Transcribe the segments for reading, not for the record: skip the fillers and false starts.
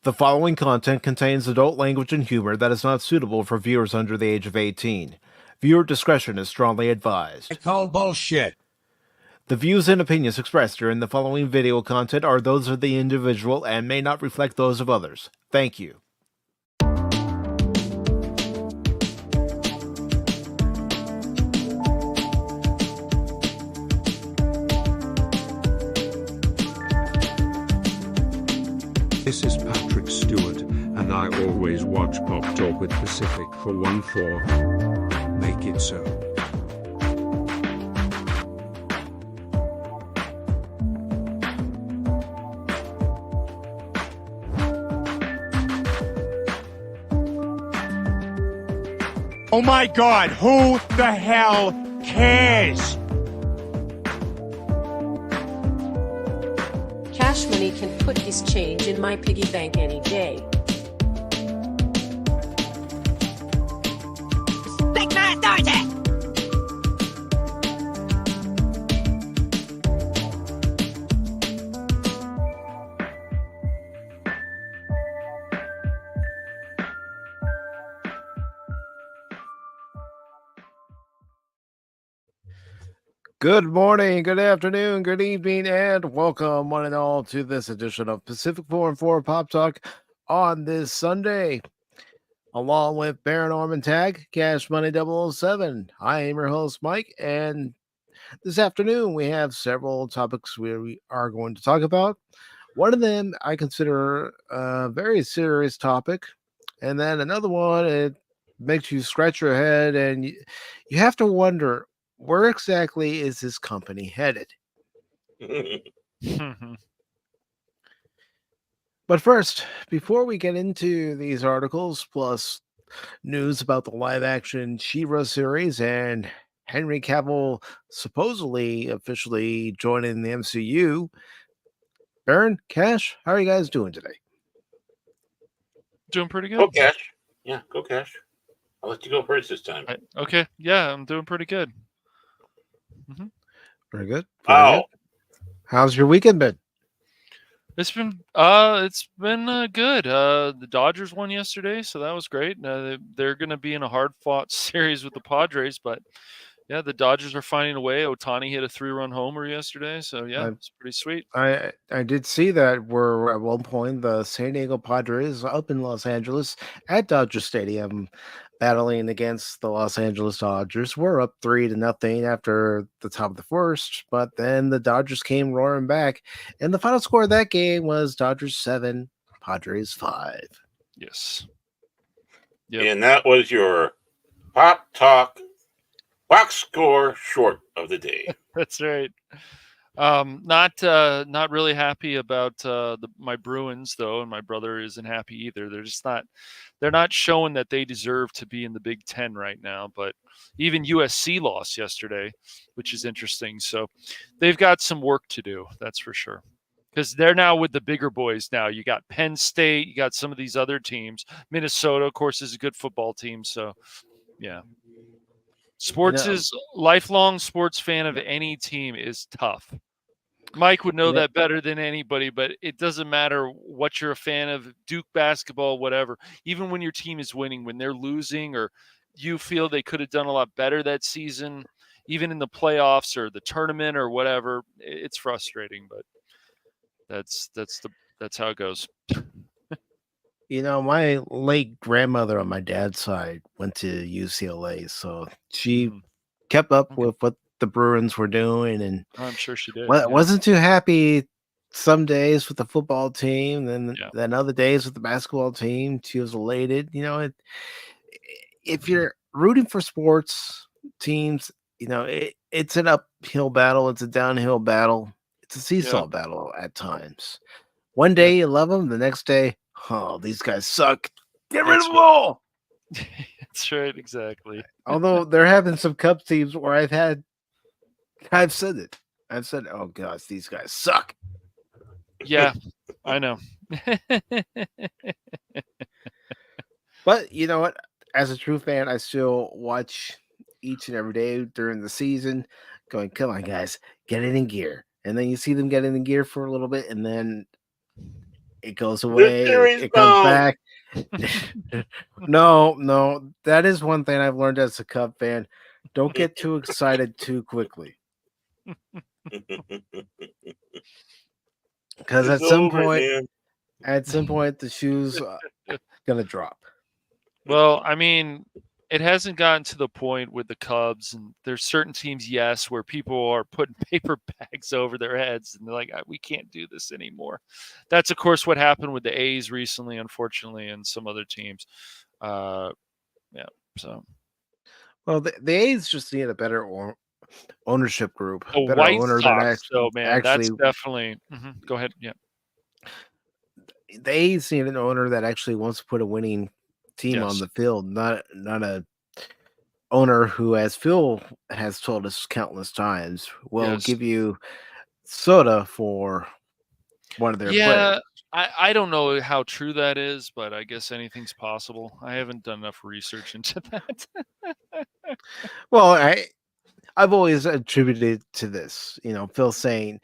The following content contains adult language and humor that is not suitable for viewers under the age of 18. Viewer discretion is strongly I advised. call bullshit. The views and opinions expressed during the following video content are those of the individual and may not reflect those of others. Thank you. This is Patrick Stewart, and I always watch Pop Talk with Pacific414. Make it so. Oh my God, who the hell cares? Cash Money can put his change in my piggy bank any day. Big man authority! Good morning, good afternoon, good evening, and welcome one and all to this edition of Pacific414 Pop Talk on this Sunday. Along with Baron Orman Tag, Cash Money 007. I am your host, Mike, and this afternoon we have several topics we are going to talk about. One of them I consider a very serious topic, and then another one, it makes you scratch your head and you have to wonder, where exactly is this company headed? But first, before we get into these articles, plus news about the live-action She-Ra series and Henry Cavill supposedly officially joining the MCU, Baron, Cash, how are you guys doing today? Doing pretty good. Go Cash. Yeah, go Cash. I'll let you go first this time. Okay, yeah, I'm doing pretty good. Very good. Oh, Good. How's your weekend been? It's been good. The Dodgers won yesterday, so that was great. They're going to be in a hard-fought series with the Padres, but yeah, the Dodgers are finding a way. Ohtani hit a 3-run homer yesterday, so yeah, it's pretty sweet. I did see that we're at one point the San Diego Padres up in Los Angeles at Dodger Stadium battling against the Los Angeles Dodgers. We're up 3-0 after the top of the first, but then the Dodgers came roaring back, and the final score of that game was Dodgers 7, Padres 5. Yes. Yep. and that was your Pop Talk box score short of the day. That's right. Not really happy about my Bruins though, and my brother isn't happy either. They're not showing that they deserve to be in the Big Ten right now. But even USC lost yesterday, which is interesting. So they've got some work to do, that's for sure. Because they're now with the bigger boys now. You got Penn State, you got some of these other teams. Minnesota, of course, is a good football team. So yeah. Lifelong sports fan of any team is tough. Mike would know that better than anybody, but it doesn't matter what you're a fan of, Duke basketball, whatever. Even when your team is winning, when they're losing or you feel they could have done a lot better that season, even in the playoffs or the tournament or whatever, it's frustrating, but that's how it goes. You know, my late grandmother on my dad's side went to UCLA, so she kept up with what the Bruins were doing, and I'm sure she did. Wasn't too happy some days with the football team, then other days with the basketball team. She was elated. You know, if you're rooting for sports teams, you know it's an uphill battle, it's a downhill battle, it's a seesaw battle at times. One day you love them, the next day, oh, these guys suck. Get rid of them all. That's right, exactly. Although there have been some Cubs teams where I've said it. I've said, oh gosh, these guys suck. Yeah, I know. But you know what? As a true fan, I still watch each and every day during the season, going, come on, guys, get it in gear. And then you see them get in gear for a little bit, and then it goes away, Victory's it comes bound. back. No, that is one thing I've learned as a Cub fan. Don't get too excited too quickly. Because It's at some over, point, man. the shoes gonna drop. Well, I mean, it hasn't gotten to the point with the Cubs, and there's certain teams, yes, where people are putting paper bags over their heads, and they're like, we can't do this anymore. That's, of course, what happened with the A's recently, unfortunately, and some other teams. Yeah, so. Well, the A's just need a better ownership group, The better White owner Sox, that though, man, actually. that's definitely. Go ahead. Yeah. The A's need an owner that actually wants to put a winning team on Yes. the field, not a owner who, as Phil has told us countless times, will Yes. give you soda for one of their players. I don't know how true that is, but I guess anything's possible. I haven't done enough research into that. Well, I've always attributed to this, Phil saying,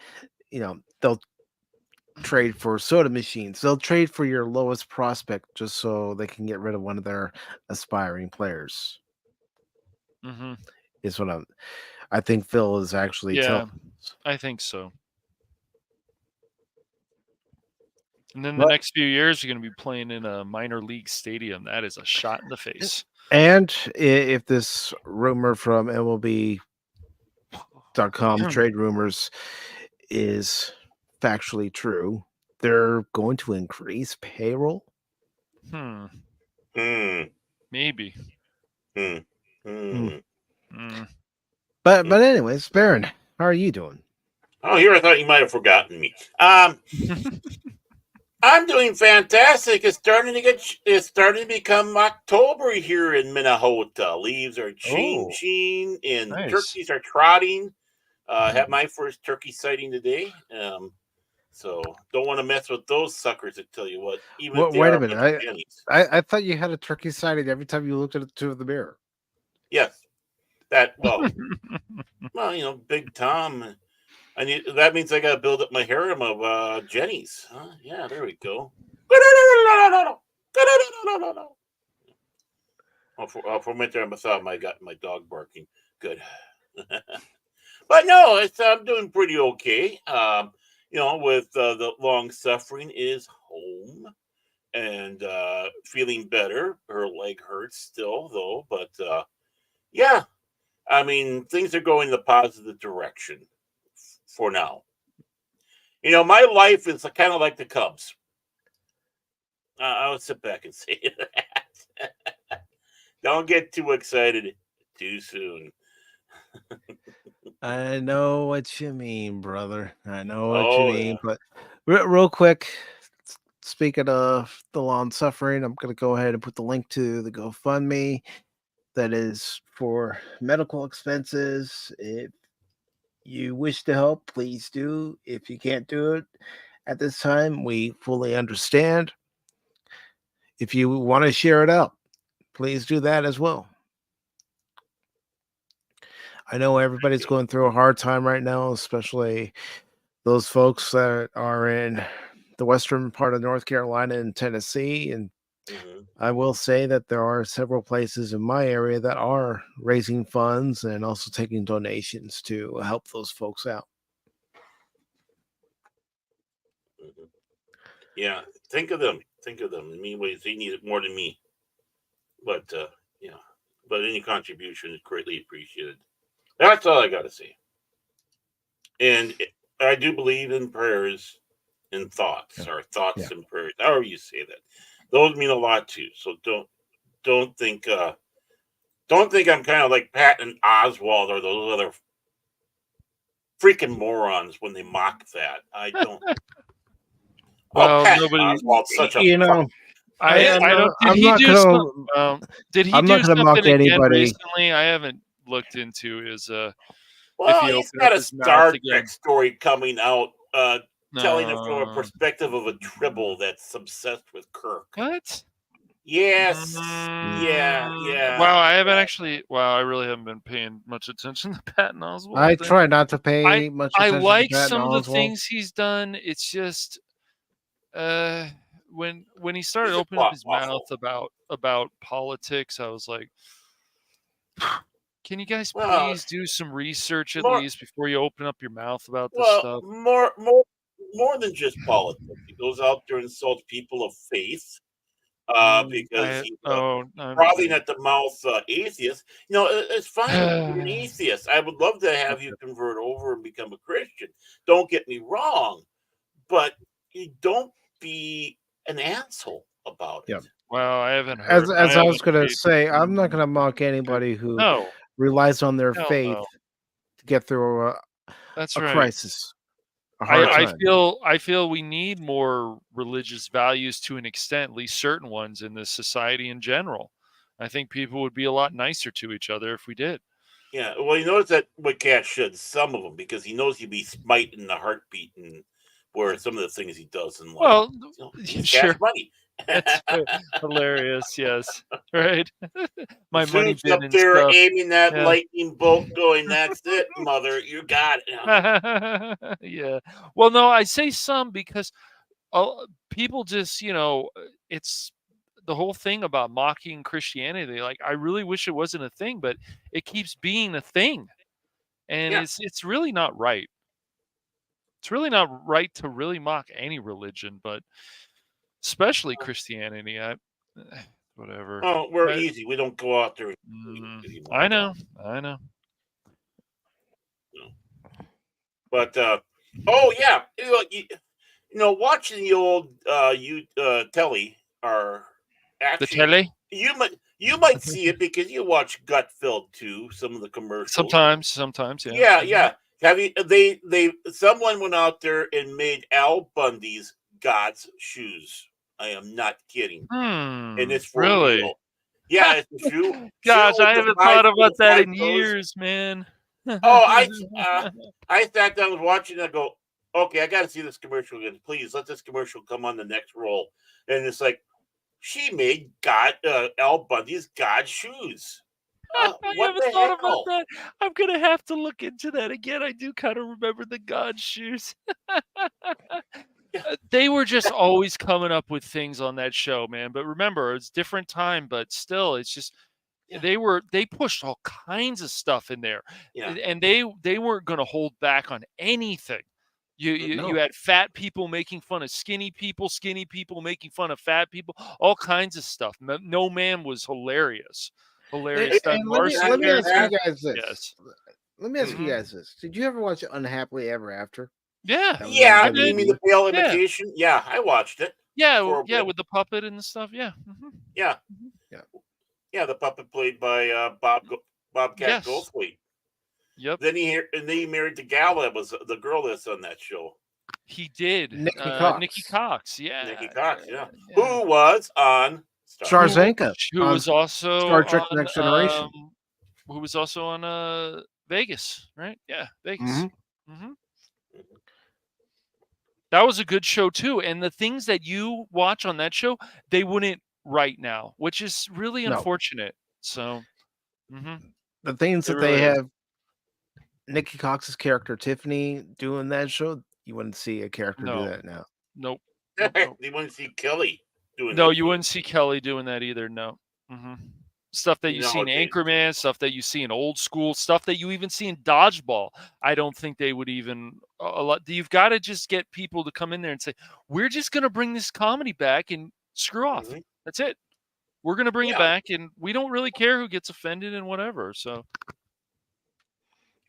they'll trade for soda machines. They'll trade for your lowest prospect just so they can get rid of one of their aspiring players. Is what I think Phil is actually telling us. I think so. And then the next few years, you're going to be playing in a minor league stadium. That is a shot in the face. And if this rumor from MLB.com trade rumors is factually true, they're going to increase payroll. Maybe. But anyways, Baron, how are you doing? Oh, here I thought you might have forgotten me. I'm doing fantastic. It's starting to become October here in Minnesota. Leaves are changing and turkeys are trotting. Had my first turkey sighting today. So don't want to mess with those suckers. I tell you what. Wait a minute. I thought you had a turkey sighting every time you looked at the mirror. Yes. Big Tom. That means I got to build up my harem of Jennies. Yeah, there we go. For a minute there, I thought I got my dog barking. Good. But no, I'm doing pretty okay. With the long suffering is home and feeling better. Her leg hurts still, though. But yeah, I mean, things are going the positive direction for now. My life is kind of like the Cubs. I would sit back and say that. Don't get too excited too soon. I know what you mean, brother. I know what you mean. But real quick, speaking of the long suffering, I'm going to go ahead and put the link to the GoFundMe that is for medical expenses. If you wish to help, please do. If you can't do it at this time, we fully understand. If you want to share it out, please do that as well. I know everybody's going through a hard time right now, especially those folks that are in the western part of North Carolina and Tennessee. And I will say that there are several places in my area that are raising funds and also taking donations to help those folks out. Yeah, think of them. In many ways, they need it more than me. But but any contribution is greatly appreciated. That's all I got to say. And I do believe in prayers and thoughts, or thoughts and prayers, however you say that. Those mean a lot too. So don't think I'm kind of like Patton Oswalt or those other freaking morons when they mock that. I don't. Well, nobody. Oswalt's such a Did he do something again recently? I haven't looked into his. He's got a Star Trek story coming out, telling it from a perspective of a tribble that's obsessed with Kirk. What? Yes. Yeah. Wow, I really haven't been paying much attention to Patton Oswalt. I try not to pay much attention to Patton some Oswalt. of the things he's done. It's just when he started He's a opening up plot his waffle. mouth about politics, I was like, can you guys Well, please do some research at more least before you open up your mouth about this well, stuff? more than just politics. He goes out there and insults people of faith. Because he's probably not the mouth atheist. It's fine to be an atheist. I would love to have you convert over and become a Christian. Don't get me wrong, but you don't be an asshole about it. Yep. Well, I haven't heard. As I was haven't going to read- say, I'm not going to mock anybody who No, relies on their hell faith no. to get through That's a right. crisis, a hard I time. feel we need more religious values to an extent, at least certain ones in this society in general. I think people would be a lot nicer to each other if we did. Yeah, well, you notice that what Cat should, some of them, because he knows he'd be smiting the heartbeat and where some of the things he does in life. Well, He's sure. cash money. That's hilarious. Yes, right. My money Suits bin up and there stuff. aiming that Yeah. lightning bolt, going, "That's it, mother, you got it." Yeah. Well, no, I say some because people just, it's the whole thing about mocking Christianity. Like, I really wish it wasn't a thing, but it keeps being a thing, and Yeah. it's really not right. It's really not right to really mock any religion, but especially Christianity. Whatever. Oh, we're easy. We don't go out there. I know. But oh yeah, watching the old telly or actually The telly. you might see it because you watch Gutfeld too. Some of the commercials. Sometimes, yeah. Yeah. Have you? Someone went out there and made Al Bundy's God's shoes. I am not kidding. And it's for really real. Yeah, it's true. Gosh, I haven't thought about that in years, man. I sat down and watching it. I go, okay, I got to see this commercial again. Please let this commercial come on the next roll. And it's like, she made Al Bundy's God shoes. I What haven't the thought hell? about that. I'm gonna have to look into that again. I do kind of remember the God shoes. They were just always coming up with things on that show, man. But remember, it's different time, but still, it's just they pushed all kinds of stuff in there, and they weren't going to hold back on anything. You had fat people making fun of skinny people making fun of fat people, all kinds of stuff. No man was hilarious. And let me ask you guys this. Yes. Let me ask you guys this. Did you ever watch Unhappily Ever After? Yeah. Yeah, you mean the Pale Imitation? Yeah, I watched it. Yeah, with the puppet and stuff. Yeah. Yeah. Yeah, the puppet played by Bobcat Goldthwait. Yep. Then he married the gal that was the girl that's on that show. He did. Nikki Cox. Nikki Cox, yeah. Nikki Cox, yeah. Who was on Starzanka. Who was also Star Trek on, Next Generation. Who was also on Vegas, right? Yeah, Vegas. That was a good show too. And the things that you watch on that show, they wouldn't right now, which is really unfortunate. So the things that they have Nikki Cox's character Tiffany doing that show, you wouldn't see a character do that now. Nope. You wouldn't see Kelly doing that. No, you wouldn't see Kelly doing that either. No. Stuff that you see in Anchorman, stuff that you see in Old School, stuff that you even see in Dodgeball. I don't think they would even you've got to just get people to come in there and say, we're just going to bring this comedy back and screw off. That's it. We're going to bring it back, and we don't really care who gets offended and whatever. So,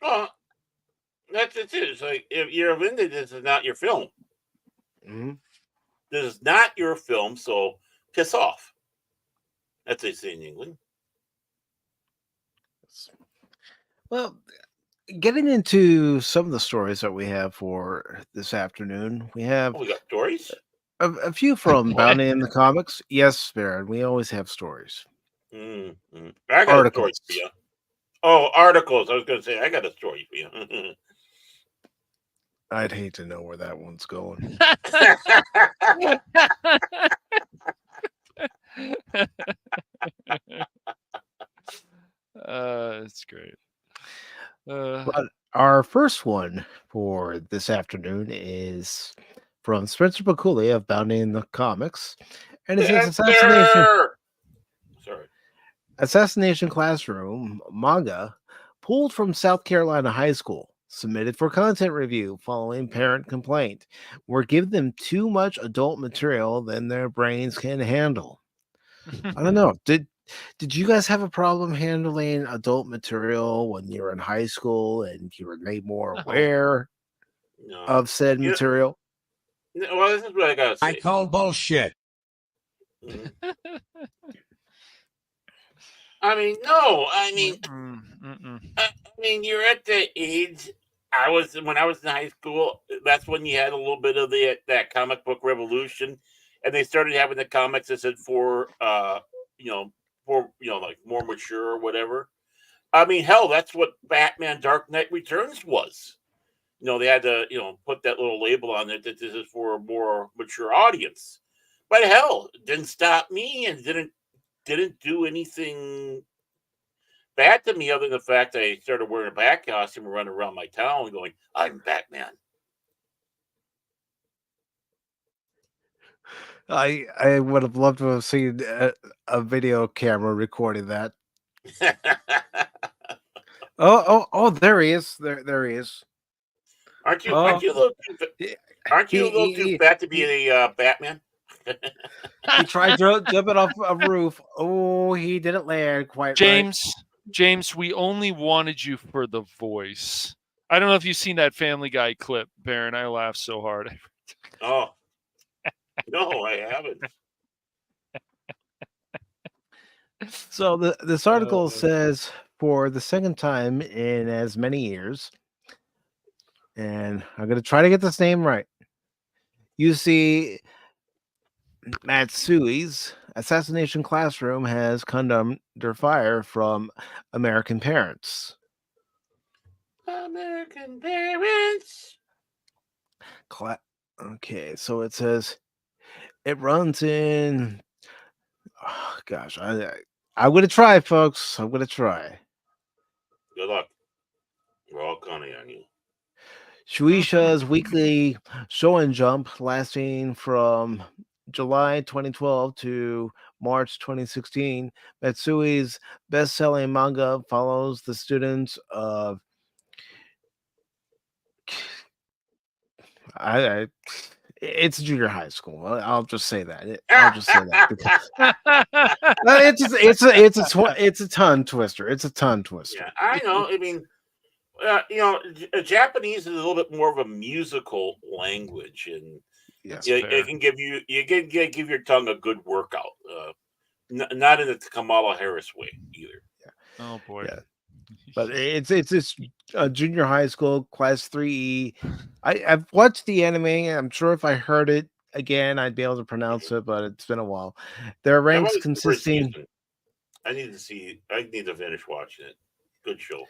that's it. It's like, if you're offended, this is not your film. This is not your film, so piss off. That's what they say in England. Well, getting into some of the stories that we have for this afternoon, we got stories? A few from Bounty in the Comics. Yes, Baron, we always have stories. I got articles. A story for you. Oh, articles. I was going to say, I got a story for you. I'd hate to know where that one's going. It's great. But our first one for this afternoon is from Spencer Bakuli of Bounding the Comics, and it says Spencer! Sorry. Assassination Classroom manga pulled from South Carolina high school, submitted for content review following parent complaint. We're giving them too much adult material than their brains can handle. I don't know. Did you guys have a problem handling adult material when you were in high school and you were made more No. aware No. of said You know- material? Well, this is what I gotta say. I call bullshit. Mhm. I mean, no. I mean, I mean, you're at the age I was when I was in high school. That's when you had a little bit of that comic book revolution, and they started having the comics that said for like more mature or whatever. I mean, hell, that's what Batman: Dark Knight Returns was. They had to put that little label on it that this is for a more mature audience. But hell, it didn't stop me and didn't do anything bad to me other than the fact that I started wearing a bat costume and running around my town going, I'm Batman. I would have loved to have seen a video camera recording that. Oh! There he is. There he is. Aren't you Oh. a little too fat to be he- a Batman? He tried jumping off a roof. Oh, he didn't land quite right. James, we only wanted you for the voice. I don't know if you've seen that Family Guy clip, Baron. I laughed so hard. Oh. No, I haven't. So this article says for the second time in as many years, and I'm going to try to get this name right. You see, Matsui's Assassination Classroom has come under fire from American parents. American parents. Okay, so it says it runs in. Oh, gosh, I'm going to try, folks. I'm going to try. Good luck. We're all counting on you. Shueisha's weekly Shonen Jump, lasting from July 2012 to March 2016, Matsui's best-selling manga follows the students of it's junior high school. I'll just say that. I'll just say that because it's a tongue twister. It's a tongue twister. Yeah, I know. I mean, Japanese is a little bit more of a musical language, and Yes, it can give give your tongue a good workout. Not in the Kamala Harris way either. Oh boy. Yeah. But it's a junior high school class 3E. I've watched the anime. I'm sure if I heard it again, I'd be able to pronounce it, but it's been a while. There are ranks consisting. I need to finish watching it. Good show.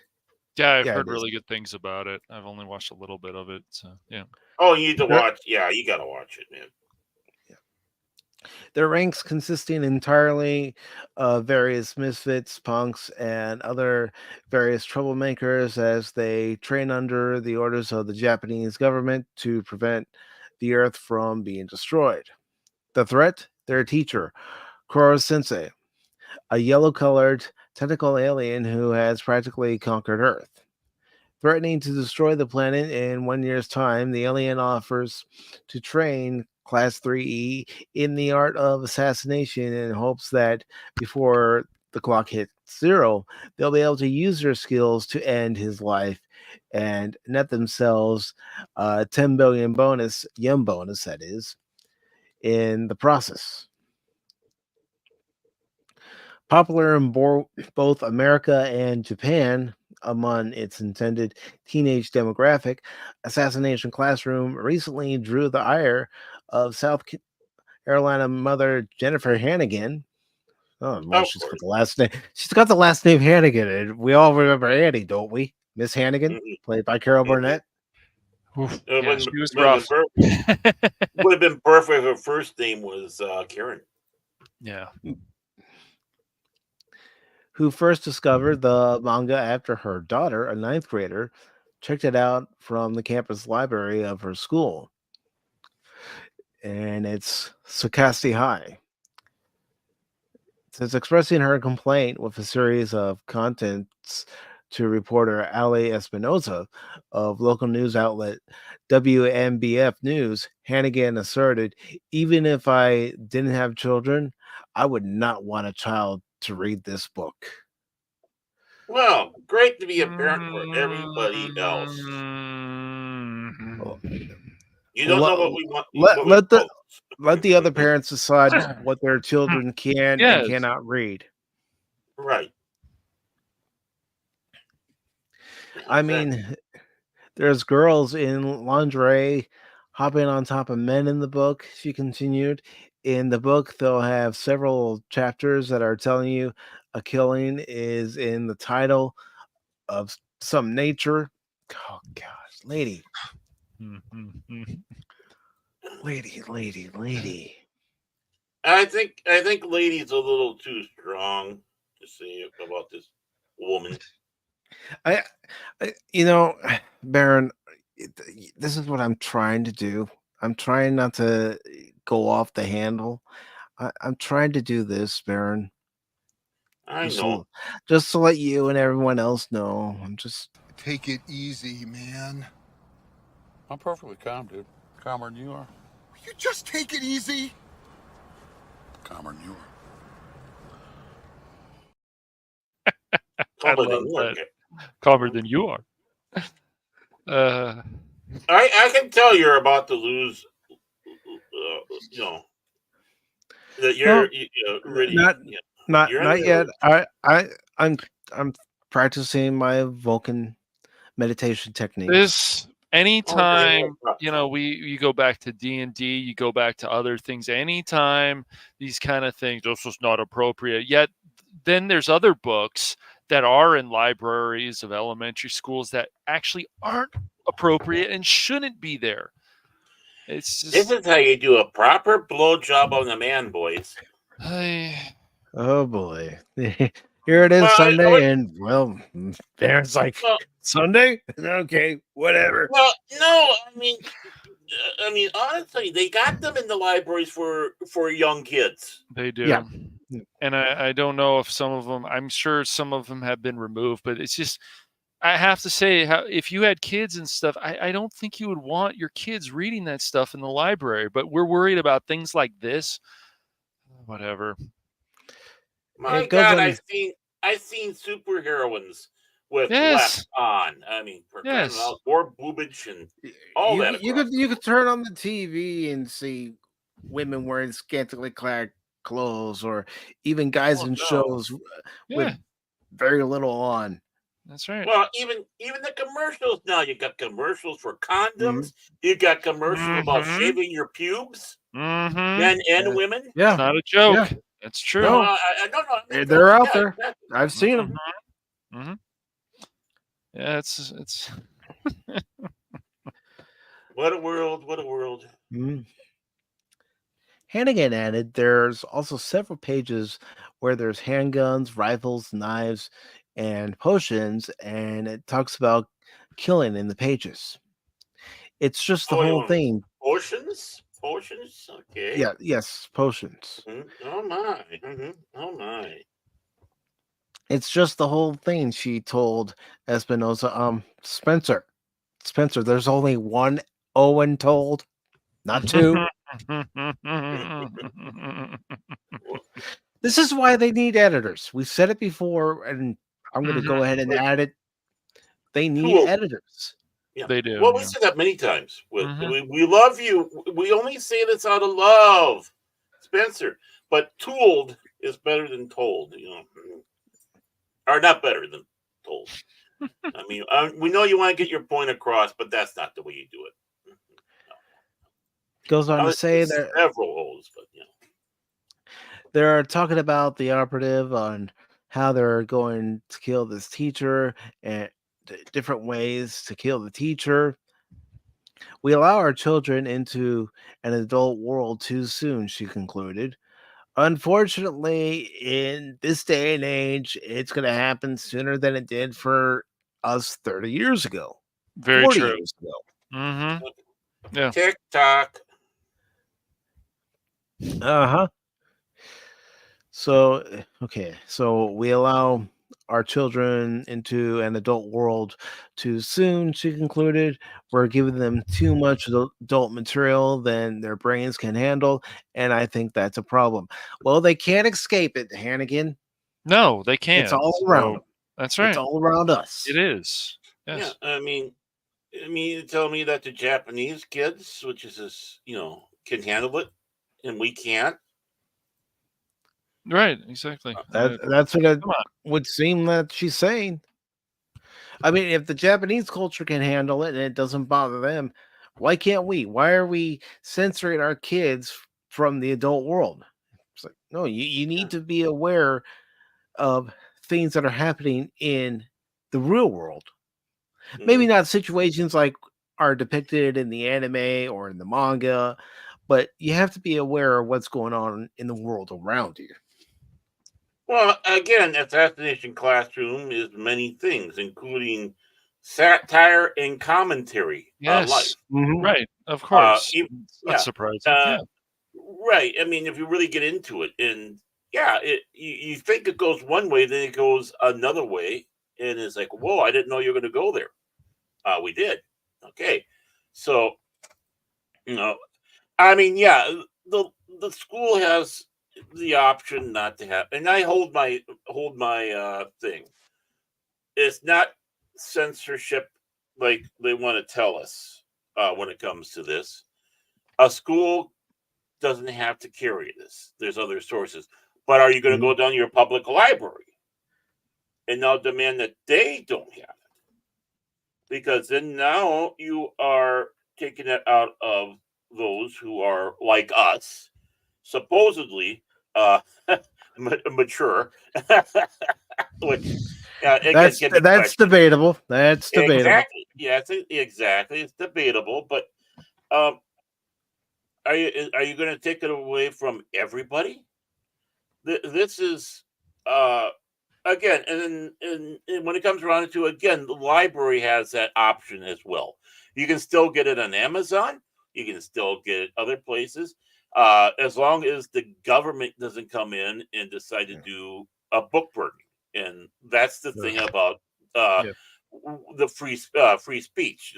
Yeah, I've heard really good things about it. I've only watched a little bit of it, so yeah. Oh, you need to watch. Yeah, you got to watch it, man. Their ranks consisting entirely of various misfits, punks, and other various troublemakers as they train under the orders of the Japanese government to prevent the Earth from being destroyed. The threat? Their teacher, Koro Sensei, a yellow-colored tentacle alien who has practically conquered Earth. Threatening to destroy the planet in 1 year's time, the alien offers to train Class 3E in the art of assassination in hopes that before the clock hits 0, they'll be able to use their skills to end his life and net themselves 10 billion yen bonus, that is, in the process. Popular in both America and Japan among its intended teenage demographic, Assassination Classroom recently drew the ire of South Carolina mother Jennifer Hannigan. Oh, well, she's got the last name. She's got the last name Hannigan, and we all remember Annie, don't we? Miss Hannigan, played by Carol Burnett. Yeah, she was rough. Would have been perfect if her first name was Karen. Yeah. Who first discovered the manga after her daughter, a 9th grader, checked it out from the campus library of her school. and it's Sakasti High. It says expressing her complaint with a series of contents to reporter Ali Espinosa of local news outlet WMBF News, Hannigan asserted, "Even if I didn't have children, I would not want a child to read this book." Well, great to be a parent for everybody else. Well, You don't know what we want. let, What we let the both. let the other parents decide what their children can and Yes. cannot read. Right. I Exactly. mean, there's girls in lingerie hopping on top of men in the book, she continued. In the book, they'll have several chapters that are telling you a killing is in the title of some nature. Oh gosh, lady. Lady. I think lady's a little too strong to say about this woman. I you know, Baron, this is what I'm trying to do. I'm trying not to go off the handle. I'm trying to do this, Baron. I Just know. just to let you and everyone else know. I'm just Take it easy, man. I'm perfectly calm, dude. Calmer than you are. You just take it easy. Calmer than you are. Calmer love than you are. that. Calmer than you are. I can tell you're about to lose. You know that you're ready. not yet. I'm practicing my Vulcan meditation techniques. This anytime you go back to D&D, you go back to other things, anytime these kind of things, this is not appropriate. Yet then there's other books that are in libraries of elementary schools that actually aren't appropriate and shouldn't be there. It's just, this is how you do a proper blowjob on the man, boys. Oh boy. Here it is, Sunday, and well, Baron's like, Sunday? Okay, whatever. Well, no, I mean, honestly, they got them in the libraries for young kids. They do. Yeah. And I don't know if some of them, I'm sure some of them have been removed, but it's just, I have to say, if you had kids and stuff, I don't think you would want your kids reading that stuff in the library, but we're worried about things like this. Whatever. My God, I've seen superheroines with left on. I mean, for crying out, more boobage and all that. You could turn on the TV and see women wearing scantily clad clothes, or even guys in shows with very little on. That's right. Well, even the commercials now. You got commercials for condoms. You got commercials about shaving your pubes. Men and women. Yeah, it's not a joke. Yeah. That's true. No, I don't know. They're out there. Exactly. I've seen them. Yeah, it's. What a world! What a world! Hannigan added, there's also several pages where there's handguns, rifles, knives, and potions, and it talks about killing in the pages. It's just the whole thing. Potions? Okay. Yeah, yes, potions. Oh my. Oh my. It's just the whole thing, she told Espinosa. Spencer, there's only one Owen told, not two. This is why they need editors. We've said it before, and I'm going to go ahead and add it. They need editors. Yeah. They do. Well, we said that many times. We love you. We only say this out of love, Spencer. But tooled is better than told, or not better than told. I mean, we know you want to get your point across, but that's not the way you do it. No. Goes on to say that several holes, but they're talking about the operative on how they're going to kill this teacher and different ways to kill the teacher. We allow our children into an adult world too soon, she concluded. Unfortunately, in this day and age, it's going to happen sooner than it did for us 30 years ago. Very 40 true. Years ago. Yeah. TikTok. Uh-huh. So, okay. So we allow our children into an adult world too soon, she concluded. We're giving them too much adult material than their brains can handle, and I think that's a problem. Well, they can't escape it, Hannigan. No, they It's can't. all around them. That's It's right. all around us. It is. Yeah, Yes. I mean, you tell me that the Japanese kids, which is this, can handle it, and we can't. Right. Exactly. That's what it Come on. would seem that she's saying. I mean, if the Japanese culture can handle it and it doesn't bother them, why can't we? Why are we censoring our kids from the adult world? It's like, no, you need to be aware of things that are happening in the real world. Maybe Mhm. not situations like are depicted in the anime or in the manga, but you have to be aware of what's going on in the world around you. Well, again, Assassination Classroom is many things, including satire and commentary on life. Yes. Right. Of course. It's not Yeah, surprising. uh, Yeah. right. I mean, if you really get into it, and yeah, you think it goes one way, then it goes another way, and it's like, whoa, I didn't know you were going to go there. We did. Okay, so you know, I mean, yeah, the the school has the option not to have, and I hold my thing. It's not censorship like they want to tell us when it comes to this. A school doesn't have to carry this. There's other sources. But are you going to go down to your public library and now demand that they don't have it? Because then now you are taking it out of those who are like us, supposedly mature, which again can be That's questioned. debatable. That's debatable. Exactly. Yeah, exactly. It's debatable, but um, are you going to take it away from everybody? This is uh, again, and when it comes around to again, the library has that option as well. You can still get it on Amazon. You can still get it other places, as long as the government doesn't come in and decide to do a book burning. And that's the thing about uh, Yeah. the free speech.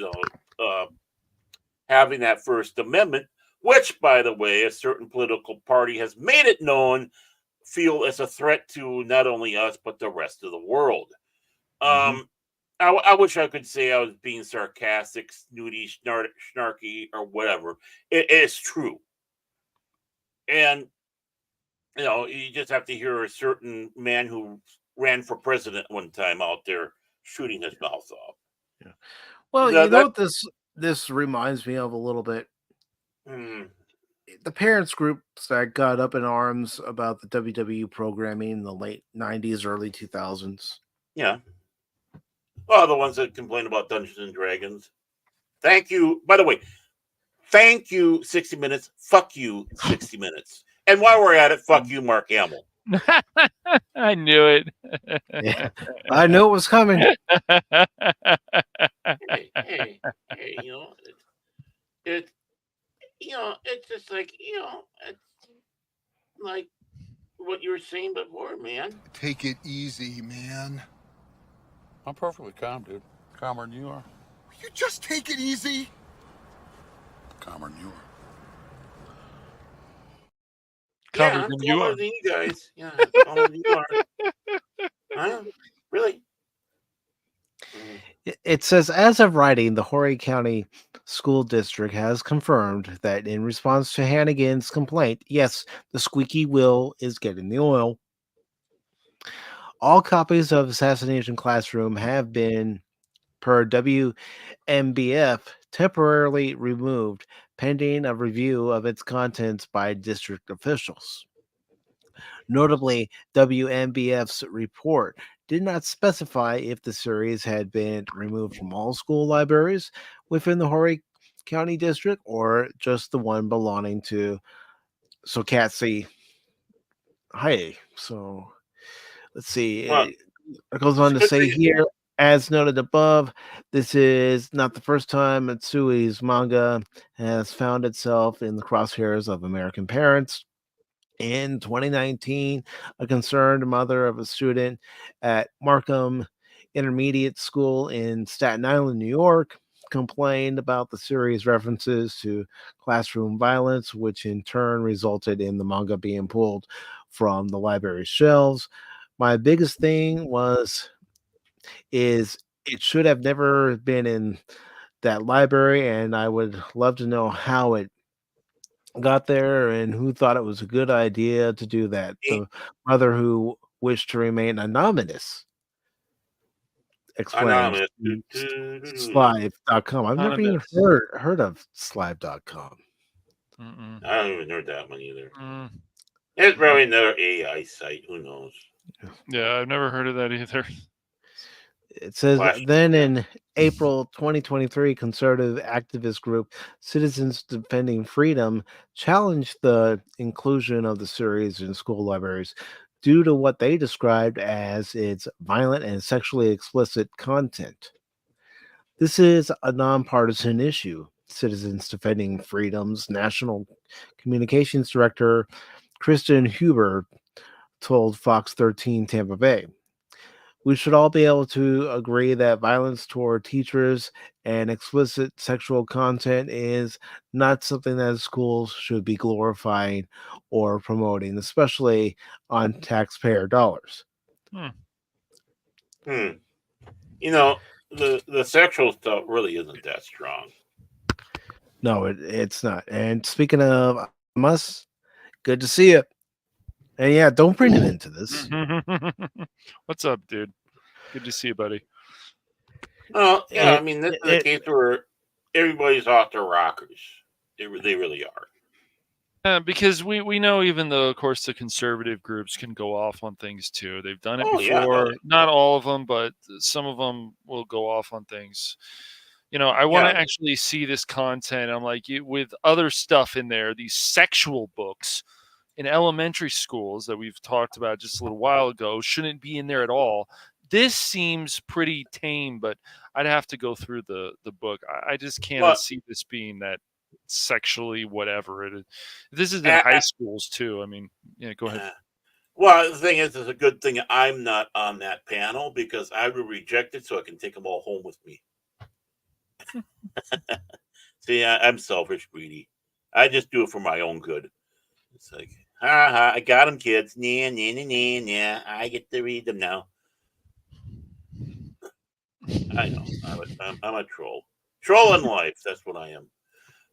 Having that First Amendment, which, by the way, a certain political party has made it known feel as a threat to not only us but the rest of the world. Um, I wish I could say I was being sarcastic, snooty, snarky, or whatever. It is true, and you just have to hear a certain man who ran for president one time out there shooting his mouth off. Yeah. Well, That, you know that what this reminds me of a little bit. mm, The parents groups that got up in arms about the WWE programming in the late '90s, early 2000s. yeah. Oh, the ones that complain about Dungeons and Dragons. Thank you. By the way, thank you, 60 Minutes. Fuck you, 60 Minutes. And while we're at it, fuck you, Mark Hamill. I knew it. Yeah, I knew it was coming. Hey, it, it's just like, it's like what you were saying before, man. Take it easy, man. I'm perfectly calm, dude. Calmer than you are. You just take it easy. Calmer than you are. Calmer Yeah, I'm than you calmer are. than you guys. Yeah, calmer than you are. Huh? Really? It says, as of writing, the Horry County School District has confirmed that in response to Hannigan's complaint, yes, the squeaky wheel is getting the oil. All copies of Assassination Classroom have been, per WMBF, temporarily removed, pending a review of its contents by district officials. Notably, WMBF's report did not specify if the series had been removed from all school libraries within the Horry County District or just the one belonging to Sokatse High. So let's see. Well, It goes on to good say thing. here, as noted above, this is not the first time Matsui's manga has found itself in the crosshairs of American parents. In 2019, a concerned mother of a student at Markham Intermediate School in Staten Island, New York, complained about the series' references to classroom violence, which in turn resulted in the manga being pulled from the library's shelves. My biggest thing is it should have never been in that library, and I would love to know how it got there and who thought it was a good idea to do that. Eh, The mother who wished to remain anonymous explained Anonymous. to Slive.com. I've never even Anonymous. heard of Slive.com. Mm-mm. I don't even know that one either. Mm. It's probably another AI site. Who knows? Yeah, I've never heard of that either. It says Flash. then in April 2023, conservative activist group Citizens Defending Freedom challenged the inclusion of the series in school libraries due to what they described as its violent and sexually explicit content. This is a nonpartisan issue. Citizens Defending Freedom's National Communications Director, Kristen Huber, told Fox 13 Tampa Bay. We should all be able to agree that violence toward teachers and explicit sexual content is not something that schools should be glorifying or promoting, especially on taxpayer dollars. Hmm. You know, the sexual stuff really isn't that strong. No, it's not. And speaking of us, good to see you. And yeah, don't bring it into this. What's up, dude? Good to see you, buddy. Well, yeah, It- I mean, this is it- a case where everybody's off their rockers. They really are. Because we know, even though, of course, the conservative groups can go off on things too. They've done it Oh, yeah, before. no. Not all of them, but some of them will go off on things. You know, I want to Yeah. actually see this content. I'm like, with other stuff in there, these sexual books in elementary schools that we've talked about just a little while ago shouldn't be in there at all. This seems pretty tame, but I'd have to go through the book. I just can't Well- see this being that sexually whatever it is. This is in Uh, high schools too. I mean, yeah, go ahead. Well, the thing is, it's a good thing I'm not on that panel because I would reject it so I can take them all home with me. See, I'm selfish, greedy. I just do it for my own good. It's like, I got them, kids. Nah, nah, nah, nah, nah. I get to read them now. I know. I'm a troll. Troll in life. That's what I am.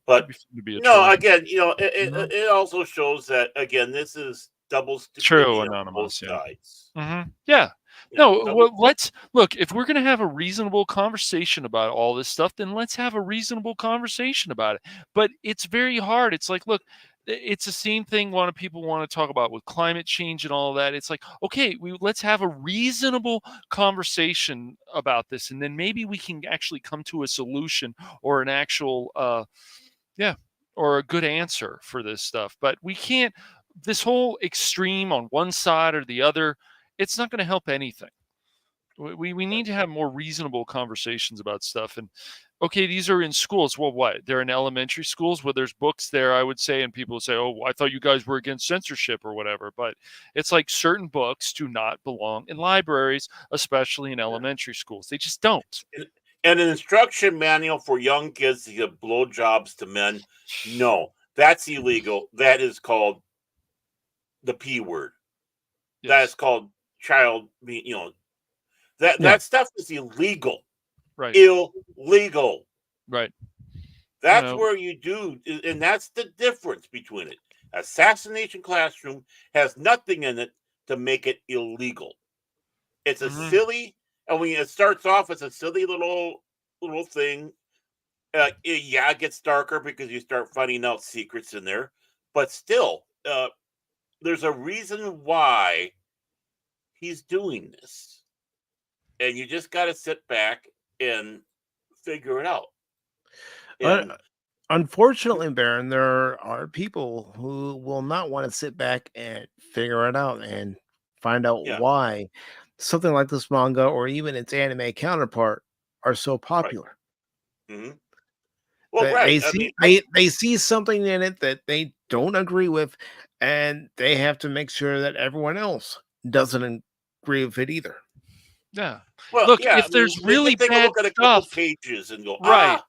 But It'd be fun to be a no, troll. again, it also shows that again, this is double stupidity True, on Anonymous, both yeah. sides. Yeah. Yeah, No, double- well, let's look. If we're going to have a reasonable conversation about all this stuff, then let's have a reasonable conversation about it. But it's very hard. It's like, look, it's the same thing. A lot of people want to talk about with climate change and all of that. It's like, okay, let's have a reasonable conversation about this, and then maybe we can actually come to a solution or an actual, or a good answer for this stuff. But we can't. This whole extreme on one side or the other, it's not going to help anything. We need to have more reasonable conversations about stuff. And okay, these are in schools. Well, what? They're in elementary schools where there's books there, I would say, and people say, "Oh, I thought you guys were against censorship or whatever." But it's like certain books do not belong in libraries, especially in elementary schools. They just don't. And an instruction manual for young kids to give blowjobs to men. No, that's illegal. That is called the P word. That is called child. That stuff is illegal. Right. Illegal. Right. That's where you do, and that's the difference between it. Assassination Classroom has nothing in it to make it illegal. It's a silly, and when it starts off as a silly little thing, it gets darker because you start finding out secrets in there. But still, there's a reason why he's doing this, and you just got to sit back and figure it out. And Unfortunately, Baron, there are people who will not want to sit back and figure it out and find out why something like this manga or even its anime counterpart are so popular. Mhm. Well, They see something in it that they don't agree with, and they have to make sure that everyone else doesn't agree with it either. Yeah. Well, Look, yeah, if I mean, there's they really can take a bad look at a couple stuff, pages and go, right? ah,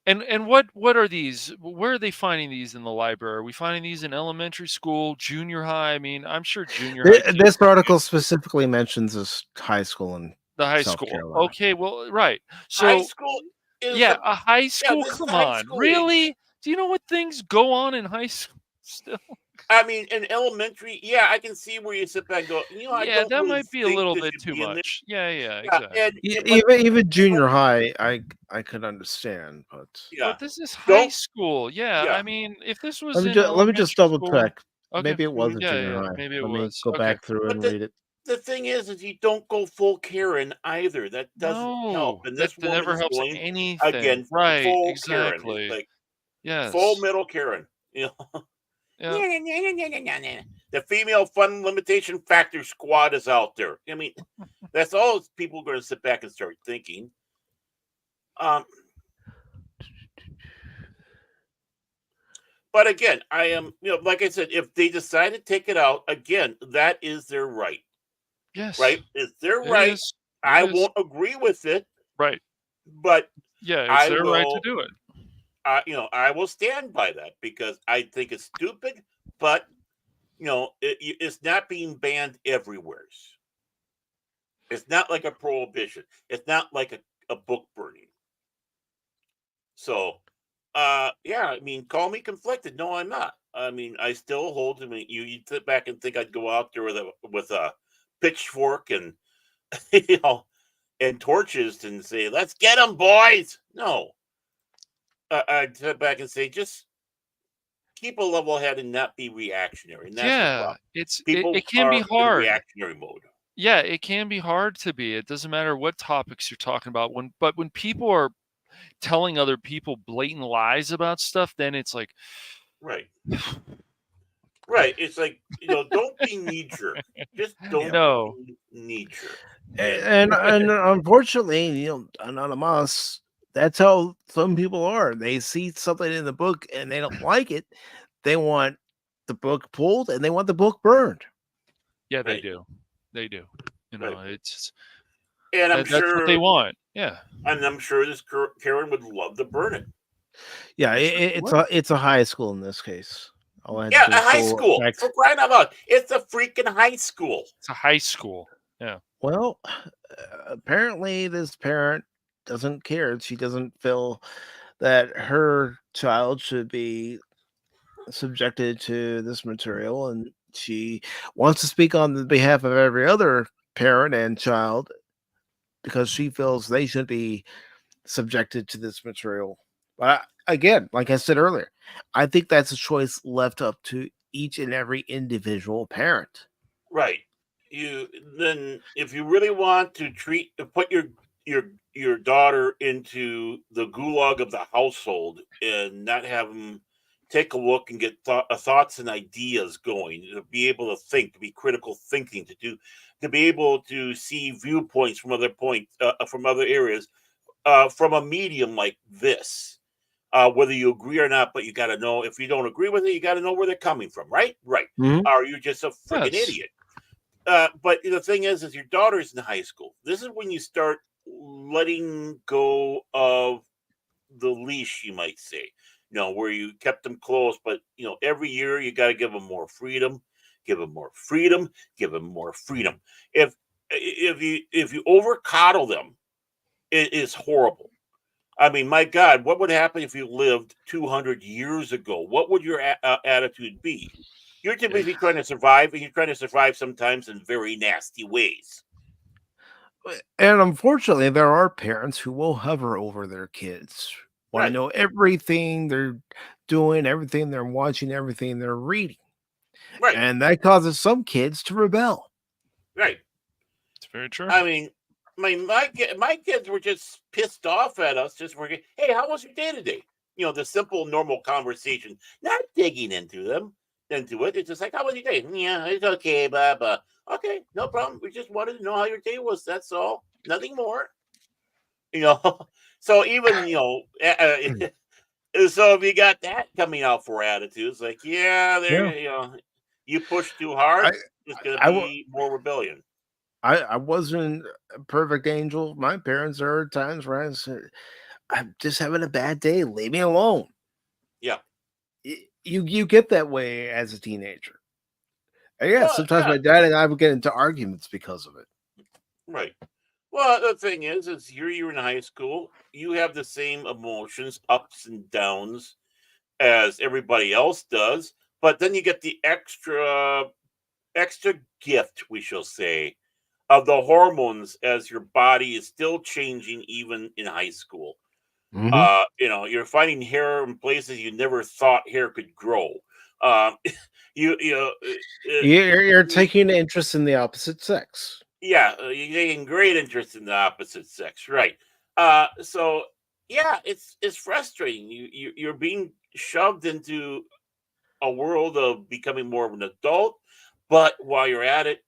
And what are these? Where are they finding these in the library? Are we finding these in elementary school, junior high? I mean, I'm sure junior high kids. This article specifically mentions this high school in The high South school. Carolina. Okay, well, right. high So school is yeah, the a high yeah, school. this is Come high on, school really? age. Do you know what things go on in high school still? I mean, in elementary, yeah, I can see where you sit back and go, I Yeah, don't that really might be a think little this bit should too be in there. much. Yeah, Yeah, exactly. but Even junior high, I could understand, but yeah, But this is high don't school. Yeah, yeah. I mean, if this was in let me just elementary double school, check. okay. Maybe it was a Yeah, junior high. maybe it Let me was. go Okay. back through But and read it. the thing is you don't go full Karen either. That doesn't help. No, And that this woman never is helps going anything. again Right, full Karen. It's exactly. like full Yes. middle Karen. Yeah. The female fun limitation factor squad is out there. I mean, that's all people are going to sit back and start thinking. But again, I am, like I said, if they decide to take it out, again, that is their right. Yes. Right? It's their It right. is. I It is. won't agree with it, Right. but Yeah, it's I their right to will, do it. I will stand by that because I think it's stupid, but it's not being banned everywhere. It's not like a prohibition. It's not like a book burning. So, yeah, I mean, call me conflicted. No, I'm not. I mean, I still hold. I mean, you sit back and think I'd go out there with a pitchfork and and torches and say, "Let's get them, boys." No, I'd sit back and say, just keep a level head and not be reactionary. And that's the Yeah, problem. it People can be are in hard. reactionary mode. Yeah, it can be hard to be. It doesn't matter what topics you're talking about. When people are telling other people blatant lies about stuff, then it's like, Right. Right. It's like, don't be knee jerk. Just don't no. be knee jerk. And unfortunately, anonymous. That's how some people are. They see something in the book and they don't like it. They want the book pulled and they want the book burned. Yeah, they Right. do. They do. Right. It's And I'm that's what they sure, want. Yeah. and I'm sure this Karen would love to burn it. Yeah, I'm sure it's a high school in this case. All I had Yeah, to do a is high go school. back. For crying out loud. It's a freaking high school. It's a high school. Yeah. Well, apparently this parent doesn't care. She doesn't feel that her child should be subjected to this material, and she wants to speak on the behalf of every other parent and child because she feels they should be subjected to this material. But again, like I said earlier, I think that's a choice left up to each and every individual parent. Right. Then if you really want to put your daughter into the gulag of the household and not have them take a look and get thoughts and ideas going, to be able to think, to be critical thinking, to be able to see viewpoints from from other areas, from a medium like this, whether you agree or not, but you got to know, if you don't agree with it, you got to know where they're coming from, right? Right. Mhm. Or you're just a freaking Yes. idiot. But the thing is your daughter's in high school. This is when you start letting go of the leash, you might say, where you kept them close, but every year you got to give them more freedom, give them more freedom, give them more freedom. If you over coddle them, it is horrible. I mean, my God, what would happen if you lived 200 years ago? What would your attitude be? You're typically trying to survive, and you're trying to survive sometimes in very nasty ways. And unfortunately, there are parents who will hover over their kids, want to Right. know everything they're doing, everything they're watching, everything they're reading. Right. And that causes some kids to rebel. Right. It's very true. I mean, my kids were just pissed off at us, just working. Hey, how was your day today? The simple, normal conversation, not digging into it. It's just like, how was your day? Yeah, it's okay, blah blah. Okay, no problem. We just wanted to know how your day was. That's all. Nothing more. So even so if you got that coming out for attitudes, like, yeah, Yeah. they're You push too hard, I it's going to I wa- be more rebellion. I wasn't a perfect angel. My parents, there are times where I said, I'm just having a bad day. Leave me alone. Yeah. You get that way as a teenager. And yeah, Well, sometimes yeah, my dad and I would get into arguments because of it. right. Well, the thing is you're in high school. You have the same emotions, ups and downs, as everybody else does. But then you get the extra gift, we shall say, of the hormones as your body is still changing even in high school. Mhm. You're finding hair in places you never thought hair could grow. Um, You're you taking an interest in the opposite sex. yeah, you're taking great interest in the opposite sex, right? So yeah, it's frustrating. You're being shoved into a world of becoming more of an adult, but while you're at it,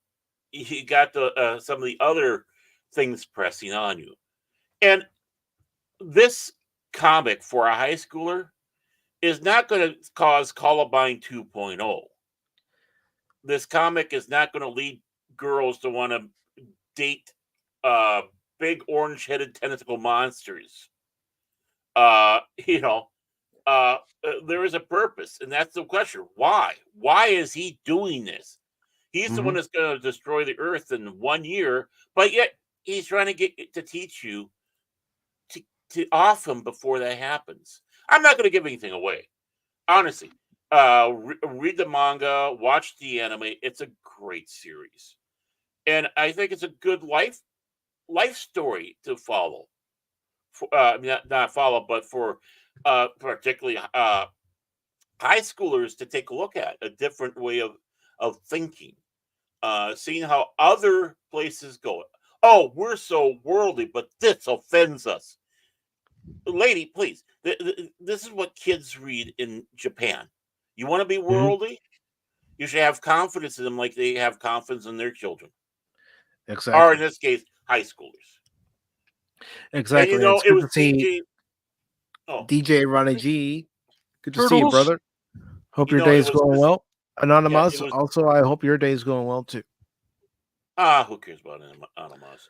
you got some of the other things pressing on you. And this comic for a high schooler is not going to cause Columbine 2.0. This comic is not going to lead girls to want to date uh, big orange-headed tentacle monsters. Uh, you know, there is a purpose, and that's the question: why? Why is he doing this? He's the one Mhm. that's going to destroy the earth in 1 year, but yet he's trying to get to teach you to off him before that happens. I'm not going to give anything away, honestly. Read the manga, watch the anime. It's a great series, and I think it's a good life story to follow. Not follow, but for particularly high schoolers to take a look at a different way of thinking, seeing how other places go. Oh, we're so worldly, but this offends us. Lady, please. This is what kids read in Japan. You want to be Mhm. worldly? You should have confidence in them like they have confidence in their children, or in Exactly. this case, high schoolers. And Exactly. It's it good was to see DJ. Oh, DJ Ronnie G. Good to see you, Turtles. brother. Hope you your know, it day's was going this. well. Yeah, it Anonymous, was. also, I hope your day's going well too. Who cares about Animals?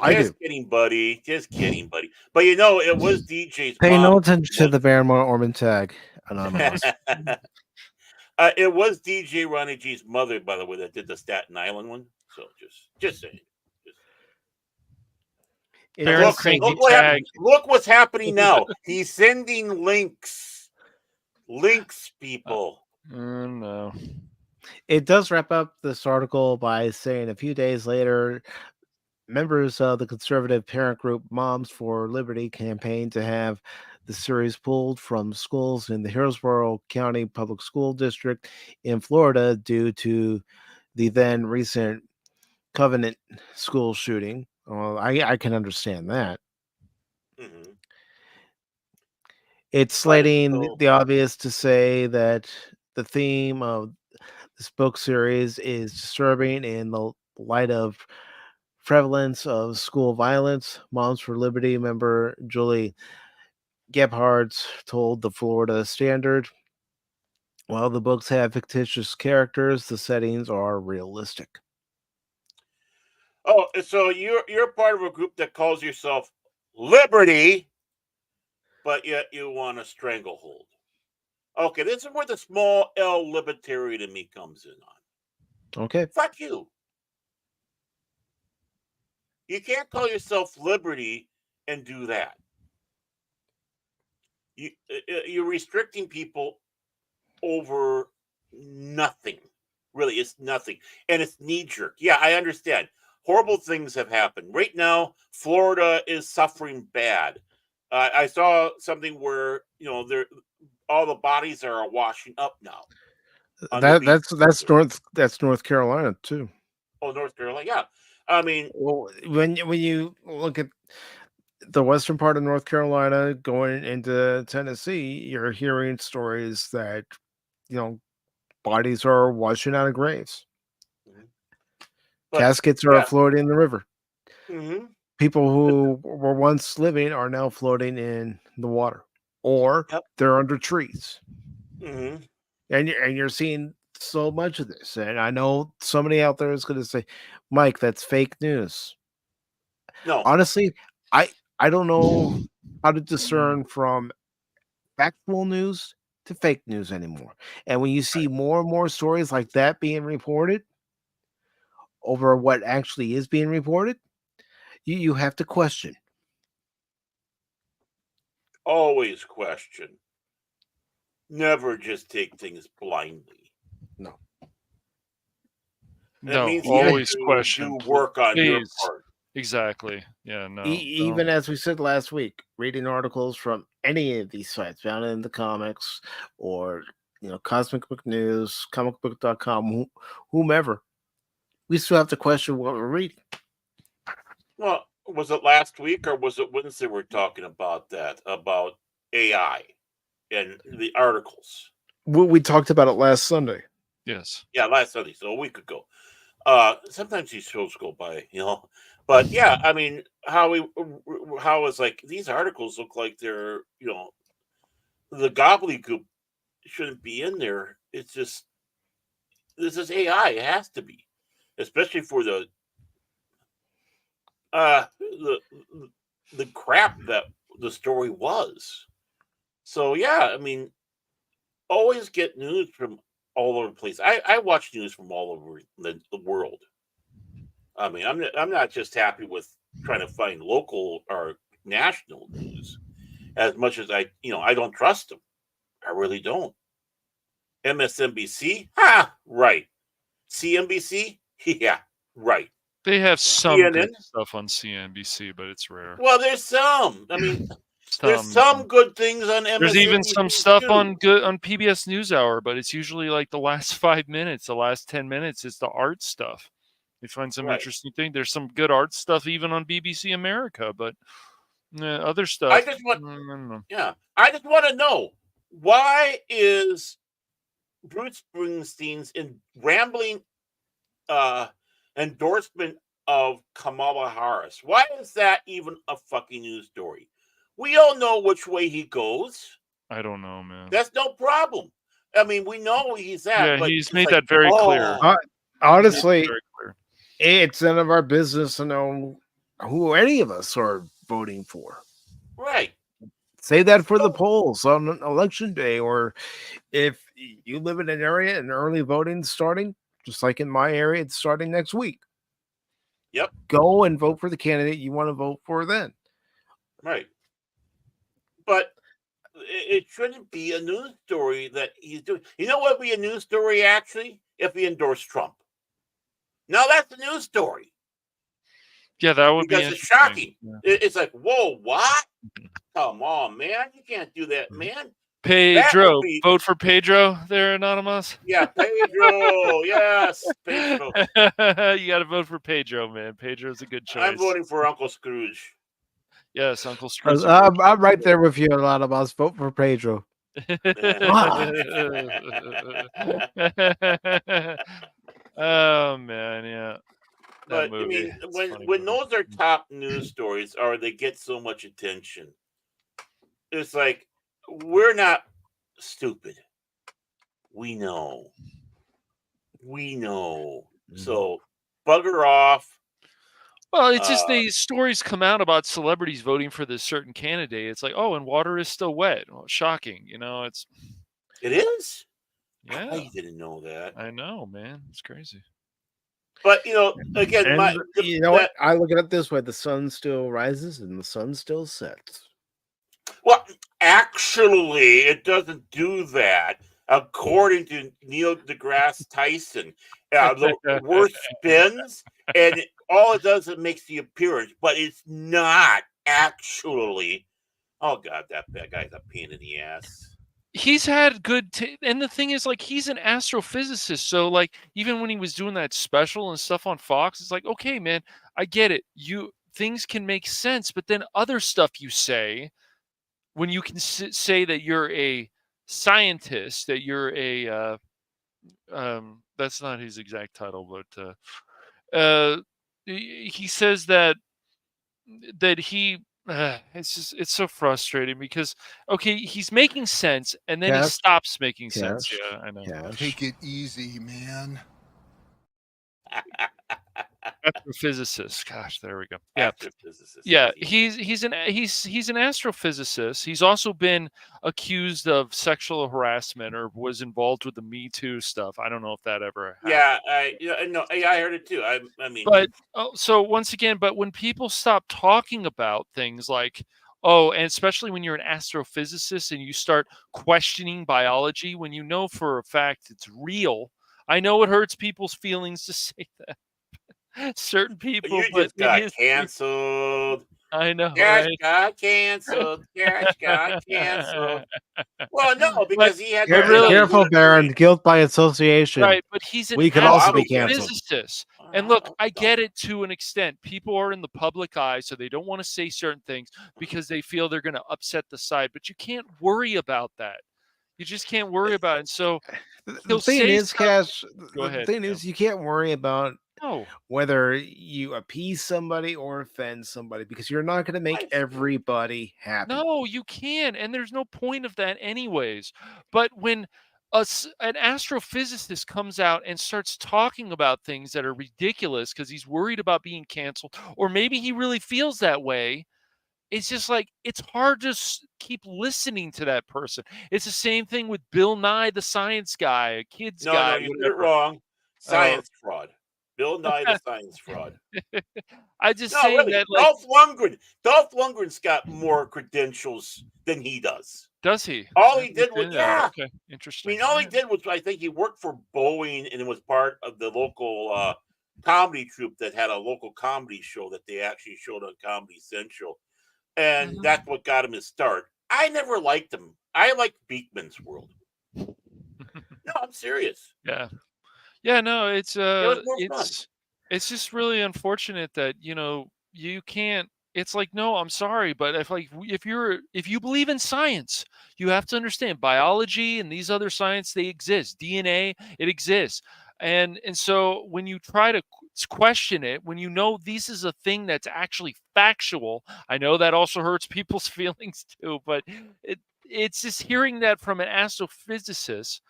I Just do. kidding, buddy. Just kidding, buddy. But you know, it was DJ's Pay no mom. attention to Was the Barrymore Orman tag, Anonymous. it was DJ Ronnie G's mother, by the way, that did the Staten Island one. So just saying. Just, and Parent look, crazy look what happened. tag. Look what's happening now. He's sending links, people. No. It does wrap up this article by saying a few days later, members of the conservative parent group Moms for Liberty campaigned to have the series pulled from schools in the Hillsborough County Public School District in Florida due to the then recent Covenant school shooting. Well, I can understand that. Hmm. It's But it's slating still. the obvious to say that the theme of this book series is disturbing in the light of prevalence of school violence. Moms for Liberty member Julie Gebhardt told the Florida Standard, while the books have fictitious characters, the settings are realistic. Oh, so you're part of a group that calls yourself Liberty, but yet you want a stranglehold. Okay, this is where the small L libertarian in me comes in on. Okay. Fuck you. You can't call yourself Liberty and do that. You're restricting people over nothing. Really, it's nothing, and it's knee jerk. Yeah, I understand. Horrible things have happened. Right now, Florida is suffering bad. I saw something where all the bodies are washing up now on the That beach. that's North Carolina too. Oh, North Carolina. Yeah, I mean, Well, when you look at the western part of North Carolina going into Tennessee, you're hearing stories that you know bodies are washing out of graves. mhm. But Caskets are yeah, floating in the river. hmm People who were once living are now floating in the water, or yep, they're under trees. hmm And you're seeing so much of this, and I know somebody out there is going to say, "Mike, that's fake news." No, Honestly, I don't know how to discern from factual news to fake news anymore. And when you see more and more stories like that being reported over what actually is being reported, you have to question. always question. Never just take things blindly. No. And it No, means you have always to question. do work on your Please. part. Exactly. Yeah, no. don't. Even as we said last week, reading articles from any of these sites found in the comics or Cosmic Book News, comicbook.com, whomever, we still have to question what we're reading. Well, was it last week or was it Wednesday we're talking about that, about AI and the articles? We talked about it last Sunday. Yes. Yeah, last Sunday, so a week ago. Sometimes these shows go by, But yeah, I mean, how is like these articles look like they're, the gobbledygook shouldn't be in there. It's just this is AI. It has to be, especially for the the crap that the story was. So yeah, I mean, always get news from all over the place. I watch news from all over the world. I mean, I'm not just happy with trying to find local or national news as much as I don't trust them. I really don't. MSNBC, right. CNBC, yeah, right. They have some CNN? good stuff on CNBC, but it's rare. Well, there's some. I mean, there's some good things on MSNBC. There's even some stuff too. on PBS NewsHour, but it's usually like the last 5 minutes, the last 10 minutes is the art stuff. You find some interesting thing. There's some good art stuff even on BBC America, but other stuff. I just want to know, why is Bruce Springsteen's rambling endorsement of Kamala Harris, why is that even a fucking news story? We all know which way he goes. I don't know, man. That's no problem. I mean, we know he's at. Yeah, but he's made that very clear. Honestly, very clear. It's none of our business to know who any of us are voting for. Right. Say that for the polls on election day, or if you live in an area and early voting starting, just like in my area, it's starting next week. Yep. Go and vote for the candidate you want to vote for then. Right. But it shouldn't be a news story that he's doing. You know what would be a news story, actually? If he endorsed Trump. Now that's a news story. Yeah, that would be because it's shocking. Yeah. It's like, whoa, what? Come on, man. You can't do that, man. Pedro. Vote for Pedro there, Anonymous. Yeah, Pedro. Yes, Pedro. You got to vote for Pedro, man. Pedro's a good choice. I'm voting for Uncle Scrooge. Yes, Uncle Scrooge. I'm right there with you, Anonymous. Vote for Pedro. Oh, man, yeah. But I mean, when those are top news stories, or they get so much attention, it's like, we're not stupid. We know. So bugger off. Well, it's just these stories come out about celebrities voting for this certain candidate. It's like, oh, and water is still wet. Well, shocking, It is. Yeah, I didn't know that. I know, man. It's crazy. But again, what? I look at it this way: the sun still rises and the sun still sets. Well, actually, it doesn't do that. According to Neil deGrasse Tyson, the worst spins, and all it does is it makes the appearance, but it's not actually. Oh God, that guy's a pain in the ass. He's had good, and the thing is, like, he's an astrophysicist. So, like, even when he was doing that special and stuff on Fox, it's like, okay, man, I get it. Things can make sense, but then other stuff you say, when you can say that you're a scientist, that you're a, that's not his exact title, but he says that he it's so frustrating because okay, he's making sense and then he Cash, stops making sense. cash, Yeah, I know. cash. Take it easy, man. Astrophysicist. Gosh, there we go. Yeah. Astrophysicist. Yeah, Easy. he's an astrophysicist. He's also been accused of sexual harassment or was involved with the Me Too stuff. I don't know if that ever happened. I heard it too. I mean, But so once again, but when people stop talking about things like, oh, and especially when you're an astrophysicist and you start questioning biology when you know for a fact it's real. I know it hurts people's feelings to say that. Certain people, you but just it got is. canceled. I know, Cash right? got canceled. Cash got canceled. Well, no, But because he had but to really, Careful, Baron. Guilt by association. right? But he's an We can Oh, also I be was gonna. canceled. astrophysicist, and I look, was I going. get it to an extent. People are in the public eye, so they don't want to say certain things because they feel they're going to upset the side. But you can't worry about that. You just can't worry about it. And so The he'll thing say is, stuff. Cash, Go the ahead. thing Yeah. is, you can't worry about No, whether you appease somebody or offend somebody because you're not going to make I- everybody happy. no, you can, and there's no point of that, anyways. But when an astrophysicist comes out and starts talking about things that are ridiculous because he's worried about being canceled, or maybe he really feels that way, it's just like it's hard to keep listening to that person. It's the same thing with Bill Nye the Science Guy, kids No, guy, you did it whatever. wrong. Oh, Science fraud. Bill Nye the Science Fraud. I just No, saying really. that, like, Dolph Lundgren's got more credentials than he does. does he? All I he did was, didn't know that. yeah. Okay, I interesting. mean, all he did was, I think he worked for Boeing and it was part of the local comedy troupe that had a local comedy show that they actually showed on Comedy Central. And Mhm. that's what got him his start. I never liked him. I liked Beekman's World. No, I'm serious. Yeah. Yeah, no, It was more fun. it's just really unfortunate that, you can't it's like, no, I'm sorry, but if you believe in science, you have to understand biology and these other science, they exist. DNA, it exists. And so when you try to question it, when you know this is a thing that's actually factual, I know that also hurts people's feelings too, but it's just hearing that from an astrophysicists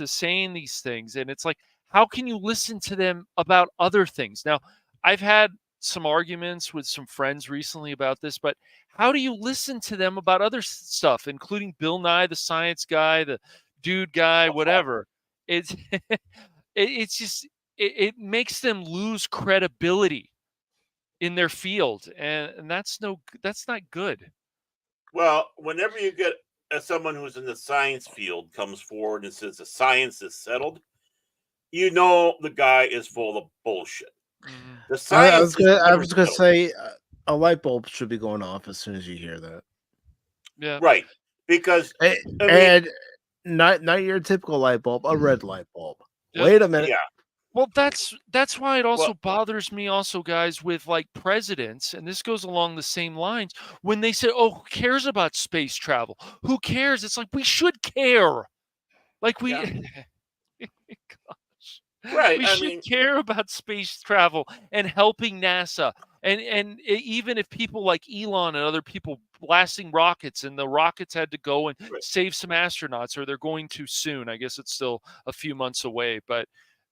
saying these things, and it's like, how can you listen to them about other things? Now, I've had some arguments with some friends recently about this, but how do you listen to them about other stuff, including Bill Nye the Science Guy, the dude guy, whatever? It's it's just it makes them lose credibility in their field, and that's not good. Well, whenever you get someone who's in the science field comes forward and says the science is settled, you know the guy is full of bullshit. Mhm. The I science is I never was gonna settled. say a light bulb should be going off as soon as you hear that. Yeah. Right. Because, A- I mean, And not your typical light bulb, a red light bulb. Yep. Wait a minute. yeah. Well, that's why it also Well, bothers me also, guys, with like presidents, and this goes along the same lines, when they say, "Oh, who cares about space travel? Who cares?" It's like we should care. Like we yeah. Right. we I should mean, care about space travel and helping NASA. Even if people like Elon and other people blasting rockets and the rockets had to go and right. save some astronauts, or they're going to soon. I guess it's still a few months away, but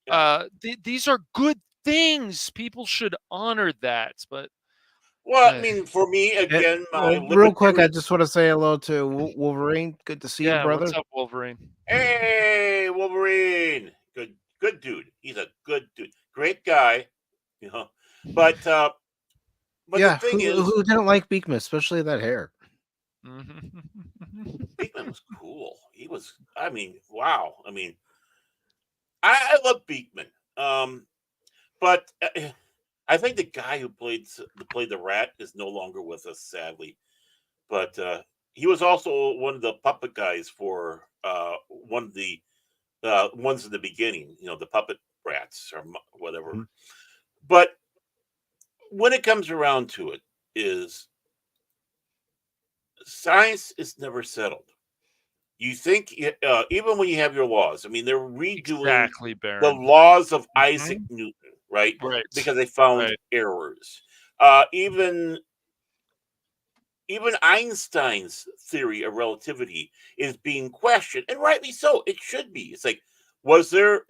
Yeah. these are good things. People should honor that. But Well, I uh, mean, for me, again, my Real quick, I libertarian. just want to say hello to Wolverine. Good to see you, yeah, what's brother. up, Wolverine? Hey, Wolverine. Good dude. He's a good dude. Great guy. You know. But Yeah, the thing is, who didn't like Beekman, especially that hair? Beekman was cool. He was, I mean, wow. I mean, I love Beekman. But I think the guy who played the rat is no longer with us, sadly. But he was also one of the puppet guys for one of the ones in the beginning. You know, the puppet rats or whatever. Mhm. But when it comes around to it, is science is never settled. You think even when you have your laws, I mean, they're redoing Exactly, the Baron. laws of Mhm. Isaac Newton, right? Right, Because they found right. errors. Even even Einstein's theory of relativity is being questioned, and rightly so. It should be. It's like, was there,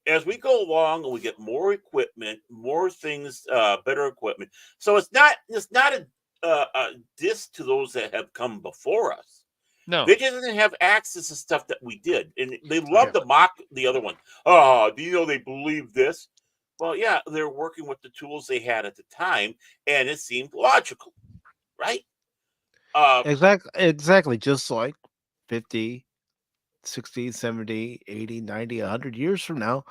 as we go along and we get more equipment, more things, better equipment. So it's not a diss to those that have come before us. No. They just didn't have access to stuff that we did, and they love to mock the other one. Oh, do you know they believe this? Well, yeah, they're working with the tools they had at the time, and it seemed logical, right? Exactly. Just like 50, 60, 70, 80, 90, 100 years from now,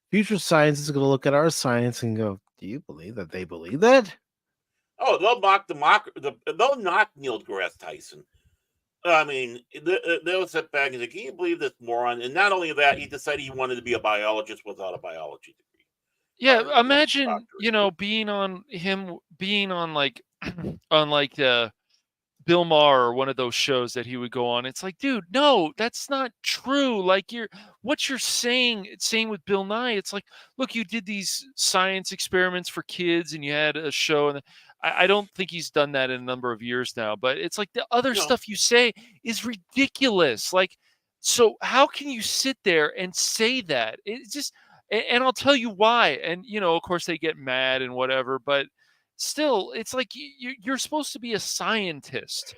future science is going to look at our science and go, do you believe that they believe that? Oh, they'll knock Neil deGrasse Tyson. I mean, they'll sit back and say, "Can you believe this moron?" And not only that, he decided he wanted to be a biologist without a biology degree. Yeah, imagine being on like on like Bill Maher or one of those shows that he would go on. It's like, dude, no, that's not true. Like what you're saying with Bill Nye. It's like, look, you did these science experiments for kids and you had a show, and I don't think he's done that in a number of years now. But it's like the other stuff you say is ridiculous. Like, so how can you sit there and say that? It's just, and I'll tell you why. And of course, they get mad and whatever, but still, it's like you're supposed to be a scientist.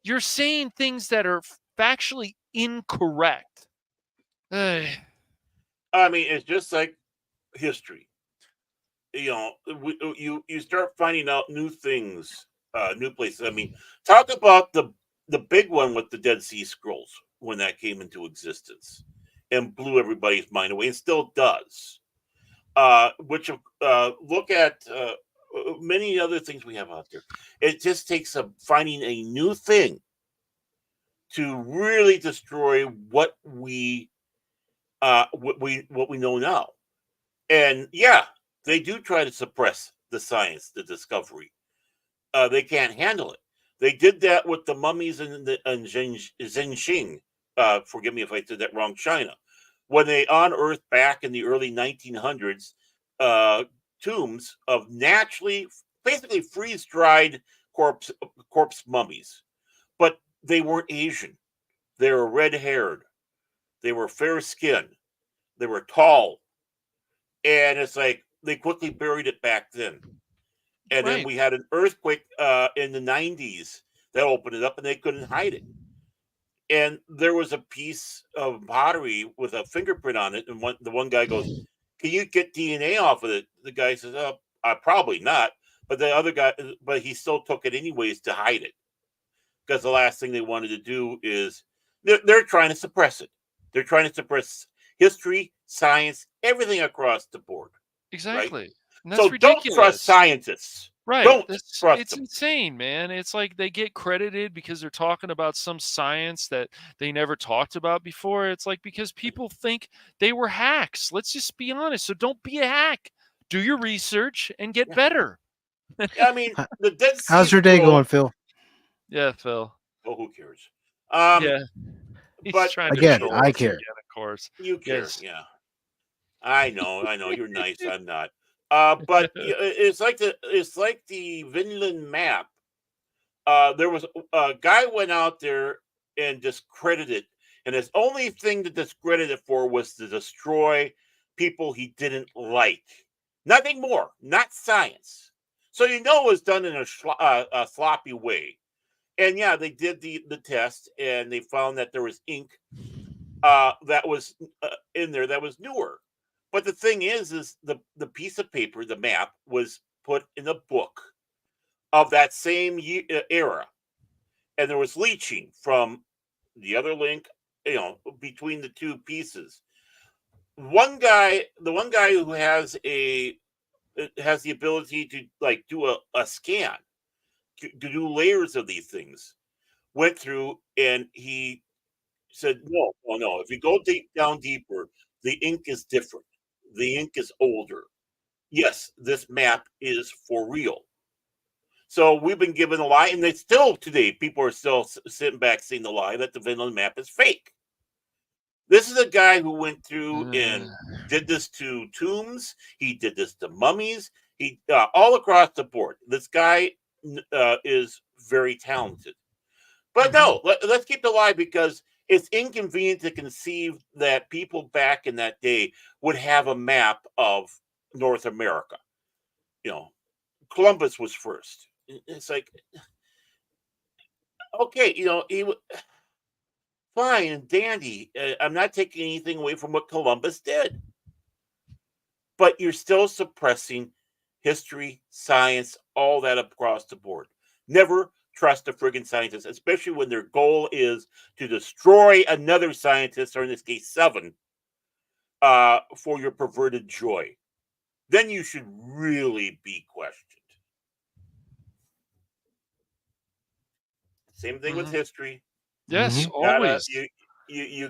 You're saying things that are factually incorrect. I mean, it's just like history. You start finding out new things, new places. I mean, talk about the big one with the Dead Sea Scrolls when that came into existence and blew everybody's mind away, and still does. Look at many other things we have out there. It just takes finding a new thing to really destroy what we know now. And yeah, they do try to suppress the science, the discovery. They can't handle it. They did that with the mummies in Xinjiang. Forgive me if I said that wrong. China, when they unearthed back in the early 1900s tombs of basically freeze-dried corpse mummies, but they weren't Asian. They were red-haired. They were fair-skinned. They were tall. And it's like they quickly buried it back then. And then we had an earthquake in the 90s that opened it up, and they couldn't hide it. And there was a piece of pottery with a fingerprint on it, and the one guy goes, "Can you get DNA off of it?" The guy says, "Probably not." But the other guy, but he still took it anyways to hide it, because the last thing they wanted to do is they're trying to suppress it. They're trying to suppress history, science, everything across the board. Exactly. Right? And that's so ridiculous. Don't trust scientists. Right. Don't trust it's them. insane, man. It's like they get credited because they're talking about some science that they never talked about before. It's like because people think they were hacks. Let's just be honest. So don't be a hack. Do your research and get better. I mean, the Dead Sea How's your day going, Phil? Yeah, Phil. Oh, who cares? Yeah. He's but trying to again, troll I us care. again, of course. You care, Yes. yeah. I know. You're nice. I'm not. But it's like the Vinland map. There was a guy went out there and discredited it, and his only thing to discredit it for was to destroy people he didn't like. Nothing more. Not science. So it was done in a sloppy way. And yeah, they did the test, and they found that there was ink that was in there that was newer. But the thing is the piece of paper, the map, was put in a book of that same era, and there was leaching from the other link, between the two pieces. The one guy who has the ability to do a scan, to do layers of these things, went through and he said, no. If you go down deeper, the ink is different. The ink is older. Yes, this map is for real. So we've been given a lie, and today people are still sitting back seeing the lie that the Vinland map is fake. This is a guy who went through and did this to tombs. He did this to mummies. He all across the board. This guy is very talented. But no, let's keep the lie, because it's inconvenient to conceive that people back in that day would have a map of North America. Columbus was first. It's like, okay, fine and dandy. I'm not taking anything away from what Columbus did, but you're still suppressing history, science, all that across the board. Never trust a friggin' scientist, especially when their goal is to destroy another scientist, or in this case, 7, for your perverted joy. Then you should really be questioned. Same thing with history. Yes, always. You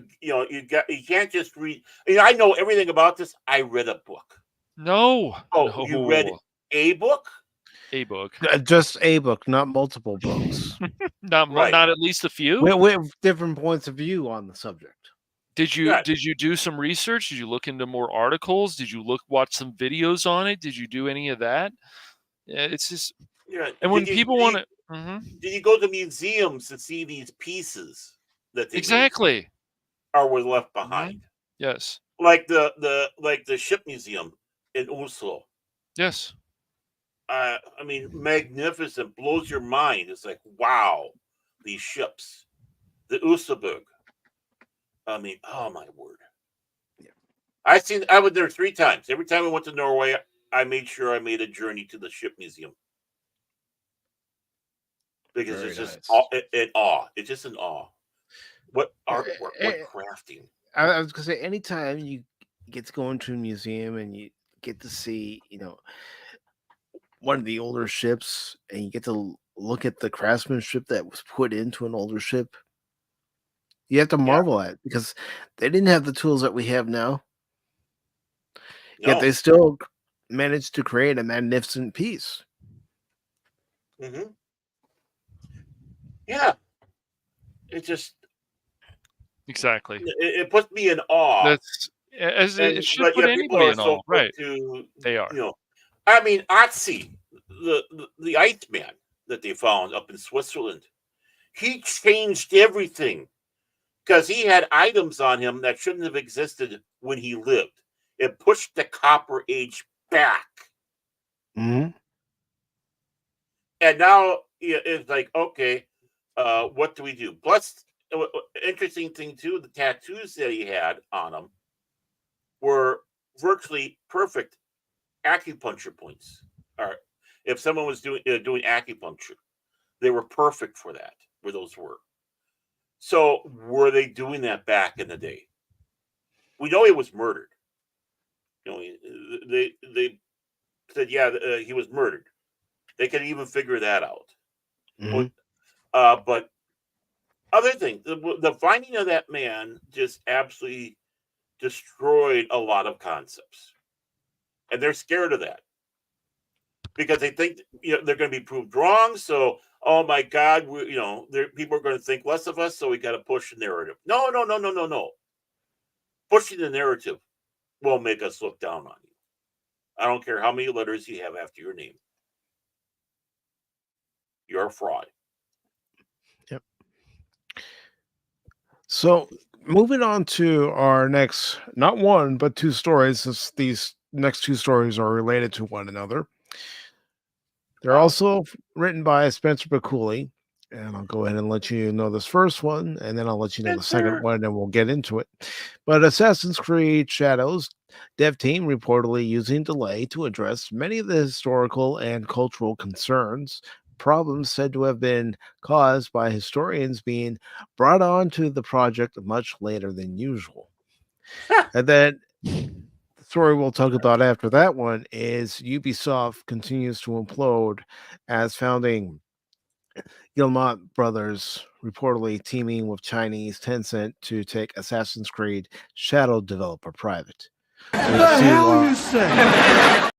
can't just read. I know everything about this. I read a book. No. Oh, you read a book? A book. Just a book, not multiple books. Not at least a few. We have different points of view on the subject. Did you do some research? Did you look into more articles? Did you watch some videos on it? Did you do any of that? It's just And when people want to, did you go to museums to see these pieces that they exactly or were left behind? Yes, like the ship museum in Oslo. Yes. I mean, magnificent, blows your mind. It's like, wow, these ships, the Usaberg. I mean, oh my word. Yeah. I was there 3 times. Every time I went to Norway, I made sure I made a journey to the ship museum. Because it's just in awe. It's just in awe. What artwork, what crafting. I was going to say, anytime you get to go into a museum and you get to see, one of the older ships, and you get to look at the craftsmanship that was put into an older ship, you have to marvel at it, because they didn't have the tools that we have now. No. Yet they still managed to create a magnificent piece. Mm-hmm. Yeah. It just... Exactly. It puts me in awe. That's... it should put anybody in awe. Right. They are. I mean, Otzi, the Iceman that they found up in Switzerland, he changed everything because he had items on him that shouldn't have existed when he lived. It pushed the Copper Age back. Mm-hmm. And now it's like, okay, what do we do? Plus, interesting thing too, the tattoos that he had on him were virtually perfect acupuncture points. Or if someone was doing acupuncture, they were perfect for that, where those were. So were they doing that back in the day? We know he was murdered. They said, he was murdered. They could even figure that out. Mm-hmm. But other things, the finding of that man just absolutely destroyed a lot of concepts. And they're scared of that because they think they're going to be proved wrong. So, oh my God, people are going to think less of us. So we got to push the narrative. No. Pushing the narrative will make us look down on you. I don't care how many letters you have after your name. You're a fraud. Yep. So moving on to our next, not one, but 2 stories, since these next 2 stories are related to one another. They're also written by Spencer Bakuli, and I'll go ahead and let you know this first one, and then I'll let you know the second one, and we'll get into it. But Assassin's Creed Shadows dev team reportedly using delay to address many of the historical and cultural problems said to have been caused by historians being brought on to the project much later than usual. And then the story we'll talk about after that one is Ubisoft continues to implode as founding Guillemot brothers reportedly teaming with Chinese Tencent to take Assassin's Creed Shadow developer private. What the hell you say?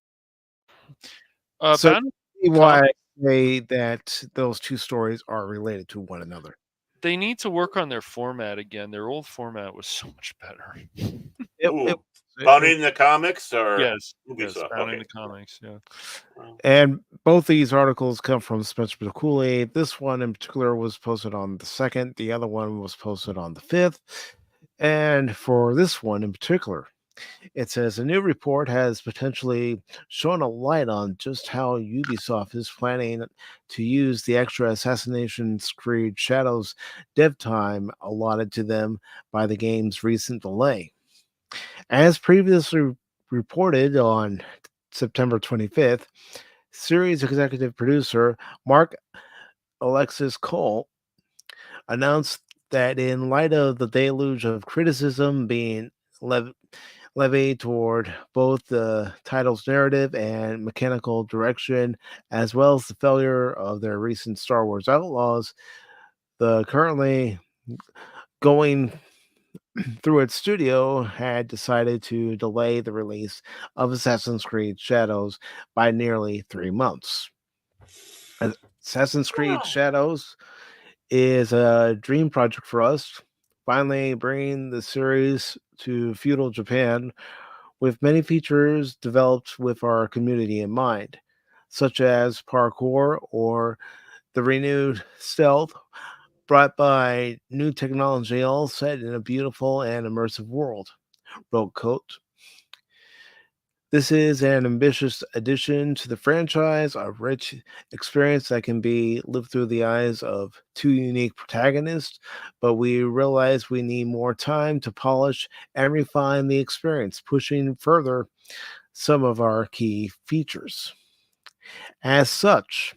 So why I say that those 2 stories are related to one another. They need to work on their format again. Their old format was so much better. Ooh. Bounding in the comics or Yes, Ubisoft? found in Okay. the comics. Yeah. And both these articles come from Spencer Cooley. This one in particular was posted on the 2nd. The other one was posted on the 5th. And for this one in particular, it says a new report has potentially shown a light on just how Ubisoft is planning to use the extra Assassination Creed Shadows dev time allotted to them by the game's recent delay. As previously reported on September 25th, series executive producer Mark Alexis Cole announced that in light of the deluge of criticism being levied toward both the title's narrative and mechanical direction, as well as the failure of their recent Star Wars Outlaws, the currently going through its studio had decided to delay the release of Assassin's Creed Shadows by nearly 3 months. Assassin's Creed Shadows is a dream project for us, finally bringing the series to feudal Japan with many features developed with our community in mind, such as parkour or the renewed stealth brought by new technology, all set in a beautiful and immersive world, wrote Coates. This is an ambitious addition to the franchise, a rich experience that can be lived through the eyes of two unique protagonists, but we realize we need more time to polish and refine the experience, pushing further some of our key features. As such,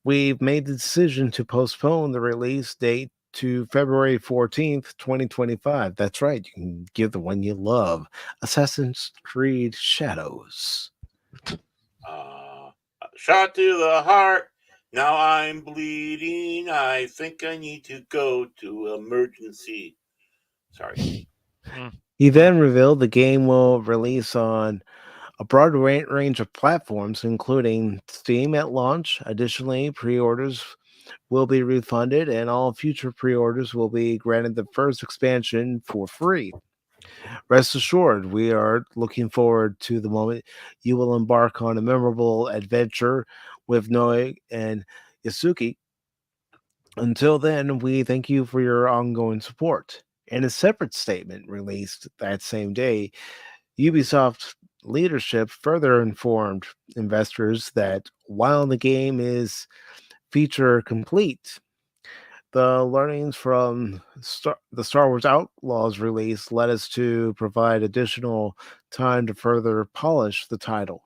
we've made the decision to postpone the release date to February 14th, 2025. That's right, you can give the one you love, Assassin's Creed Shadows. Shot to the heart. Now I'm bleeding. I think I need to go to emergency. Sorry. He then revealed the game will release on a broad range of platforms, including Steam at launch. Additionally, pre-orders will be refunded, and all future pre-orders will be granted the first expansion for free. Rest assured, we are looking forward to the moment you will embark on a memorable adventure with Noe and Yasuki. Until then, we thank you for your ongoing support. In a separate statement released that same day, Ubisoft leadership further informed investors that while the game is feature complete, the learnings from the Star Wars Outlaws release led us to provide additional time to further polish the title.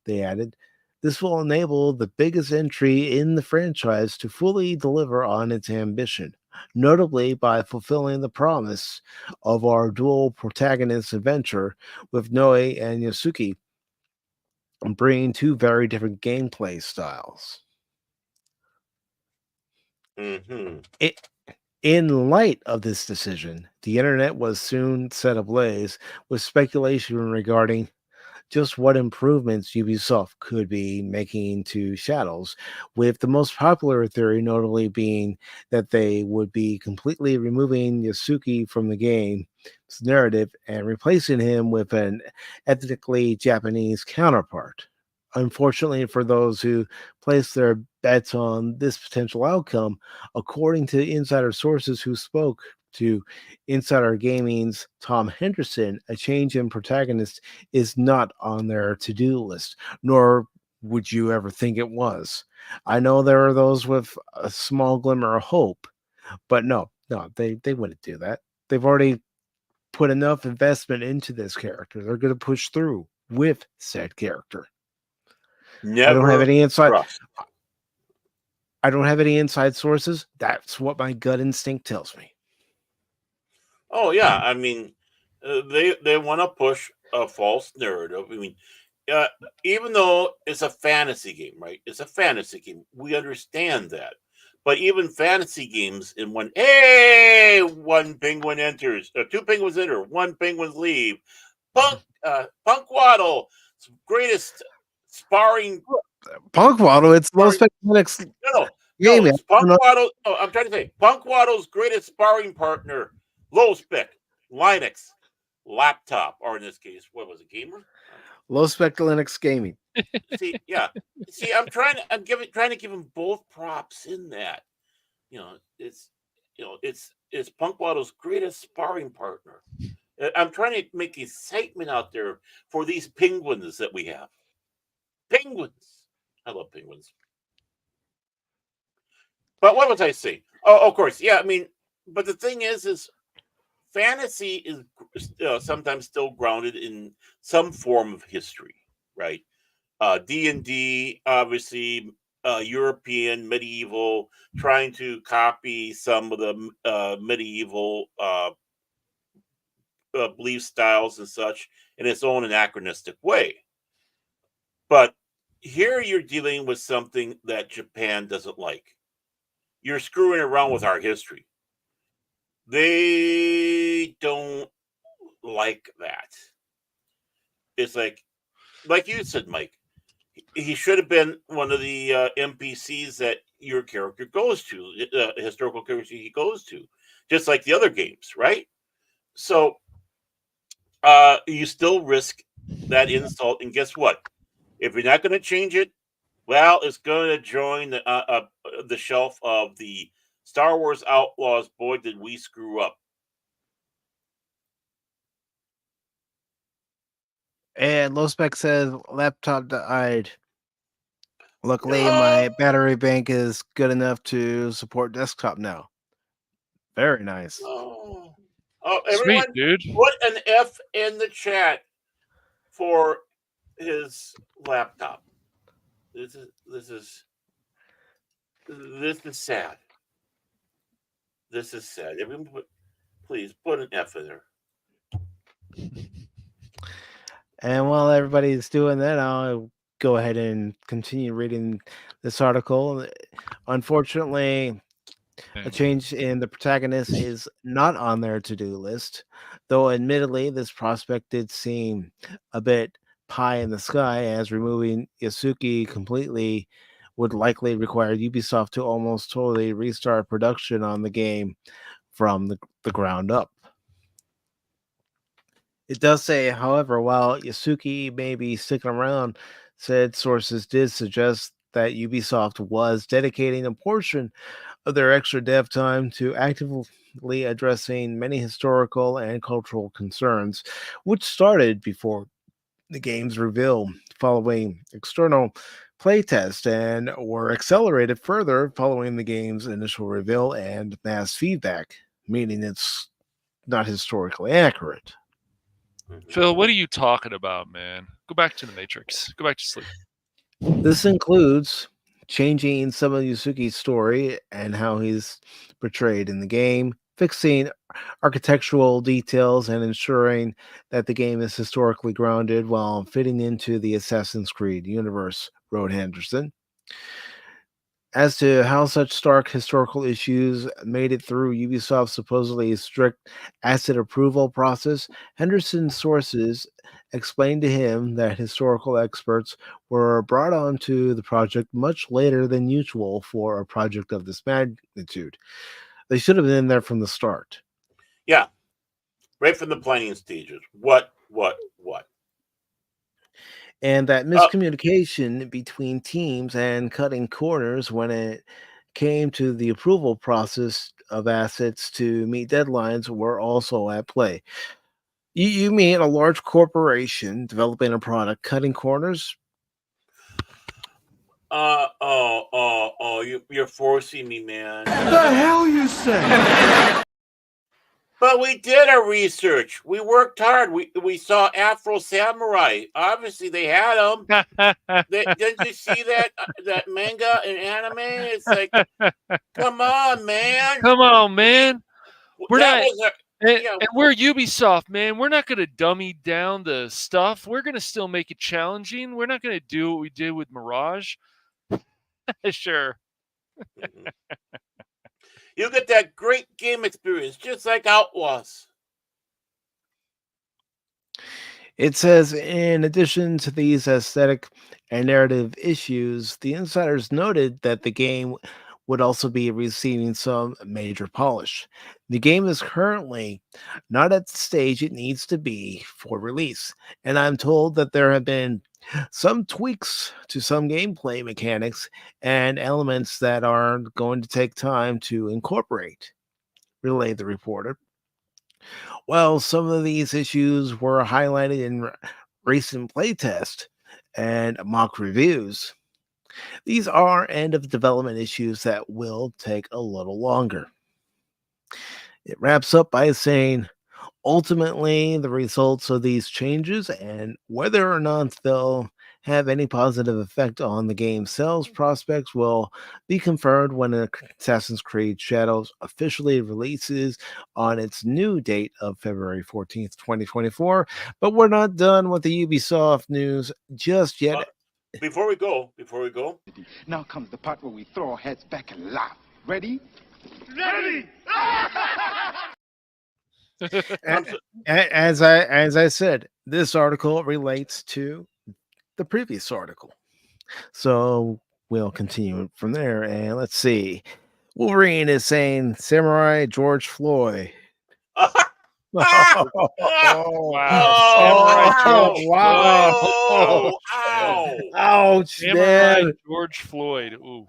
They added, this will enable the biggest entry in the franchise to fully deliver on its ambition, notably by fulfilling the promise of our dual protagonist adventure with Noe and Yasuki, and bringing two very different gameplay styles. In light of this decision, the internet was soon set ablaze with speculation regarding just what improvements Ubisoft could be making to Shadows, with the most popular theory notably being that they would be completely removing Yasuki from the game's narrative and replacing him with an ethnically Japanese counterpart. Unfortunately, for those who place their bets on this potential outcome, according to insider sources who spoke to Insider Gaming's Tom Henderson, a change in protagonist is not on their to-do list, nor would you ever think it was. I know there are those with a small glimmer of hope, but no, they wouldn't do that. They've already put enough investment into this character. They're going to push through with said character. I don't have any inside. I don't have any inside sources. That's what my gut instinct tells me. Oh yeah, I mean, they want to push a false narrative. I mean, even though it's a fantasy game, right? It's a fantasy game. We understand that. But even fantasy games, in one penguin enters, two penguins enter, one penguins leave. Punk Waddle, greatest sparring. Punk Waddle, it's most mechanics. No, No, Gaming. it's Punk Waddle. Oh, I'm trying to say Punk Waddle's greatest sparring partner, low spec, Linux, laptop, or in this case, what was it, gamer? Low spec Linux gaming. See, yeah. See, trying to give them both props in that. It's it's Punk Waddle's greatest sparring partner. I'm trying to make excitement out there for these penguins that we have. Penguins. I love penguins. But what was I saying? Oh, of course, yeah. I mean, but the thing is fantasy is sometimes still grounded in some form of history, right? D&D, obviously, European, medieval, trying to copy some of the medieval belief styles and such in its own anachronistic way. But here you're dealing with something that Japan doesn't like. You're screwing around with our history. They don't like that. It's like you said, Mike, he should have been one of the NPCs that your character goes to, historical character he goes to, just like the other games, right? So you still risk that insult, and guess what? If you're not going to change it, well, it's going to join the shelf of the Star Wars Outlaws. Boy, did we screw up! And low spec says laptop died. Luckily, No! my battery bank is good enough to support desktop now. Very nice. Oh, Sweet, everyone, dude. put an F in the chat for his laptop. This is sad. This is sad. Everyone, please put an F in there. And while everybody's doing that, I'll go ahead and continue reading this article. Unfortunately, a change in the protagonist is not on their to-do list, though admittedly this prospect did seem a bit pie in the sky, as removing Yasuki completely would likely require Ubisoft to almost totally restart production on the game from the ground up. It does say, however, while Yasuki may be sticking around, said sources did suggest that Ubisoft was dedicating a portion of their extra dev time to actively addressing many historical and cultural concerns, which started before the game's reveal following external playtest and were accelerated further following the game's initial reveal and mass feedback, meaning it's not historically accurate. Phil, what are you talking about, man? Go back to the Matrix. Go back to sleep. This includes changing some of Yusuke's story and how he's portrayed in the game, fixing architectural details, and ensuring that the game is historically grounded while fitting into the Assassin's Creed universe, wrote Henderson. As to how such stark historical issues made it through Ubisoft's supposedly strict asset approval process, Henderson's sources explained to him that historical experts were brought onto the project much later than usual for a project of this magnitude. They should have been there from the start. Yeah, right from the planning stages. What? And that miscommunication between teams and cutting corners when it came to the approval process of assets to meet deadlines were also at play. You mean a large corporation developing a product cutting corners? You're forcing me, man. What the hell you say? But we did our research. We worked hard. We saw Afro Samurai. Obviously, they had them. Didn't you see that manga and anime? It's like, come on, man. Come on, man. We're That not. was a- And, yeah. and we're Ubisoft, man. We're not going to dummy down the stuff. We're going to still make it challenging. We're not going to do what we did with Mirage. Sure. You get that great game experience, just like Outlaws. It says, in addition to these aesthetic and narrative issues, the insiders noted that the game would also be receiving some major polish. The game is currently not at the stage it needs to be for release, and I'm told that there have been some tweaks to some gameplay mechanics and elements that are going to take time to incorporate, relayed the reporter. Well, some of these issues were highlighted in recent playtest and mock reviews. These are end of development issues that will take a little longer. It wraps up by saying, ultimately, the results of these changes and whether or not they'll have any positive effect on the game's sales prospects will be confirmed when Assassin's Creed Shadows officially releases on its new date of February 14th, 2024. But we're not done with the Ubisoft news just yet. Before we go, Now comes the part where we throw our heads back and laugh. Ready? As I said, this article relates to the previous article. So we'll continue from there. And let's see. Wolverine is saying Samurai George Floyd. Wow. Samurai George wow. Oh, ow. Ouch, Samurai man. George Floyd. Oof.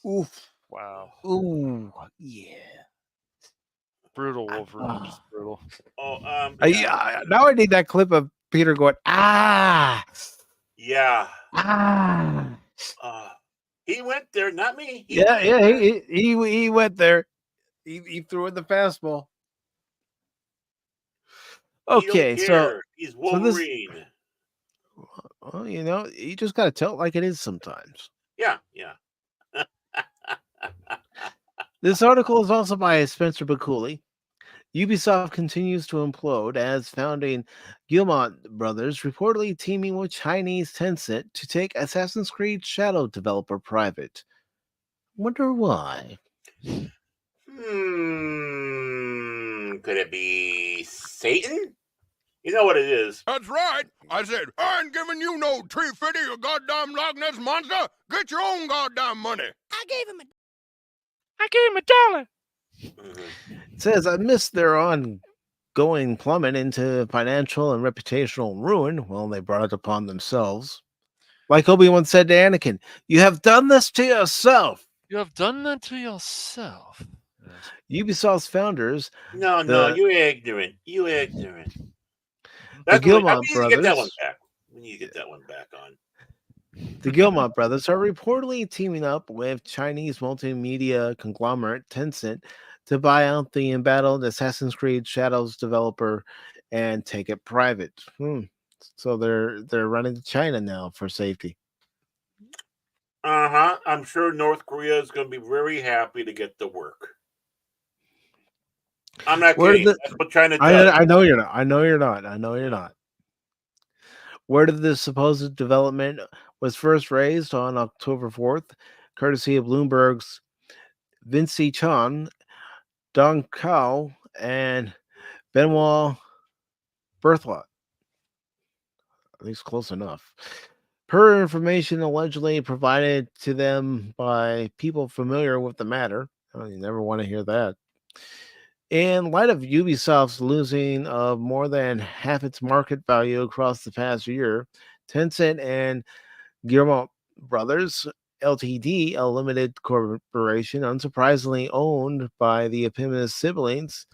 Oof. Wow. Ooh. Yeah. Brutal Wolverine. Just brutal. Oh, Now I need that clip of Peter going, ah. yeah. Ah. He went there, not me. He went there. He threw in the fastball. Okay, so he's Wolverine. Well, you just got to tell it like it is sometimes. Yeah. This article is also by Spencer Bakuli. Ubisoft continues to implode as founding Guillemot brothers reportedly teaming with Chinese Tencent to take Assassin's Creed Shadow developer private. Wonder why? Could it be Satan? You know what it is. That's right. I said, I ain't giving you no 350, you goddamn Loch Ness monster. Get your own goddamn money. I gave him $1. It says, amidst their ongoing plummet into financial and reputational ruin, well, they brought it upon themselves. Like Obi-Wan said to Anakin, you have done this to yourself. You have done that to yourself. Ubisoft's founders. No, you're ignorant. The Guillemot brothers. Get that one back. We need to get that one back on. The Guillemot brothers are reportedly teaming up with Chinese multimedia conglomerate Tencent to buy out the embattled Assassin's Creed Shadows developer and take it private. So they're running to China now for safety. I'm sure North Korea is going to be very happy to get the work. I'm not kidding. That's what China does. I know you're not. Where did this supposed development was first raised on October 4th, courtesy of Bloomberg's Vinci Chan, Dong Kao, and Benoit Berthelot. At least close enough. Per information allegedly provided to them by people familiar with the matter. Oh, you never want to hear that. In light of Ubisoft's losing of more than half its market value across the past year, Tencent and Guillemot Brothers Ltd, a limited corporation unsurprisingly owned by the eponymous siblings,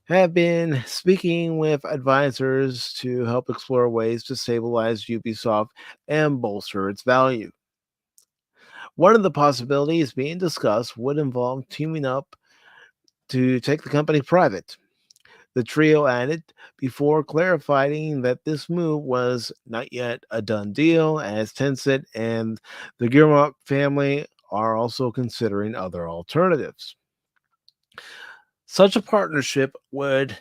have been speaking with advisors to help explore ways to stabilize Ubisoft and bolster its value. One of the possibilities being discussed would involve teaming up to take the company private. The trio added before clarifying that this move was not yet a done deal, as Tencent and the Guillemot family are also considering other alternatives. Such a partnership would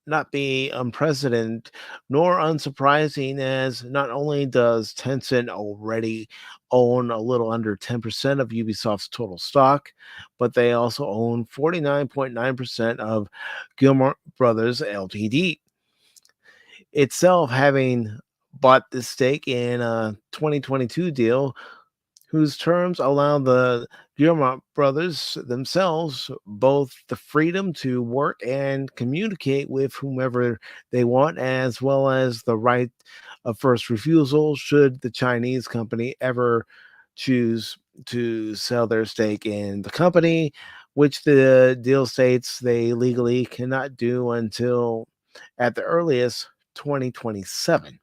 not be unprecedented nor unsurprising, as not only does Tencent already own a little under 10% of Ubisoft's total stock, but they also own 49.9% of Guillemot Brothers Ltd. Itself, having bought this stake in a 2022 deal whose terms allow the Guillemot brothers themselves both the freedom to work and communicate with whomever they want, as well as the right of first refusal should the Chinese company ever choose to sell their stake in the company, which the deal states they legally cannot do until at the earliest 2027.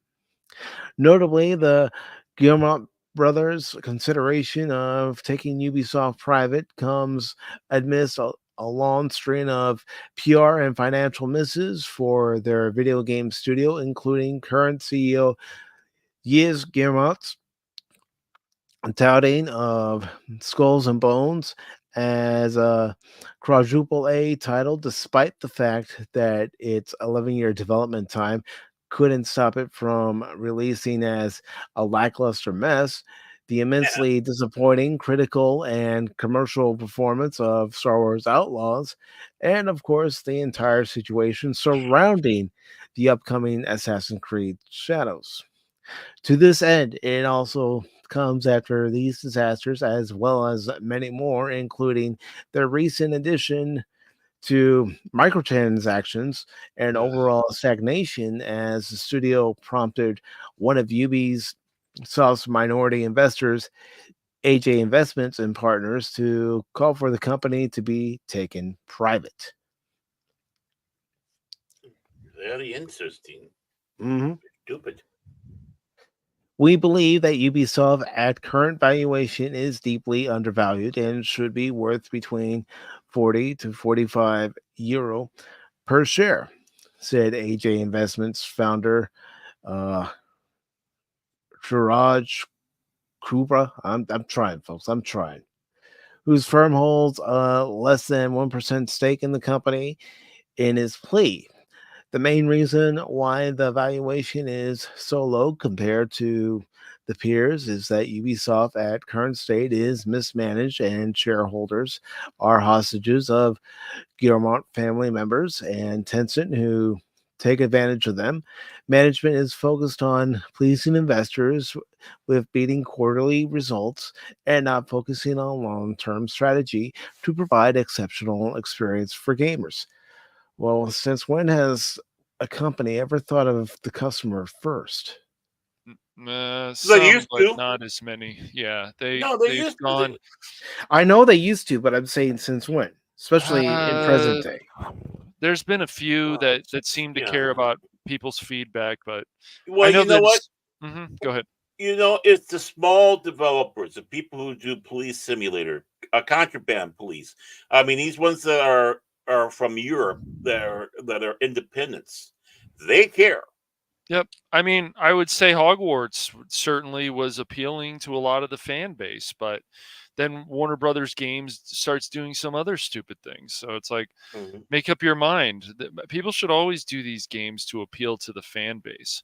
Notably, the Guillemot brothers' consideration of taking Ubisoft private comes amidst a long string of PR and financial misses for their video game studio, including current CEO Yves Guillemot's touting of Skulls and Bones as a quadruple A title, despite the fact that its 11-year development time couldn't stop it from releasing as a lackluster mess. The immensely disappointing critical and commercial performance of Star Wars Outlaws, and of course, the entire situation surrounding the upcoming Assassin's Creed Shadows. To this end, it also comes after these disasters, as well as many more, including the recent addition to microtransactions and overall stagnation, as the studio prompted one of Ubisoft's minority investors, AJ Investments and Partners, to call for the company to be taken private. Very interesting. Mhm. Stupid. We believe that Ubisoft at current valuation is deeply undervalued and should be worth between 40 to 45 euro per share, said AJ Investments founder uh, Suraj Kubra. I'm trying, folks. I'm trying. Whose firm holds less than 1% stake in the company. In his plea, the main reason why the valuation is so low compared to the peers is that Ubisoft at current state is mismanaged and shareholders are hostages of Guillemot family members and Tencent who take advantage of them. Management is focused on pleasing investors with beating quarterly results and not focusing on long-term strategy to provide exceptional experience for gamers. Well, since when has a company ever thought of the customer first? They Some, used but to. not as many. Yeah, No, they they've used to. gone. I know they used to, but I'm saying since when? Especially in present Uh, day. there's been a few that seem to care Yeah. about people's feedback, but Well, I know you know what? this. Go ahead. It's the small developers, the people who do police simulator, contraband police. I mean, these ones that are from Europe that are independents. They care. Yep. I mean, I would say Hogwarts certainly was appealing to a lot of the fan base, but then Warner Brothers Games starts doing some other stupid things. So it's like, Mhm. make up your mind. People should always do these games to appeal to the fan base.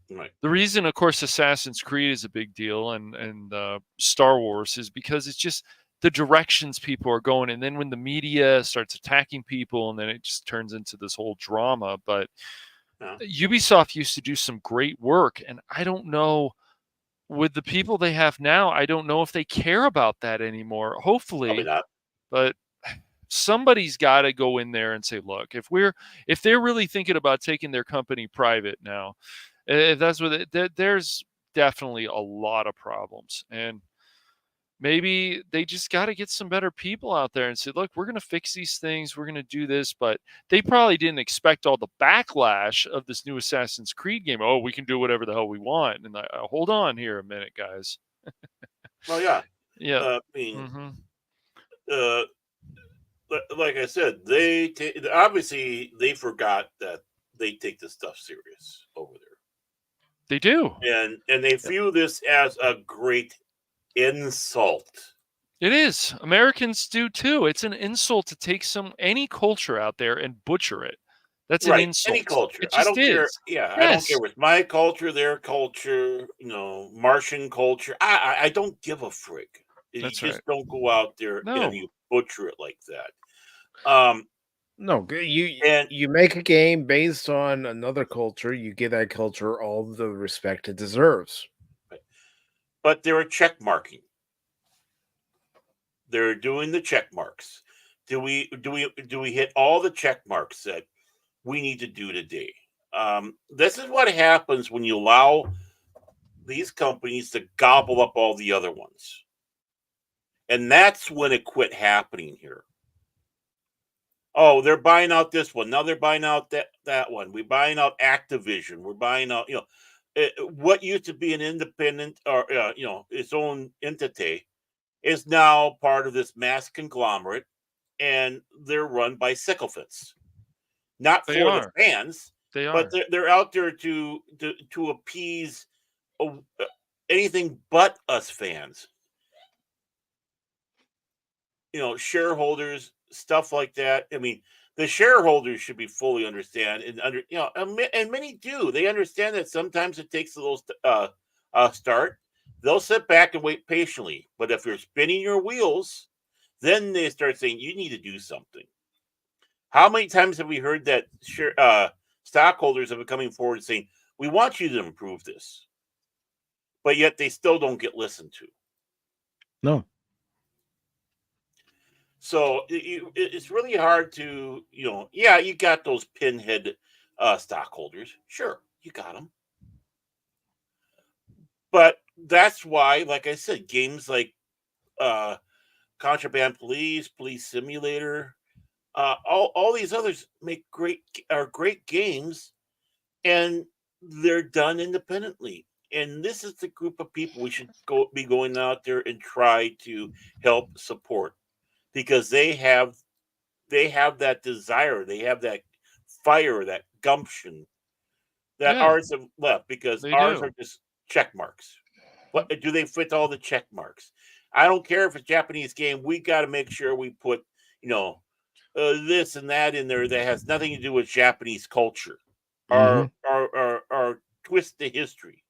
Right. The reason, of course, Assassin's Creed is a big deal and Star Wars is because it's just the directions people are going. And then when the media starts attacking people, and then it just turns into this whole drama. But Yeah. Ubisoft used to do some great work, and I don't know with the people they have now, I don't know if they care about that anymore. Probably Hopefully, not. but somebody's got to go in there and say, look, if they're really thinking about taking their company private now, if that's what there's definitely a lot of problems, and maybe they just got to get some better people out there and say, look, we're going to fix these things, we're going to do this. But they probably didn't expect all the backlash of this new Assassin's Creed game. Oh, we can do whatever the hell we want. And hold on here a minute, guys. Well, yeah. Yeah. I mean, Hmm. uh, like I said, obviously they forgot that they take this stuff serious over They do. there, and they view this as a great insult. It is. Americans do too. It's an insult to take any culture out there and butcher it. That's an Right, any insult. culture. It I just don't care. is. Yeah, I don't care Yes. with my culture, their culture, Martian culture. I don't give a frig. You That's just right. don't go out there and No. you butcher it like that. No, you And you make a game based on another culture, you give that culture all the respect it deserves. but they're a check marking. They're doing the check marks. Do we hit all the check marks that we need to do today? This is what happens when you allow these companies to gobble up all the other ones. And that's when it quit happening here. Oh, they're buying out this one. Now they're buying out that one. We're buying out Activision. We're buying out, what used to be an independent or, its own entity is now part of this mass conglomerate, and they're run by sycophants. Not They for are. the fans, They but are. they're out there to appease anything but us fans. Shareholders, stuff like that. I mean, the shareholders should be fully understand and and many do. They understand that sometimes it takes a little start. They'll sit back and wait patiently. But if you're spinning your wheels, then they start saying you need to do something. How many times have we heard that stockholders have been coming forward saying we want you to improve this, but yet they still don't get listened to? No. So it's really hard to, you got those pinhead stockholders. Sure, you got them. But that's why, like I said, games like Contraband Police, Police Simulator, all these others are great games, and they're done independently. And this is the group of people we should be going out there and try to help support. Because they have that desire, they have that fire, that gumption that ours have left, because ours are just check marks. What do they fit all the check marks? I don't care if it's a Japanese game. We got to make sure we put this and that in there that has nothing to do with Japanese culture, our twist to history.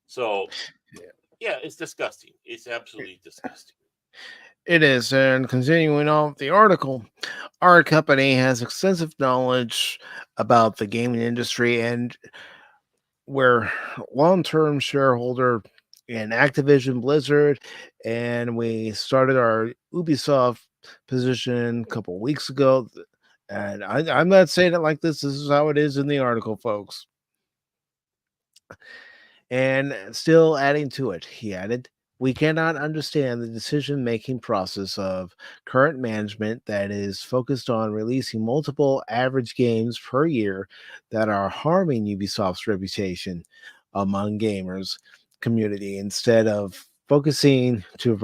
So yeah, it's disgusting. It's absolutely disgusting. It is. And continuing on with the article, our company has extensive knowledge about the gaming industry, and we're long-term shareholder in Activision Blizzard, and we started our Ubisoft position a couple weeks ago. And I'm not saying it like this. This is how it is in the article, folks. And still adding to it, he added, we cannot understand the decision-making process of current management that is focused on releasing multiple average games per year that are harming Ubisoft's reputation among gamers community, instead of focusing to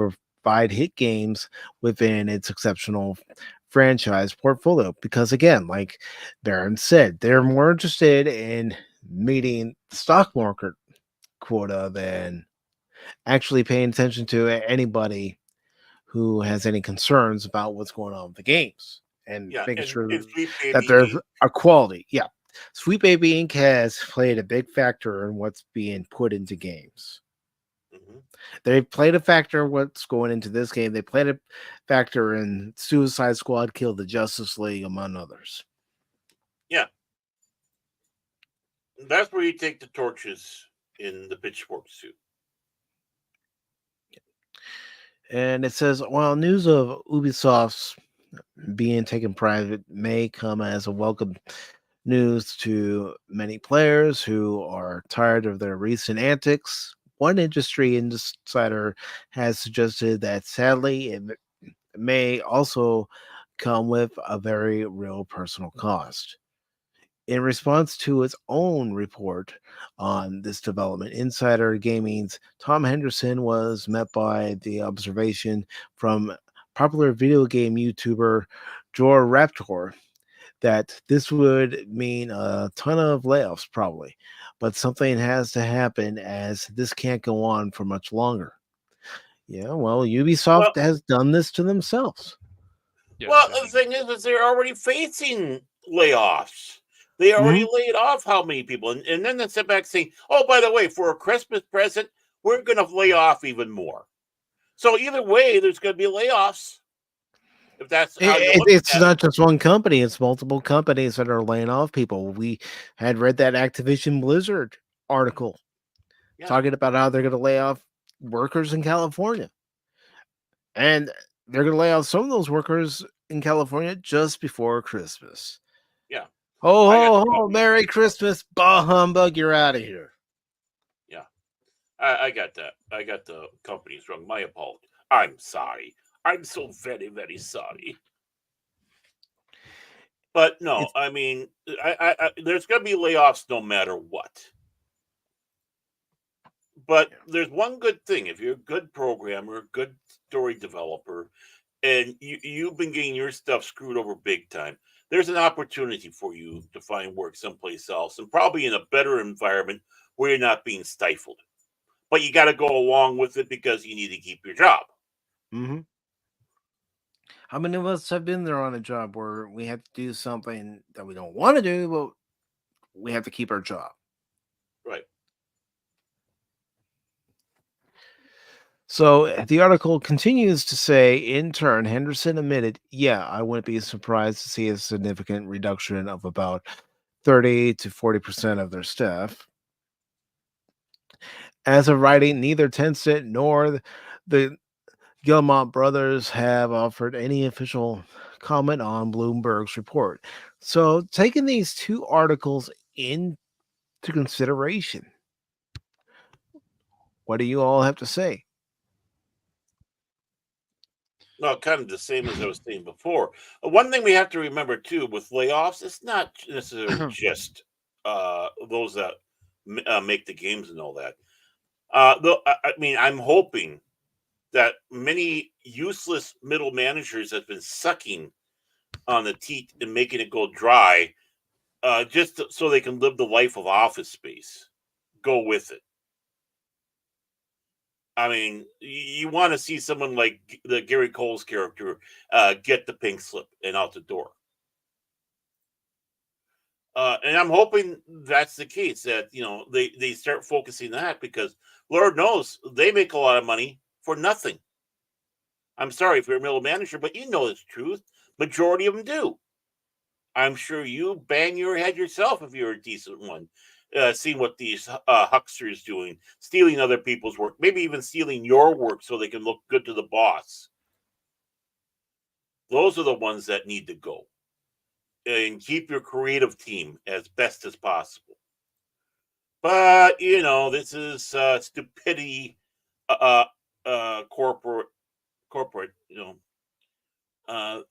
provide hit games within its exceptional franchise portfolio. Because again, like Darren said, they're more interested in meeting the stock market quota than actually paying attention to anybody who has any concerns about what's going on with the games, and making sure that there's a quality. Yeah. Sweet Baby Inc. has played a big factor in what's being put into games. Mm-hmm. They played a factor in what's going into this game. They played a factor in Suicide Squad, Kill the Justice League, among others. Yeah. That's where you take the torches in the pitchfork suit. And it says, while news of Ubisoft's being taken private may come as a welcome news to many players who are tired of their recent antics, one industry insider has suggested that sadly it may also come with a very real personal cost. In response to its own report on this development, Insider Gaming's Tom Henderson was met by the observation from popular video game YouTuber Jor Raptor that this would mean a ton of layoffs probably, but something has to happen as this can't go on for much longer. Yeah, well, Ubisoft has done this to themselves. Yes, well, the thing is they're already facing layoffs. They already laid off how many people? And then they sit back saying, oh, by the way, for a Christmas present, we're going to lay off even more. So either way, there's going to be layoffs. If that's how it's not just one company, it's multiple companies that are laying off people. We had read that Activision Blizzard article talking about how they're going to lay off workers in California. And they're going to lay off some of those workers in California just before Christmas. Yeah. Ho, I got ho, the ho, companies Merry wrong. Christmas, bah humbug, you're out of here. Yeah. I got that. I got the companies wrong. My apologies. I'm sorry. I'm so very, very sorry. But no, It's, I mean, there's going to be layoffs no matter what. But there's one good thing: if you're a good programmer, good story developer, and you've been getting your stuff screwed over big time, there's an opportunity for you to find work someplace else, and probably in a better environment where you're not being stifled. But you got to go along with it because you need to keep your job. mm-hmm. How many of us have been there on a job where we have to do something that we don't want to do, but we have to keep our job? Right. So the article continues to say, in turn, Henderson admitted, yeah, I wouldn't be surprised to see a significant reduction of about 30 to 40% of their staff. As of writing, neither Tencent nor the Gilmont brothers have offered any official comment on Bloomberg's report. So, taking these two articles into consideration, what do you all have to say? Well, kind of the same as I was saying before. One thing we have to remember too with layoffs, it's not necessarily just those that make the games and all that. Though I mean, I'm hoping that many useless middle managers have been sucking on the teat and making it go dry, so they can live the life of Office Space. Go with it. I mean, you want to see someone like the Gary Cole's character get the pink slip and out the door. And I'm hoping that's the case, that they start focusing on that, because Lord knows they make a lot of money for nothing. I'm sorry if you're a middle manager, but you know it's truth. Majority of them do. I'm sure you bang your head yourself if you're a decent one. Seeing what these hucksters doing, stealing other people's work, maybe even stealing your work so they can look good to the boss. Those are the ones that need to go. And keep your creative team as best as possible. But this is stupidity. Corporate.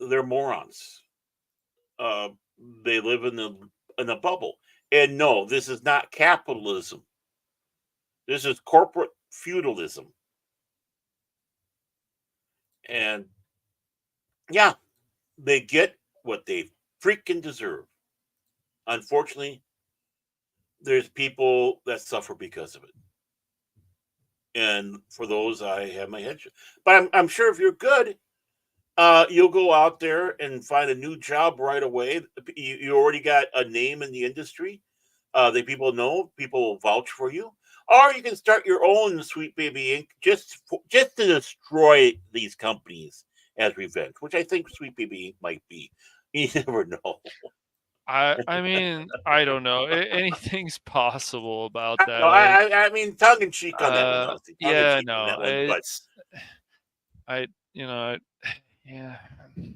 They're morons. Uh, they live in a bubble. And no, this is not capitalism. This is corporate feudalism. And yeah, they get what they freaking deserve. Unfortunately, there's people that suffer because of it. And for those, I have my head. But I'm sure if you're good, you'll go out there and find a new job right away. You already got a name in the industry. That people know, people will vouch for you. Or you can start your own Sweet Baby Inc. just to destroy these companies as revenge, which I think Sweet Baby Inc. might be. You never know. I mean, I don't know. Anything's possible about that. No, I mean, tongue in cheek on that one, honestly. Tongue in Yeah, cheek on no, that one, but it's yeah. I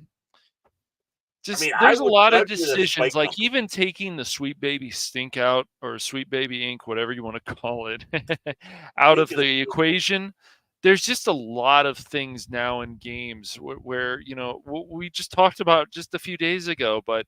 Just mean, there's a lot of I'd be the decisions, spike like company. even taking the Sweet Baby Stink out, or Sweet Baby Inc., whatever you want to call it, out of Ink is the equation. There's just a lot of things now in games where we just talked about just a few days ago, but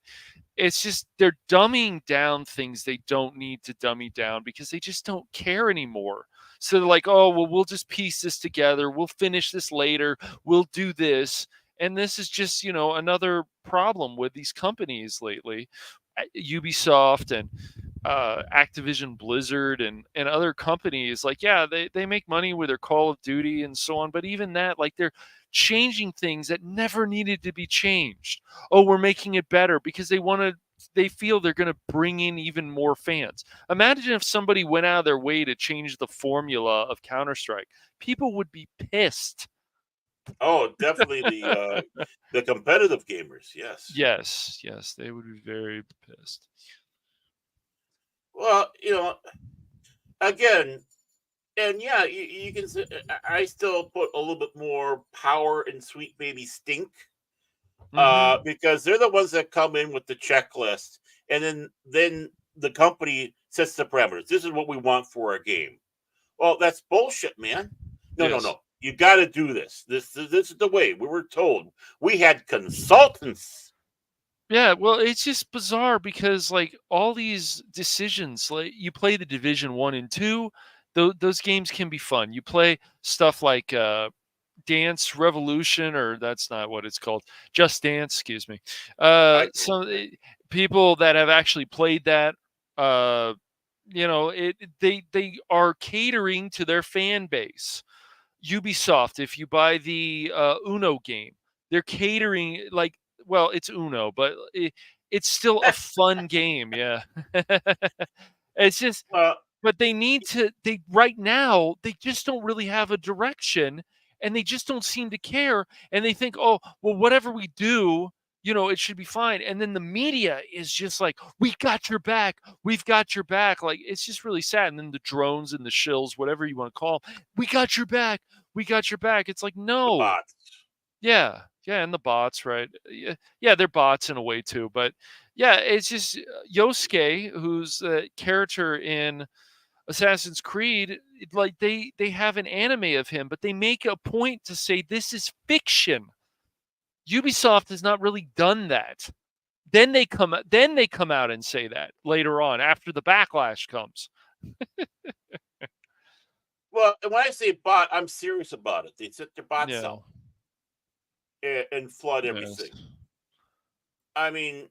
it's just they're dumbing down things they don't need to dummy down because they just don't care anymore. So they're like, oh, well, we'll just piece this together. We'll finish this later. We'll do this. And this is just, another problem with these companies lately. Ubisoft and Activision Blizzard and other companies, like, yeah, they make money with their Call of Duty and so on. But even that, like, they're changing things that never needed to be changed. Oh, we're making it better because they feel they're going to bring in even more fans. Imagine if somebody went out of their way to change the formula of Counter-Strike. People would be pissed. Oh, definitely the competitive gamers. Yes. Yes, they would be very pissed. Well, again, And yeah, you can. I still put a little bit more power in Sweet Baby Stink, because they're the ones that come in with the checklist, and then the company sets the parameters. This is what we want for our game. Well, that's bullshit, man. No, Yes. no. You got to do this. This is the way we were told. We had consultants. Yeah, well, it's just bizarre because like all these decisions, like you play the Division 1 and 2, those games can be fun. You play stuff like Dance Revolution, or that's not what it's called. Just Dance, excuse me. People that have actually played that, they are catering to their fan base. Ubisoft, if you buy the Uno game, they're catering like, well, it's Uno, but it's still a fun game. Yeah. It's just, but they need to, right now, they just don't really have a direction and they just don't seem to care. And they think, oh, well, whatever we do, it should be fine. And then the media is just like, we got your back. We've got your back. Like, it's just really sad. And then the drones and the shills, whatever you want to call them, we got your back. We got your back. It's like, no. The bots. Yeah. Yeah. And the bots, right? Yeah. They're bots in a way too. But yeah, it's just Yosuke, who's a character in Assassin's Creed, like they have an anime of him, but they make a point to say this is fiction. Ubisoft has not really done that. Then they come out and say that later on after the backlash comes. Well, when I say bot, I'm serious about it. They set their bots out and flood everything. I mean,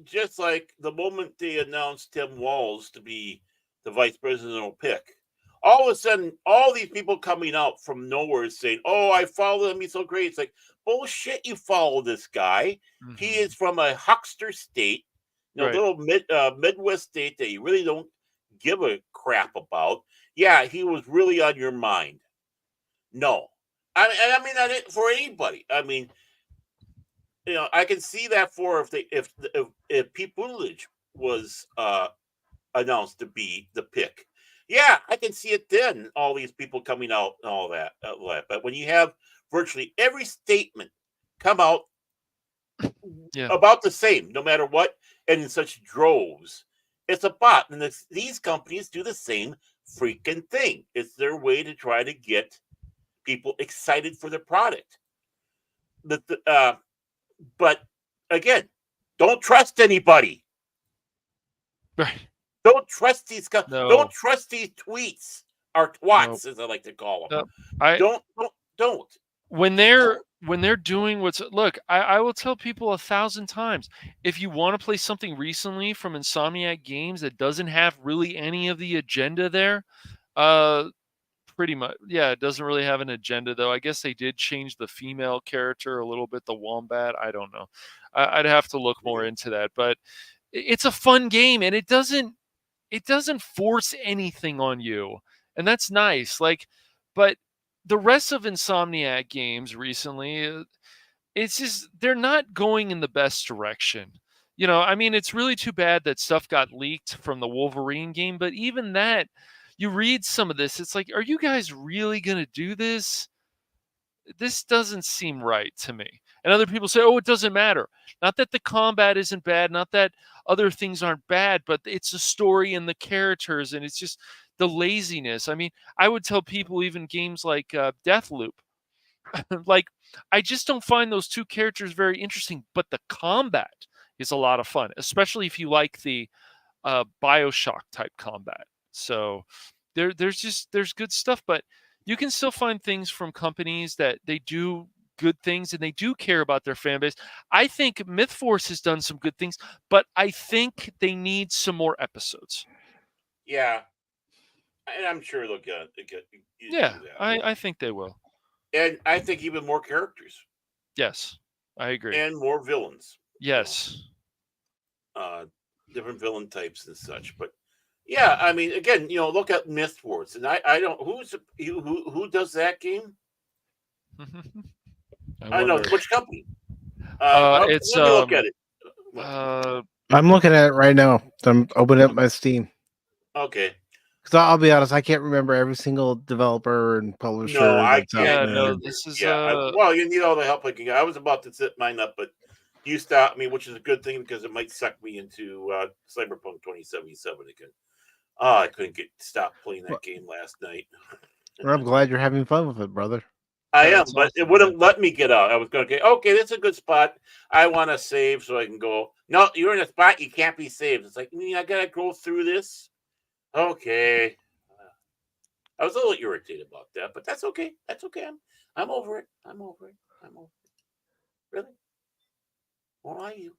just like the moment they announced Tim Walz to be the vice presidential pick, all of a sudden, all these people coming out from nowhere saying, "Oh, I follow him. He's so great." It's like, bullshit. You follow this guy. Mm-hmm. He is from a huckster state, little Midwest state that you really don't give a crap about. Yeah, he was really on your mind. No, I mean, for anybody. I mean, I can see that for if Pete Buttigieg was announced to be the pick. Yeah, I can see it then. All these people coming out and all that. But when you have virtually every statement come out about the same, no matter what, and in such droves, it's a bot. And these companies do the same freaking thing. It's their way to try to get people excited for their product. But again, don't trust anybody. Right. Don't trust these guys. No. Don't trust these tweets or twats, as I like to call them. Don't. When they're doing I will tell people 1,000 times, if you want to play something recently from Insomniac Games that doesn't have really any of the agenda there, pretty much, it doesn't really have an agenda though. I guess they did change the female character a little bit, the wombat. I don't know. I'd have to look more into that, but it's a fun game and it doesn't force anything on you, and that's nice. But the rest of Insomniac games recently, it's just they're not going in the best direction. I mean, it's really too bad that stuff got leaked from the Wolverine game, but even that, you read some of this, it's like, are you guys really going to do this? This doesn't seem right to me. And other people say, oh, it doesn't matter. Not that the combat isn't bad, not that other things aren't bad, but it's the story and the characters, and it's just the laziness. I mean, I would tell people even games like Deathloop, like, I just don't find those two characters very interesting, but the combat is a lot of fun, especially if you like the BioShock type combat. So there's good stuff, but you can still find things from companies that they do good things and they do care about their fan base. I think MythForce has done some good things, but I think they need some more episodes. Yeah, and I'm sure they'll get yeah, I think they will. And I think even more characters. Yes, I agree. And more villains. Yes. Different villain types and such. But yeah, I mean, again, look at MythForce, and I don't who does that game? I know which company. It's let me look at it. I'm looking at it right now. I'm opening up my Steam. Okay. Because I'll be honest, I can't remember every single developer and No, publisher I that's out Yeah, can't there. no, either. this is Well, you need all the help I can get. I was about to set mine up, but you stopped me, which is a good thing because it might suck me into Cyberpunk 2077 again. Oh, I couldn't stop playing Well, that game last night. I'm glad you're having fun with it, brother. I am, that's but it awesome, wouldn't man. let me get out. I was going to get okay. That's a good spot. I want to save so I can go. No, you're in a spot you can't be saved. It's like I gotta go through this. Okay, I was a little irritated about that, but that's okay. That's okay. I'm over it. I'm over it. I'm over it. Really? Why are you?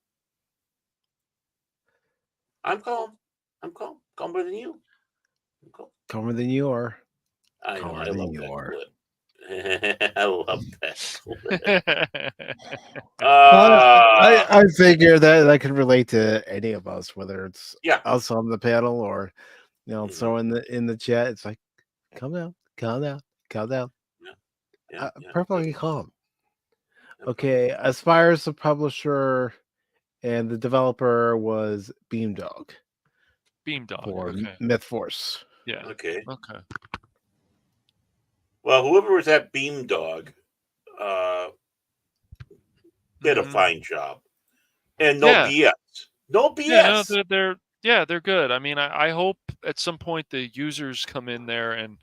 I'm calm. I'm calm. Calmer than you. I'm calm. Calmer than you are. I know. Calmer I than love you that are. clip. I love that clip. I figure that could relate to any of us, whether it's Yeah. us on the panel or Mhm. so in the chat. It's like, calm down, calm down, calm down. Yeah. Perfectly calm. I'm Okay, as far as the publisher and the developer was Beamdog Beamdog. for Okay. Myth Force. Yeah. okay. Okay. Well, whoever was at Beamdog did a Mhm. fine job, and no Yeah. BS. No Yeah, no, BS. they're good. I mean, I hope at some point the users come in there and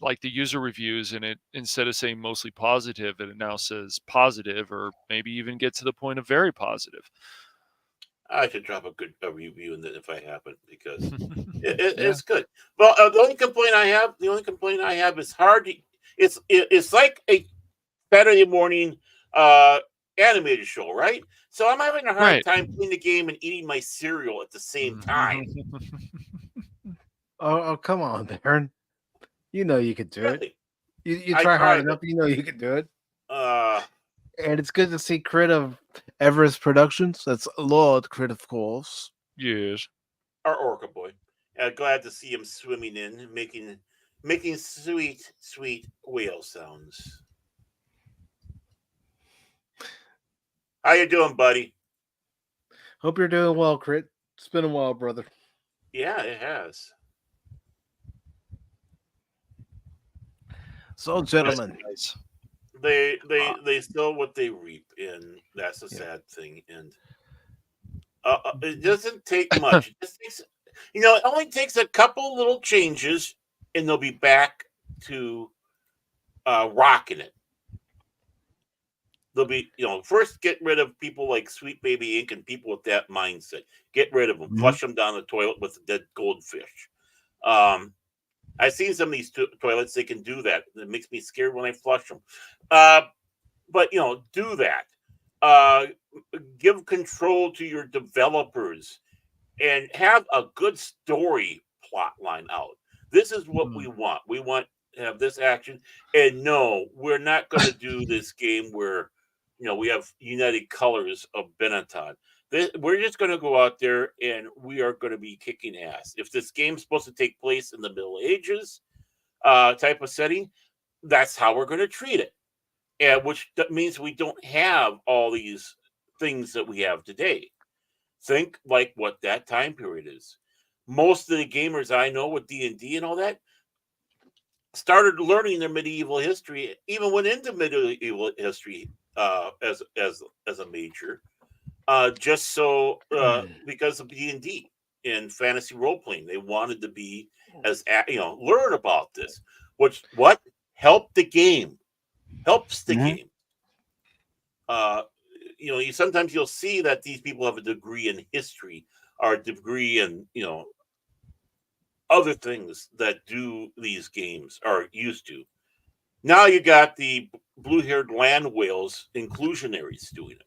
like the user reviews, and it instead of saying mostly positive, it now says positive, or maybe even get to the point of very positive. I should drop a review in that if I haven't because Yeah. it's good. Well, the only complaint I have is hard. It's like a Saturday morning uh, animated show, right? So I'm having a hard Right. time playing the game and eating my cereal at the same time. Oh, come on, Baron. You know you could do it. Really, You I try hard tried, enough, but you know you can do it. uh, And it's good to see Crit of Everest Productions. That's Lord Crit, of course. Yes. our Orca boy. Glad to see him swimming in, making sweet whale sounds. How you doing, buddy? Hope you're doing well, Crit. It's been a while, brother. Yeah, it has. So, gentlemen, Nice. They sow what they reap, and that's a sad thing. And it doesn't take much. It just takes, it only takes a couple little changes, and they'll be back to rocking it. They'll be, first get rid of people like Sweet Baby Inc. and people with that mindset. Get rid of them. Mhm. Flush them down the toilet with a dead goldfish. I've seen some of these toilets. They can do that. It makes me scared when I flush them. But do that. Give control to your developers and have a good story plot line out. This is what we want. We want to have this action. And no, we're not going to do this game where we have United Colors of Benetton. We're just going to go out there and we are going to be kicking ass. If this game's supposed to take place in the Middle Ages type of setting, that's how we're going to treat it. And which means we don't have all these things that we have today. Think like what that time period is. Most of the gamers I know with D&D and all that started learning their medieval history, even went into medieval history as a major, just so because of D&D and fantasy role playing, they wanted to be learn about this, which helped the game, helps the game. Sometimes you'll see that these people have a degree in history or a degree in other things that do these games are used to. Now you got the blue-haired land whales inclusionaries doing it.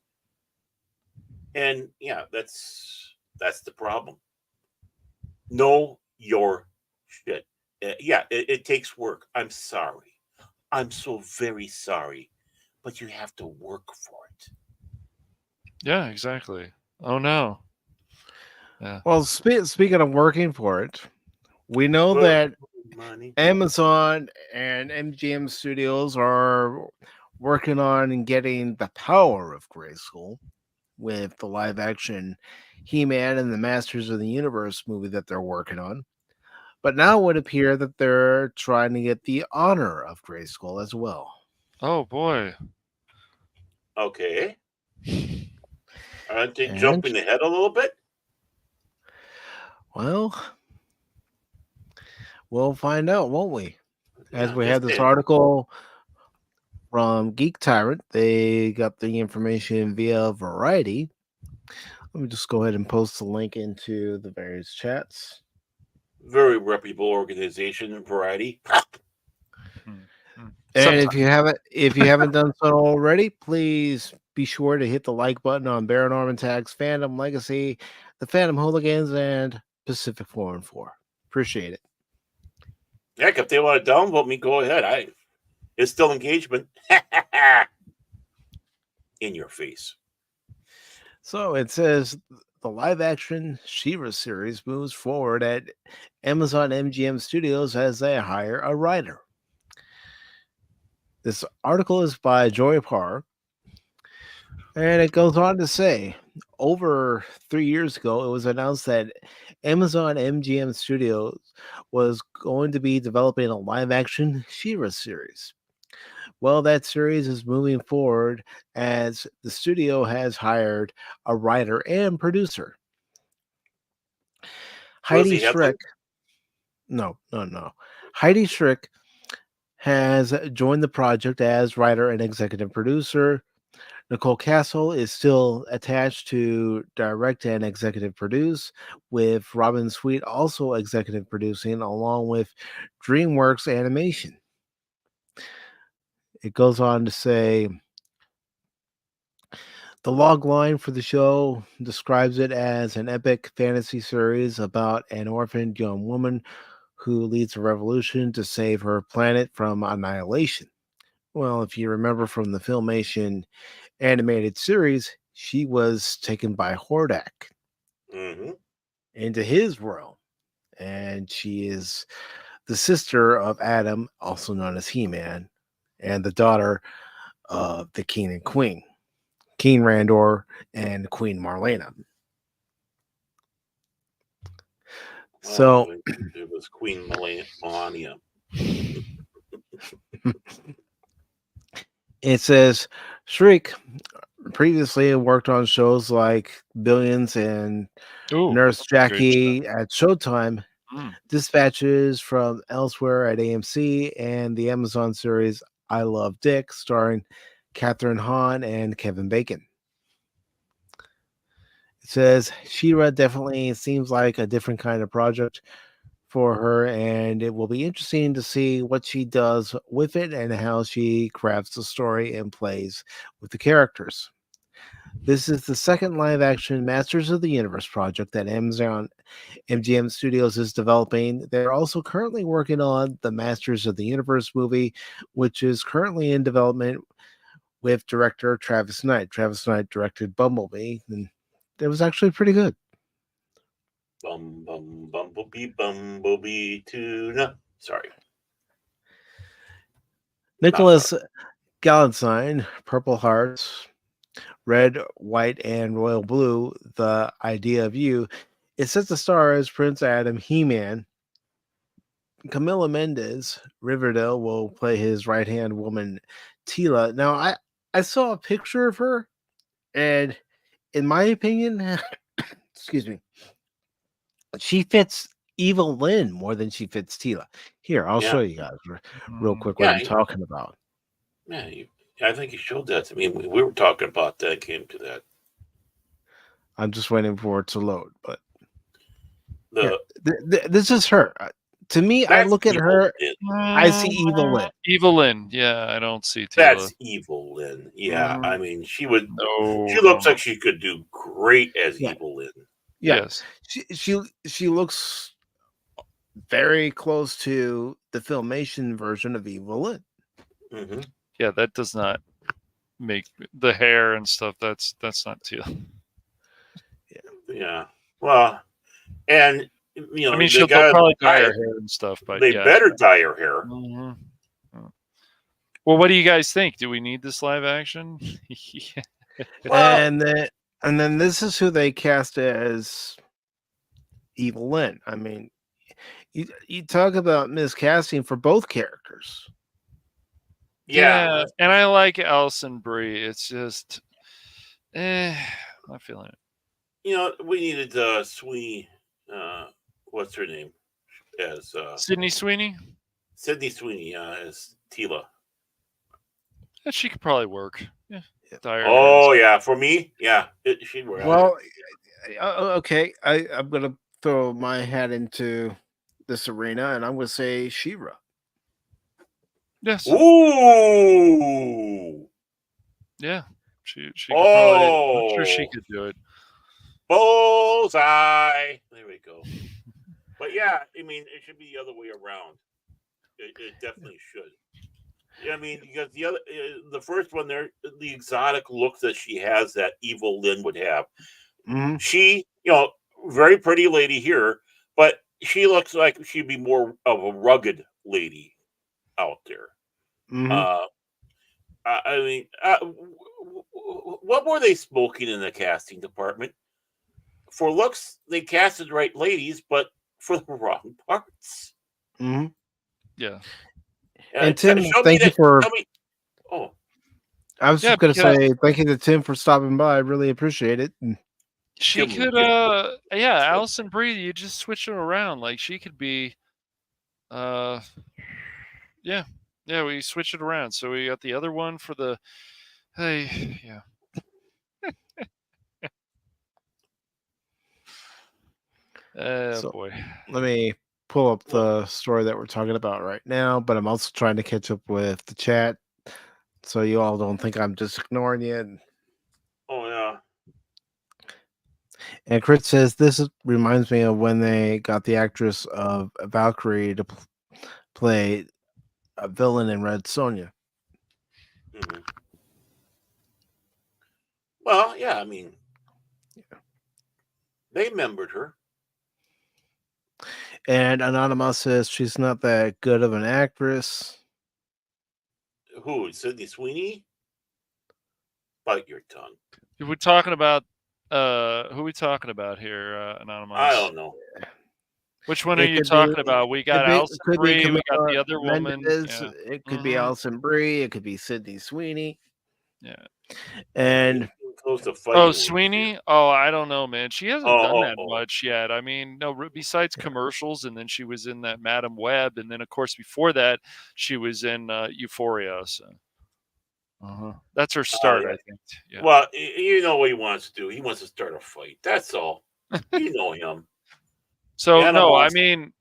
And yeah, that's the problem. Know your shit. It takes work. I'm sorry. I'm so very sorry. But you have to work for it. Yeah, exactly. Oh no. Yeah. Well, speaking of working for it, we know Well, that money. Amazon and MGM Studios are working on getting the power of Grayskull with the live action He-Man and the Masters of the Universe movie that they're working on. But now it would appear that they're trying to get the honor of Grayskull as well. Oh boy. Okay. Aren't they And- jumping ahead a little bit? Well, we'll find out, won't we? As Yeah, we just have this saying. article from Geek Tyrant, they got the information via Variety. Let me just go ahead and post the link into the various chats. Very reputable organization, Variety. And if you haven't done so already, please be sure to hit the like button on Baron Armentag's Fandom Legacy, the Phantom Hooligans, and Pacific414. Appreciate it. Heck, if they want to downvote me, go ahead. It's still engagement. In your face. So it says the live-action She-Ra series moves forward at Amazon MGM Studios as they hire a writer. This article is by Joy Parr, and it goes on to say, over 3 years ago, it was announced that Amazon MGM Studios was going to be developing a live-action She-Ra series. Well, that series is moving forward as the studio has hired a writer and producer. Heidi Schreck. No. Heidi Schreck has joined the project as writer and executive producer. Nicole Castle is still attached to direct and executive produce, with Robin Sweet also executive producing along with DreamWorks Animation. It goes on to say, the log line for the show describes it as an epic fantasy series about an orphaned young woman who leads a revolution to save her planet from annihilation. Well, if you remember from the Filmation animated series, she was taken by Hordak into his realm, and she is the sister of Adam, also known as He-Man, and the daughter of the king and queen, King Randor and Queen Marlena. So it was Queen Melania. It says Shriek previously worked on shows like Billions and Nurse Jackie at Showtime, Dispatches from Elsewhere at AMC, and the Amazon series I Love Dick, starring Catherine Hahn and Kevin Bacon. It says She-Ra definitely seems like a different kind of project for her, and it will be interesting to see what she does with it and how she crafts the story and plays with the characters. This is the second live-action Masters of the Universe project that Amazon MGM Studios is developing. They're also currently working on the Masters of the Universe movie, which is currently in development with director Travis Knight. Travis Knight directed Bumblebee, and it was actually pretty good. Bumblebee tuna. Sorry. Nicholas Gallenstein, Purple Hearts, Red, White, and Royal Blue, The Idea of You. It set to star as Prince Adam, He-Man. Camila Mendes, Riverdale, will play his right-hand woman, Tila. Now, I saw a picture of her, and in my opinion, excuse me, she fits Evil Lynn more than she fits Tila. Here, I'll show you guys real quick what I'm talking about. Yeah, I think you showed that to me. We were talking about that. Came to that. I'm just waiting for it to load, but this is her. To me, I look at her, I see Evil Lynn. Evil Lynn, yeah, I don't see Tila. That's Evil Lynn. Yeah, I mean, she would. She looks like she could do great as Evil Lynn. Yes, she looks very close to the Filmation version of Evil Lynn. Mm-hmm. Yeah, that does not make the hair and stuff. That's not Tila. Yeah. Well, and you know, I mean, they'll probably dye her hair and stuff, but they better dye her hair. Mm-hmm. Well, what do you guys think? Do we need this live action? And then this is who they cast as Evil Lynn. I mean, You talk about miscasting for both characters. Yeah, and I like Alison Brie. It's just, I'm not feeling it. You know, we needed Sweeney. What's her name? As Sydney Sweeney. Sydney Sweeney as Tila. Yeah, she could probably work. Yeah. Oh yeah, for me, yeah, she'd work. Well, okay, I'm gonna throw my hat into this arena, and I'm gonna say She-Ra. Yes. Ooh. Yeah. She could probably. I'm sure she could do it. Bullseye. There we go. But yeah, I mean, it should be the other way around. It definitely should. Yeah, I mean, because the first one there, the exotic look that she has, that evil Lynn would have. Mm-hmm. She, very pretty lady here, but she looks like she'd be more of a rugged lady out there. Mm-hmm. I mean, what were they smoking in the casting department? For looks, they casted right ladies, but for the wrong parts. Mm-hmm. Yeah. And Tim, thank you for. Oh, I was just going to say thank you to Tim for stopping by. I really appreciate it. She could, Alison Brie. You just switch it around. Like she could be, yeah, we switch it around. So we got the other one for the, hey, yeah. So, boy. Let me pull up the story that we're talking about right now, but I'm also trying to catch up with the chat so you all don't think I'm just ignoring you. Oh, yeah. And Chris says this reminds me of when they got the actress of Valkyrie to play a villain in Red Sonja. Mm-hmm. Well, yeah, I mean, they remembered her. And Anonymous says she's not that good of an actress. Who? Sydney Sweeney? Bite your tongue. We're talking about who are we talking about here, Anonymous? I don't know. Which one are you talking about? We got Alison Brie, we got the other woman. Yeah. It could be Alison Brie, it could be Sydney Sweeney. Yeah. And Sweeney? Oh, I don't know, man. She hasn't done that much yet. I mean, no, besides commercials, and then she was in that Madam Web, and then of course before that she was in Euphoria. So that's her start, I think. Yeah. Well, you know what he wants to do. He wants to start a fight. That's all. You know him. So no, I mean,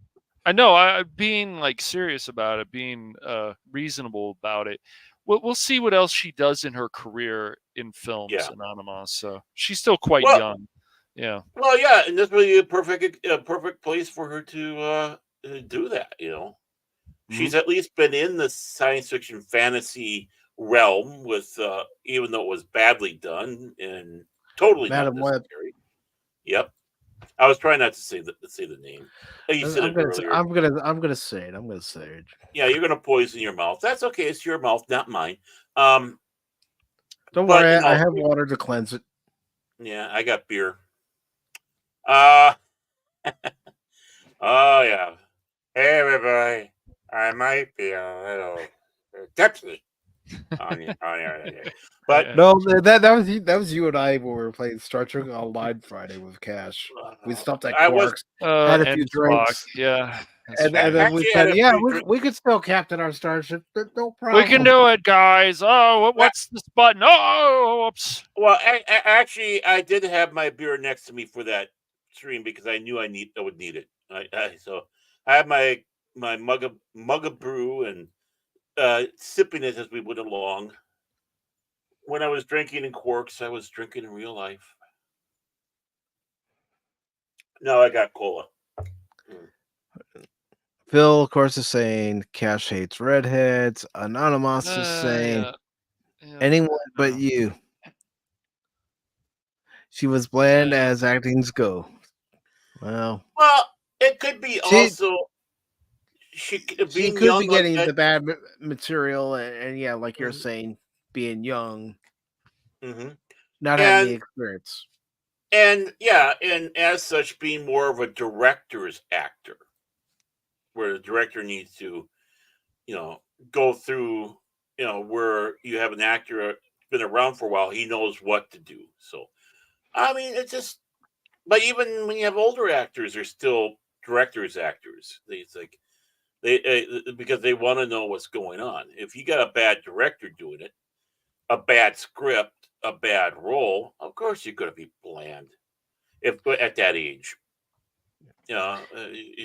I know. I being like serious about it, being reasonable about it. We'll see what else she does in her career in films, Anonymous. So she's still quite young. Yeah. Well, yeah, and this would be a perfect place for her to do that. She's at least been in the science fiction fantasy realm with, even though it was badly done and totally Madam Web. Yep. I was trying not to say the name. You said I'm it gonna, earlier. I'm gonna say it. I'm gonna say it. Yeah, you're gonna poison your mouth. That's okay. It's your mouth, not mine. Don't worry. I have water to cleanse it. Yeah, I got beer. Oh yeah. Hey everybody. I might be a little tipsy. But no, that was you and I when we were playing Star Trek Online Friday with Cash. We stopped at Quarks, had a few drinks, and then we said, we could still captain our starship. No problem. We can do it, guys. Oh, what's this button? Oh, oops. Well, actually, I did have my beer next to me for that stream because I knew I would need it. So I had my mug of brew and sipping it as we went along. When I was drinking in Quarks, I was drinking in real life. No, I got cola. Phil, of course, is saying Cash hates redheads. Anonymous is saying anyone but you. She was bland as actings go. Well, it could be also. She could be getting the bad material, and like you're saying, being young, not having the experience, and as such, being more of a director's actor. where the director needs to, go through, where you have an actor been around for a while, he knows what to do. So, I mean, it's just, but even when you have older actors, they're still directors, actors. It's like because they want to know what's going on. If you got a bad director doing it, a bad script, a bad role, of course you're going to be bland. If at that age,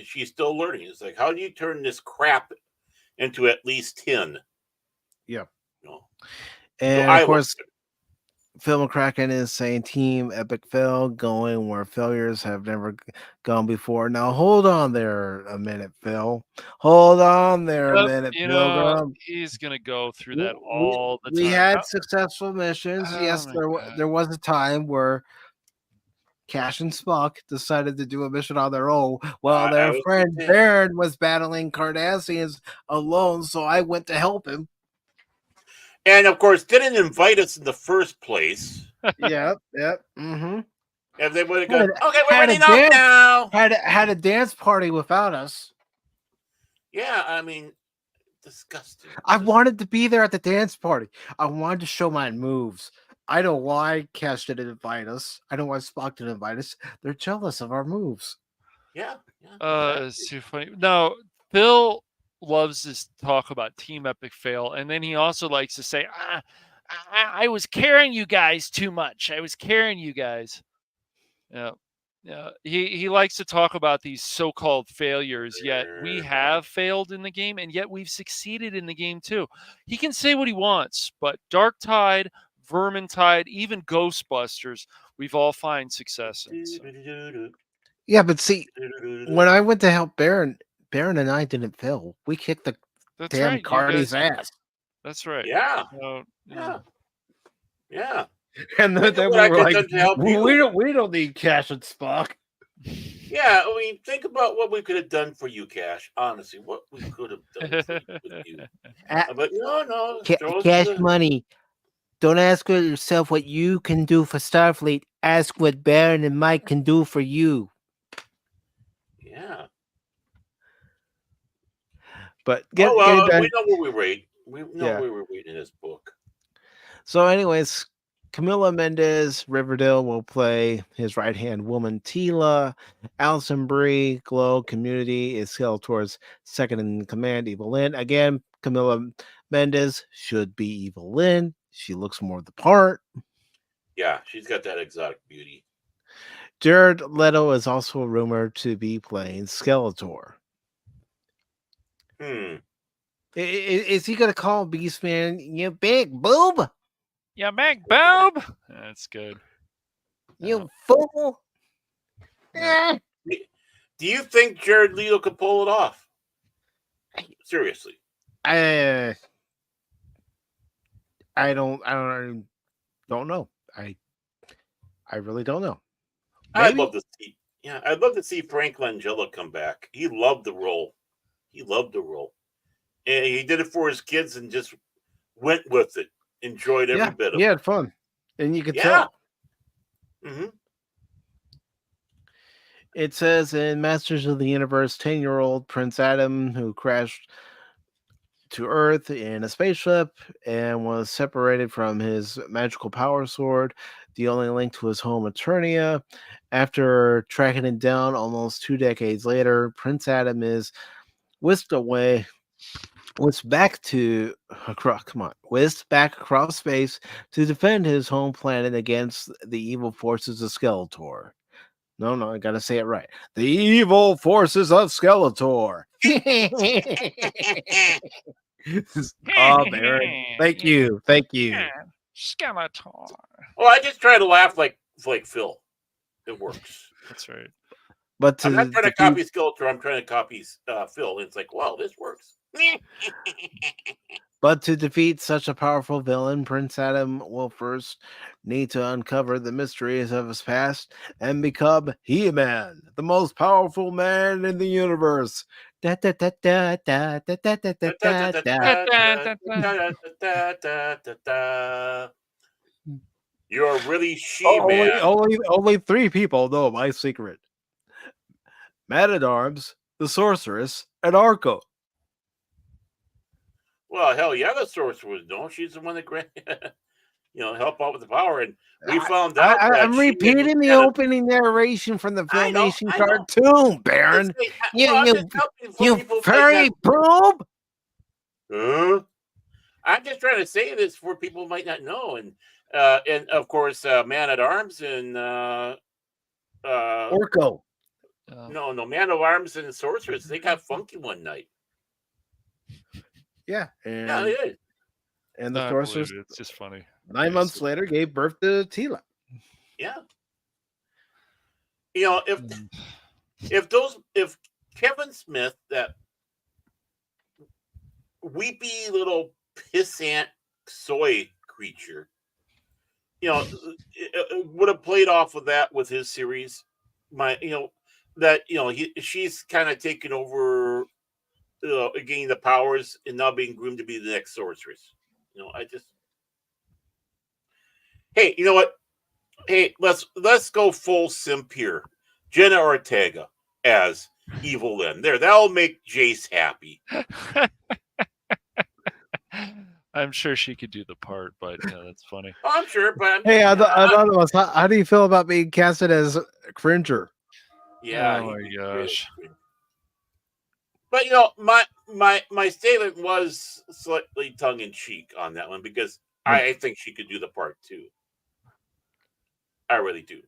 she's still learning. It's like, how do you turn this crap into at least 10? Yeah. So And I of course, Phil McCracken is saying Team Epic Fail, going where failures have never gone before. Now, hold on there a minute, Phil. Hold on there a minute, Pilgrim. He's gonna go through that all the We time. had successful missions. Oh Yes, my there was a time where Cash and Spock decided to do a mission on their own while their friend Baron was battling Cardassians alone, so I went to help him. And of course, didn't invite us in the first place. Yep. Mm-hmm. If they would have gone, okay, we're ready now. Had a dance party without us. Yeah, I mean, disgusting. I wanted to be there at the dance party. I wanted to show my moves. I know why Cash didn't invite us. I know why Spock didn't invite us. They're jealous of our moves. Yeah. It's too funny. No, Phil loves to talk about Team Epic Fail, and then he also likes to say, I was carrying you guys too much. I was carrying you guys. Yeah. He likes to talk about these so-called failures, yet we have failed in the game, and yet we've succeeded in the game too. He can say what he wants, but Dark Tide, Vermintide, even Ghostbusters, we've all found success in. So. Yeah, but see, when I went to help Baron and I didn't fail. We kicked the damn Cardi's ass. That's right. Yeah. And then we were like, we don't need Cash and Spock. Yeah, I mean, think about what we could have done for you, Cash. Honestly, what we could have done for you. But no. Cash money. Don't ask yourself what you can do for Starfleet. Ask what Baron and Mike can do for you. Yeah. But we know where we rate. We know where we're rating this book. So, anyways, Camila Mendez, Riverdale will play his right-hand woman, Tila. Allison Brie, Glow Community is Skeletor's second in command, Evelyn. Again, Camila Mendez should be Evelyn. She looks more the part. Yeah, she's got that exotic beauty. Jared Leto is also rumored to be playing Skeletor. Is he going to call Beastman, you big boob? You big boob? That's good. You fool. Do you think Jared Leto could pull it off? Seriously. I don't know. I really don't know. Maybe? I'd love to see Frank Langella come back. He loved the role. And he did it for his kids and just went with it. Enjoyed every bit of it. He had fun. And you could tell. Mm-hmm. It says in Masters of the Universe, 10-year-old Prince Adam, who crashed to Earth in a spaceship and was separated from his magical power sword, the only link to his home Eternia. After tracking it down almost 2 decades later, Prince Adam is whisked back across space to defend his home planet against the evil forces of Skeletor. No, I gotta say it right. The evil forces of Skeletor. Baron. Thank you. Skeletor. Well, I just try to laugh like Phil. It works. That's right. But I'm not trying to copy Skeletor. I'm trying to copy Phil. It's like, wow, this works. But to defeat such a powerful villain, Prince Adam will first need to uncover the mysteries of his past and become He-Man, the most powerful man in the universe. You are really She-Man. Only 3 people know my secret. Man-at-Arms, the sorceress, and Arco. Well, hell yeah, the sorceress. No, she's the one that help out with the power. And we found out that I'm she repeating the opening narration from the I know, Filmation I know. cartoon, Baron. I'm just helping for You people furry might not- boob. I'm just trying to say this for people who might not know. And of course, Man at Arms and Orko. No, Man at Arms and Sorceress. They got funky one night. Yeah, Yeah, they did. And the I believe sorceress, it. It's just funny. 9 months later, gave birth to Tila. Yeah. If Kevin Smith, that weepy little pissant soy creature, would have played off of that with his series, she's kind of taken over, gaining the powers and now being groomed to be the next sorceress. Hey, you know what? Hey, let's go full simp here. Jenna Ortega as Evil Lynn. That'll make Jace happy. I'm sure she could do the part, but yeah, that's funny. Oh, I'm sure, but Hey, Anonymous, how do you feel about being casted as Cringer? Yeah. Oh my gosh. But my statement was slightly tongue in cheek on that one because I think she could do the part too. I really do.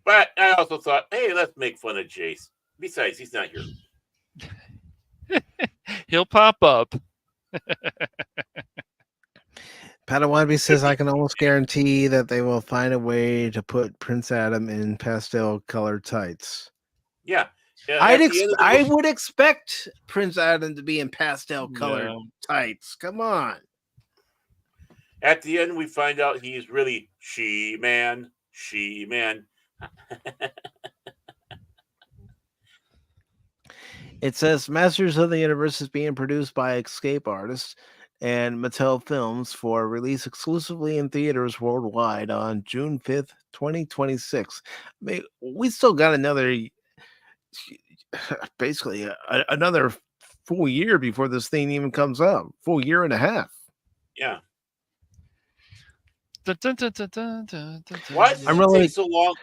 But I also thought, hey, let's make fun of Jace. Besides, he's not here. He'll pop up. Padawanby says, I can almost guarantee that they will find a way to put Prince Adam in pastel colored tights. Yeah. I would expect Prince Adam to be in pastel colored tights. Come on. At the end, we find out he's really She-Man. It says Masters of the Universe is being produced by Escape Artists and Mattel Films for release exclusively in theaters worldwide on June 5th, 2026. I mean, we still got basically another full year before this thing even comes out. Full year and a half. Yeah. Dun, dun, dun, dun, dun, dun, dun, Why does dun. it take so long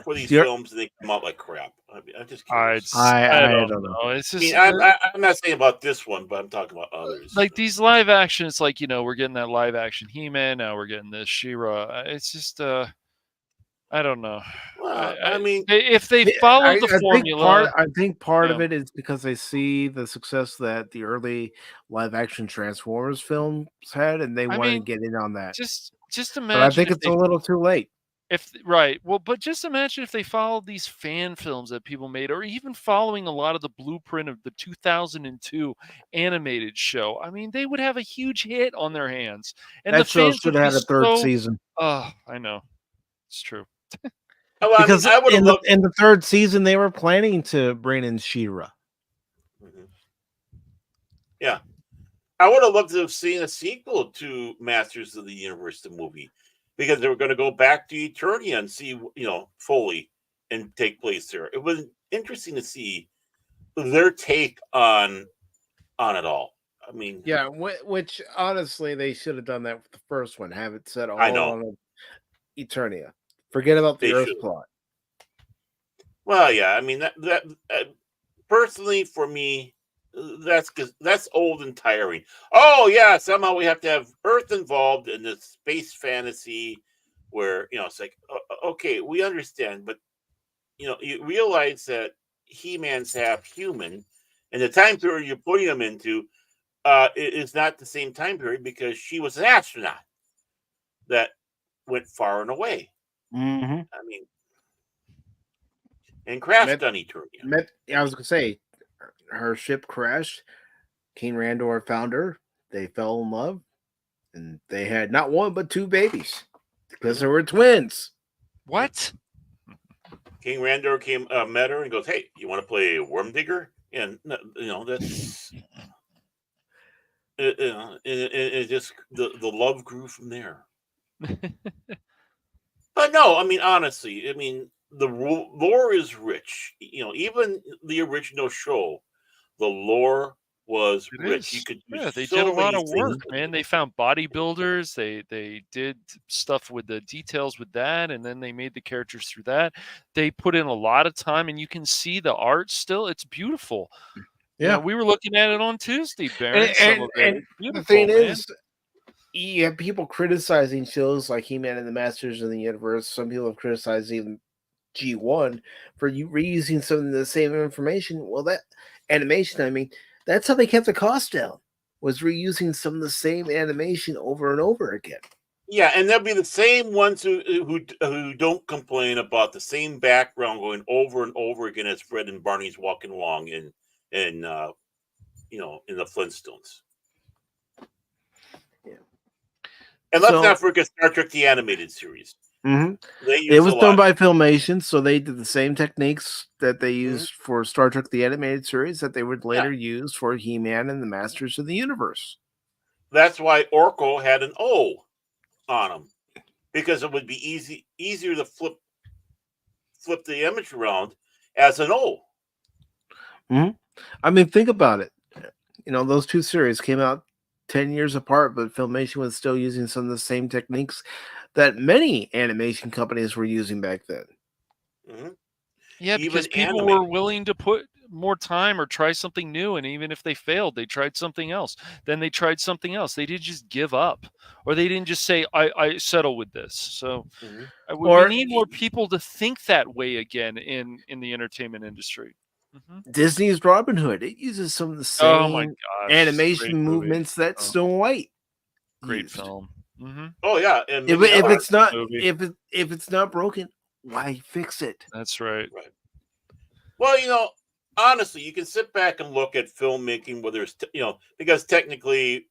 for these films and they come out like crap? I'm just curious. I don't know. It's just I'm not saying about this one, but I'm talking about others. like these live action. It's like, we're getting that live action He-Man. Now we're getting this She-Ra. It's just I don't know. Well, if they follow the formula, I think part of it is because they see the success that the early live action Transformers films had, and they want to get in on that. Just imagine. But I think it's a little too late. But just imagine if they followed these fan films that people made, or even following a lot of the blueprint of the 2002 animated show. I mean, they would have a huge hit on their hands, and that the show fans should would have had be a third season. Oh, I know, it's true. Because in the third season, they were planning to bring in She-Ra. Mm-hmm. Yeah. I would have loved to have seen a sequel to Masters of the Universe, the movie, because they were going to go back to Eternia and see, Foley and take place there. It was interesting to see their take on it all. I mean, yeah, which honestly, they should have done that with the first one. Have it set all on Eternia. Forget about the Earth plot. Well, yeah, I mean that personally for me, that's old and tiring. Oh yeah, somehow we have to have Earth involved in this space fantasy where it's like okay, we understand, but you realize that He-Man's half human, and the time period you're putting him into is not the same time period because she was an astronaut that went far and away. Mm-hmm. I mean, and crashed on Eternia. I was gonna say, her ship crashed. King Randor found her. They fell in love, and they had not one but two babies because they were twins. What? King Randor met her and goes, "Hey, you want to play Worm Digger?" And that's it just the love grew from there. But no, I mean honestly, the lore is rich. Even the original show The lore was It rich. is. You could do Yeah, they so did a lot many of work, things. man. They found bodybuilders. They did stuff with the details with that, and then they made the characters through that. They put in a lot of time, and you can see the art still. It's beautiful. You know, Yeah. we were looking at it on Tuesday, And, Baron. Some of it. and It's the beautiful, thing man. is, you have people criticizing shows like He-Man and the Masters of the Universe. Some people have criticized even G1 for reusing some of the same information. Well, that animation, I mean, that's how they kept the cost down, was reusing some of the same animation over and over again. Yeah, and there'll be the same ones who don't complain about the same background going over and over again as Fred and Barney's walking along in in the Flintstones. Yeah. And let's So- not forget Star Trek the Animated Series. Mhm. They It use was a done lot. by Filmation, so they did the same techniques that they Mhm. used for Star Trek the Animated Series that they would later use for He-Man and the Masters of the Universe. That's why Orko had an O on him, because it would be easier to flip the image around as an O. I mean, think about it. You know, those two series came out 10 years apart, but Filmation was still using some of the same techniques that many animation companies were using back then. Mm-hmm. Yeah, Even because people anime. were willing to put more time or try something new, and even if they failed, they tried something else. Then they tried something else. They didn't just give up, or they didn't just say, "I settle with this." So Mhm. we Or need more people to think that way again in the entertainment industry. Mhm. Disney's Robin Hood, it uses some of the Oh my same gosh, great animation movie. movements that Oh, Snow White great used. film. Mhm. Oh yeah, and If, many if others. it's not movie. if it's not broken, why fix it? That's right. Right. Well, honestly, you can sit back and look at filmmaking, whether it's because technically,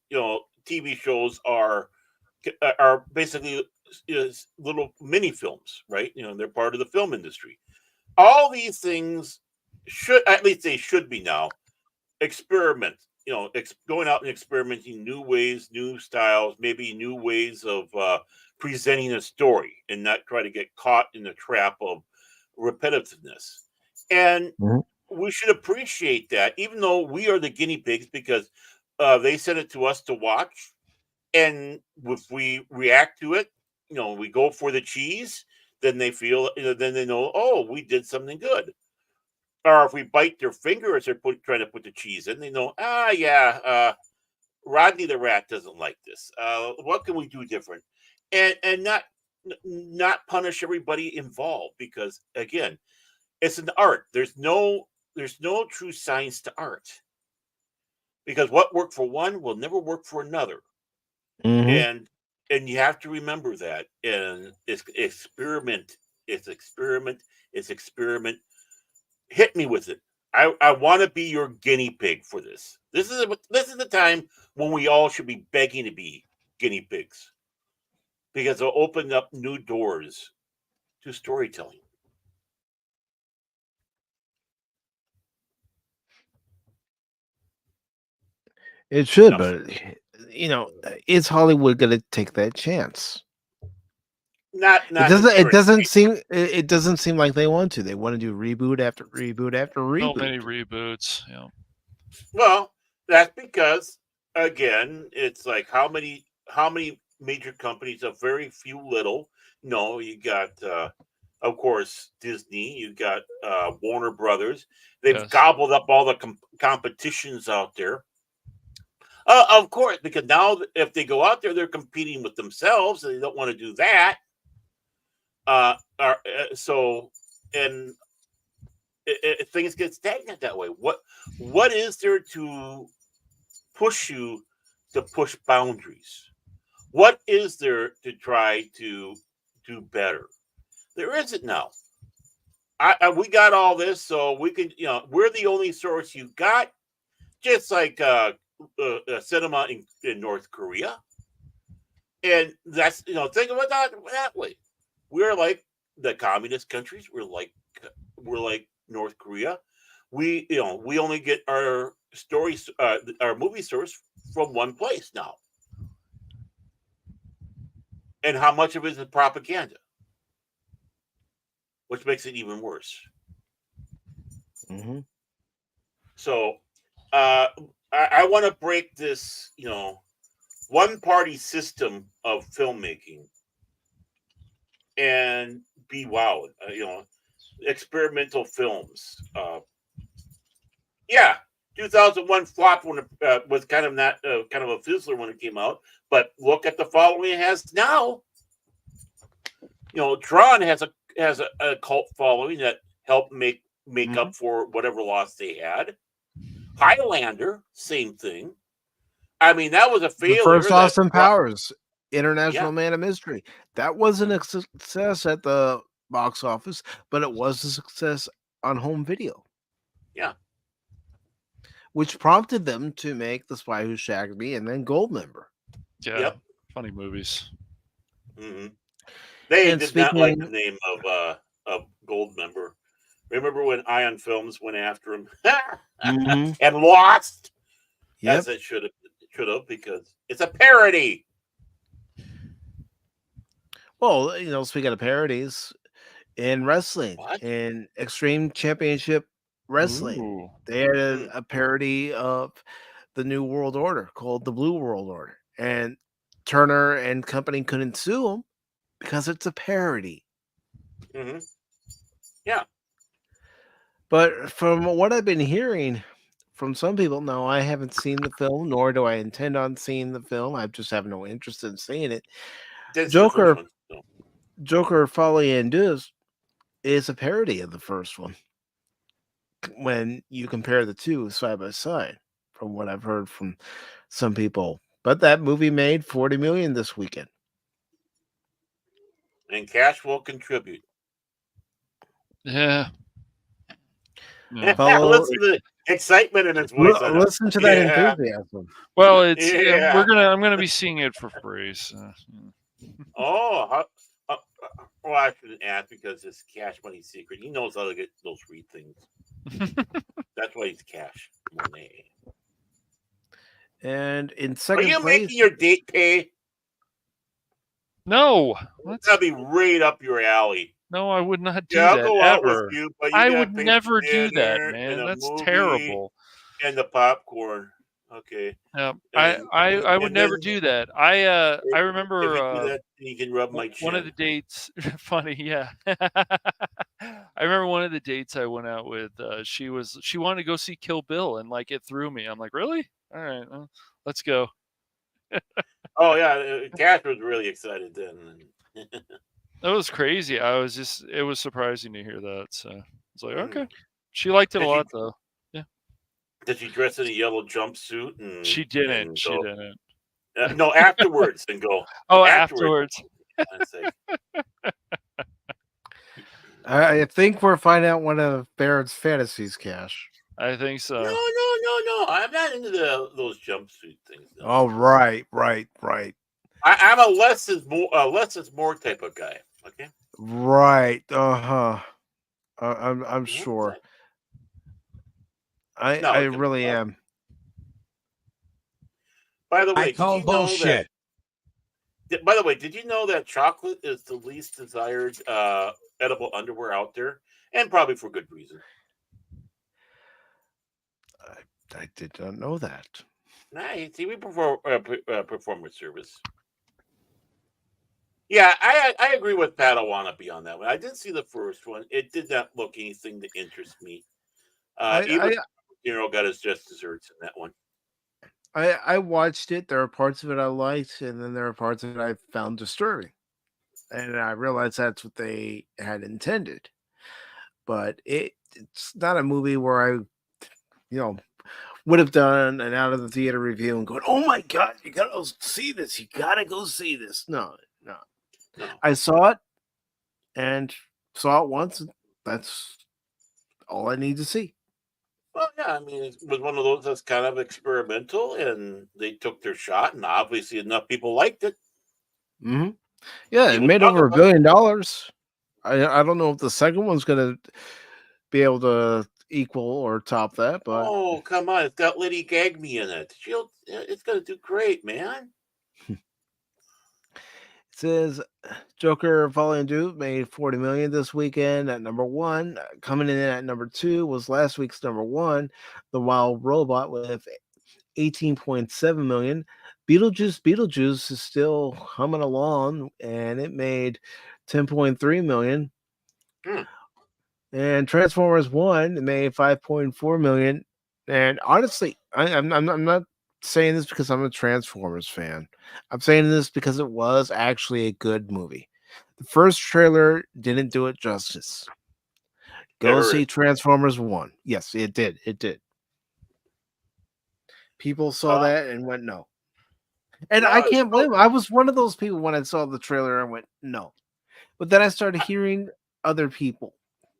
TV shows are basically little mini films, right? They're part of the film industry. All these things they should be now experiment. Going out and experimenting new ways, new styles, maybe new ways of presenting a story, and not try to get caught in the trap of repetitiveness. And we should appreciate that, even though we are the guinea pigs, because they sent it to us to watch. And if we react to it, we go for the cheese, then they feel, then they know, oh, we did something good. Or if we bite their finger as they're trying to put the cheese in, they know, Rodney the rat doesn't like this. What can we do different? And not punish everybody involved, because again, it's an art. There's no true science to art, because what worked for one will never work for another. And you have to remember that. And it's experiment. It's experiment. It's experiment. Hit me with it. I want to be your guinea pig for this. This is the time when we all should be begging to be guinea pigs, because it'll open up new doors to storytelling. It should, Now, but is Hollywood going to take that chance? not It doesn't seem like they want to. They want to do reboot after reboot after So reboot. many reboots. Yeah. Well, that's because, again, it's like how many major companies of very few little. No, you got of course Disney, you got Warner Brothers. They've Yes. gobbled up all the competitions out there. Of course, because now if they go out there, they're competing with themselves, and they don't want to do that. Things get stagnant that way. What is there to push you to push boundaries? What is there to try to do better? There isn't now. We got all this, so we can. We're the only source you got. Just like cinema in North Korea, and that's think about that way. We're like the communist countries. We're like North Korea. We only get our stories, our movie source from one place now. And how much of it is propaganda, which makes it even worse. So I want to break this, one-party system of filmmaking and be wowed. Experimental films. Yeah, 2001 flopped when it was kind of not kind of a fizzler when it came out. But look at the following it has now. Tron has a cult following that helped make up for whatever loss they had. Highlander, same thing. I mean, that was a failure. The first Austin Powers. Powers, International Man of Mystery. That wasn't a success at the box office, but it was a success on home video. Yeah. Which prompted them to make The Spy Who Shagged Me and then Goldmember. Yeah. Yep. Funny movies. Mm-hmm. They did not like the name of Goldmember. Remember when Ion Films went after him and lost? Yep. As it should have, because it's a parody. Well, speaking of parodies, in wrestling, in Extreme Championship Wrestling, they had a parody of the New World Order called the Blue World Order. And Turner and company couldn't sue them because it's a parody. Mm-hmm. Yeah. But from what I've been hearing from some people, no, I haven't seen the film, nor do I intend on seeing the film. I just have no interest in seeing it. Joker Folly and Deuce is a parody of the first one when you compare the two side by side, from what I've heard from some people. But that movie made $40 million this weekend. And cash will contribute. Yeah. Listen to the excitement in his voice. Listen to that enthusiasm. Well, I'm gonna be seeing it for free. So. Well, I shouldn't ask because it's Cash Money secret. He knows how to get those free things. That's why he's Cash Money. And in second place, making your date pay? No, that'd be right up your alley. No, I would not do I'll that go out ever. with you, but I would never do that, man. That's terrible. And the popcorn. Okay. Yeah, I would never do that. I remember if you do that, you can rub my chin. One of the dates. Funny, yeah. I remember one of the dates I went out with. She wanted to go see Kill Bill, and it threw me. I'm like, really? All right, well, let's go. Oh yeah, Cash was really excited then. That was crazy. It was surprising to hear that. So it's like, okay. She liked it a lot though. Yeah. Did she dress in a yellow jumpsuit? And she didn't. She didn't. No, afterwards and go. Oh, afterwards. I think we're finding out one of Barrett's fantasies, Cash. I think so. No. I'm not into those jumpsuit things. No. Oh, right. I'm a less is more type of guy. Okay. Right. I'm sure. I really am. By the way, I call bullshit. By the way, did you know that chocolate is the least desired edible underwear out there, and probably for good reason? I did not know that. Nice. See, we perform with service. Yeah, I agree with Pat Wannabe on that one. I didn't see the first one. It did not look anything to interest me. Got his just desserts in that one. I watched it. There are parts of it I liked, and then there are parts of it I found disturbing. And I realized that's what they had intended. But it's not a movie where I, would have done an out of the theater review and going, "Oh my God, you gotta go see this! You gotta go see this!" No. I saw it and saw it once. And that's all I need to see. Well, yeah, I mean, it was one of those that's kind of experimental, and they took their shot, and obviously enough people liked it. Mm-hmm. Yeah, it made over $1 billion. I don't know if the second one's going to be able to equal or top that, but oh, come on, it's got Lady Gaga in it. It's going to do great, man. says Joker Falling Dude made 40 million this weekend at number one. Coming in at number two was last week's number one, The Wild Robot, with 18.7 million. Beetlejuice is still humming along, and it made 10.3 million. And Transformers 1 made 5.4 million. And honestly, I'm not saying this because I'm a Transformers fan. I'm saying this because it was actually a good movie. The first trailer didn't do it justice. Go see Transformers 1. Yes, it did. It did. People saw that and went no. And I can't blame them. I was one of those people when I saw the trailer and went no. But then I started hearing other people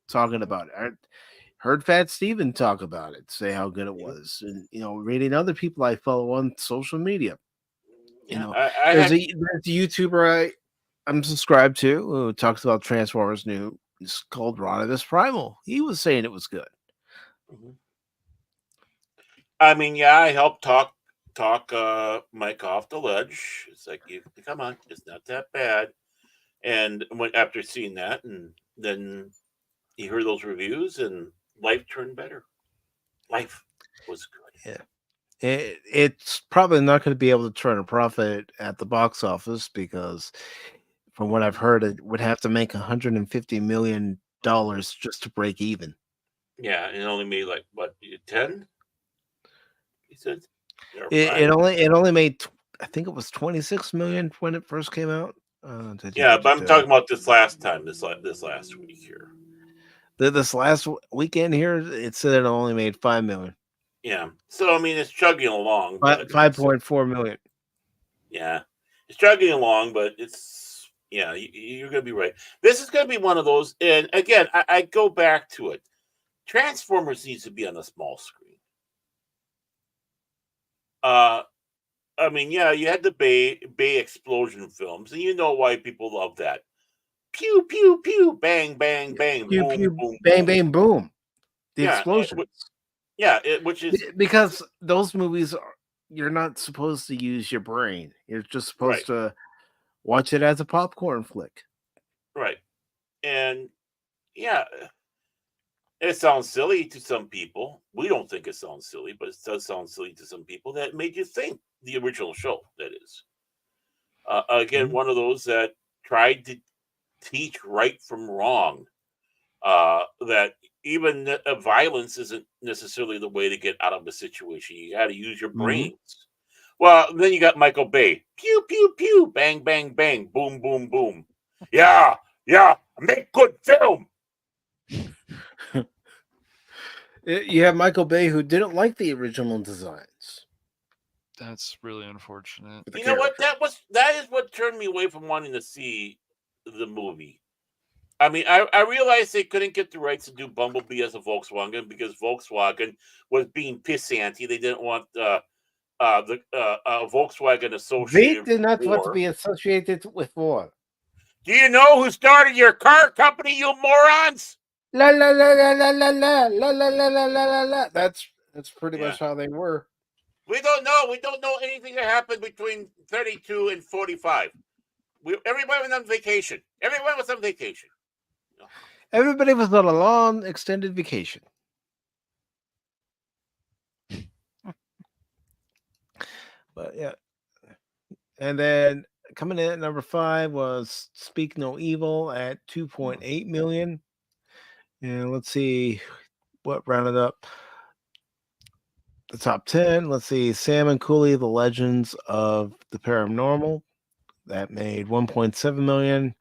talking about it. I heard Fat Steven talk about it, say how good it was, and reading other people I follow on social media. There's a YouTuber I'm subscribed to who talks about Transformers new. It's called Rodimus Primal. He was saying it was good. I mean, yeah, I helped talk Mike off the ledge. It's like, come on, it's not that bad. And after seeing that, and then he heard those reviews, and life turned better. Life was good. Yeah, it's probably not going to be able to turn a profit at the box office because, from what I've heard, it would have to make $150 million just to break even. Yeah, it only made like what, 10? He said it only made, I think it was 26 million when it first came out. Yeah, but I'm talking about this last time, this last week here. This last weekend here, it said it only made 5 million. Yeah, so I mean, it's chugging along. 5.4 million. Yeah, it's chugging along, but it's you're gonna be right. This is gonna be one of those, and again, I go back to it. Transformers needs to be on a small screen. I mean, yeah, you had the Bay explosion films, and you know why people love that. Pew pew pew, bang bang bang, pew, boom pew, boom, bang boom. bang boom. The explosions. Which is because those movies you're not supposed to use your brain. You're just supposed to watch it as a popcorn flick. Right. And yeah, it sounds silly to some people. We don't think it sounds silly, but it does sound silly to some people. That made you think the original show, that is. Again, one of those that tried to teach right from wrong. That even violence isn't necessarily the way to get out of a situation. You got to use your brains. Well, then you got Michael Bay. Pew, pew, pew. Bang, bang, bang. Boom, boom, boom. Yeah. Make good film. You have Michael Bay, who didn't like the original designs. That's really unfortunate. You know what? That is what turned me away from wanting to see the movie. I mean, I realized they couldn't get the rights to do Bumblebee as a Volkswagen because Volkswagen was being pissanthy. They didn't want the Volkswagen associated. They did not want to be associated with war. Do you know who started your car company, you morons? La la la la la la la la la la la la la. That's pretty much how they were. We don't know. We don't know anything that happened between 32 and 45. Everybody was on vacation. Everyone was on vacation. Everybody was on a long, extended vacation. But yeah. And then coming in at number 5 was Speak No Evil at 2.8 million. And let's see what rounded up the top 10. Let's see. Sam and Cooley, The Legends of the Paranormal. That made 1.7 million.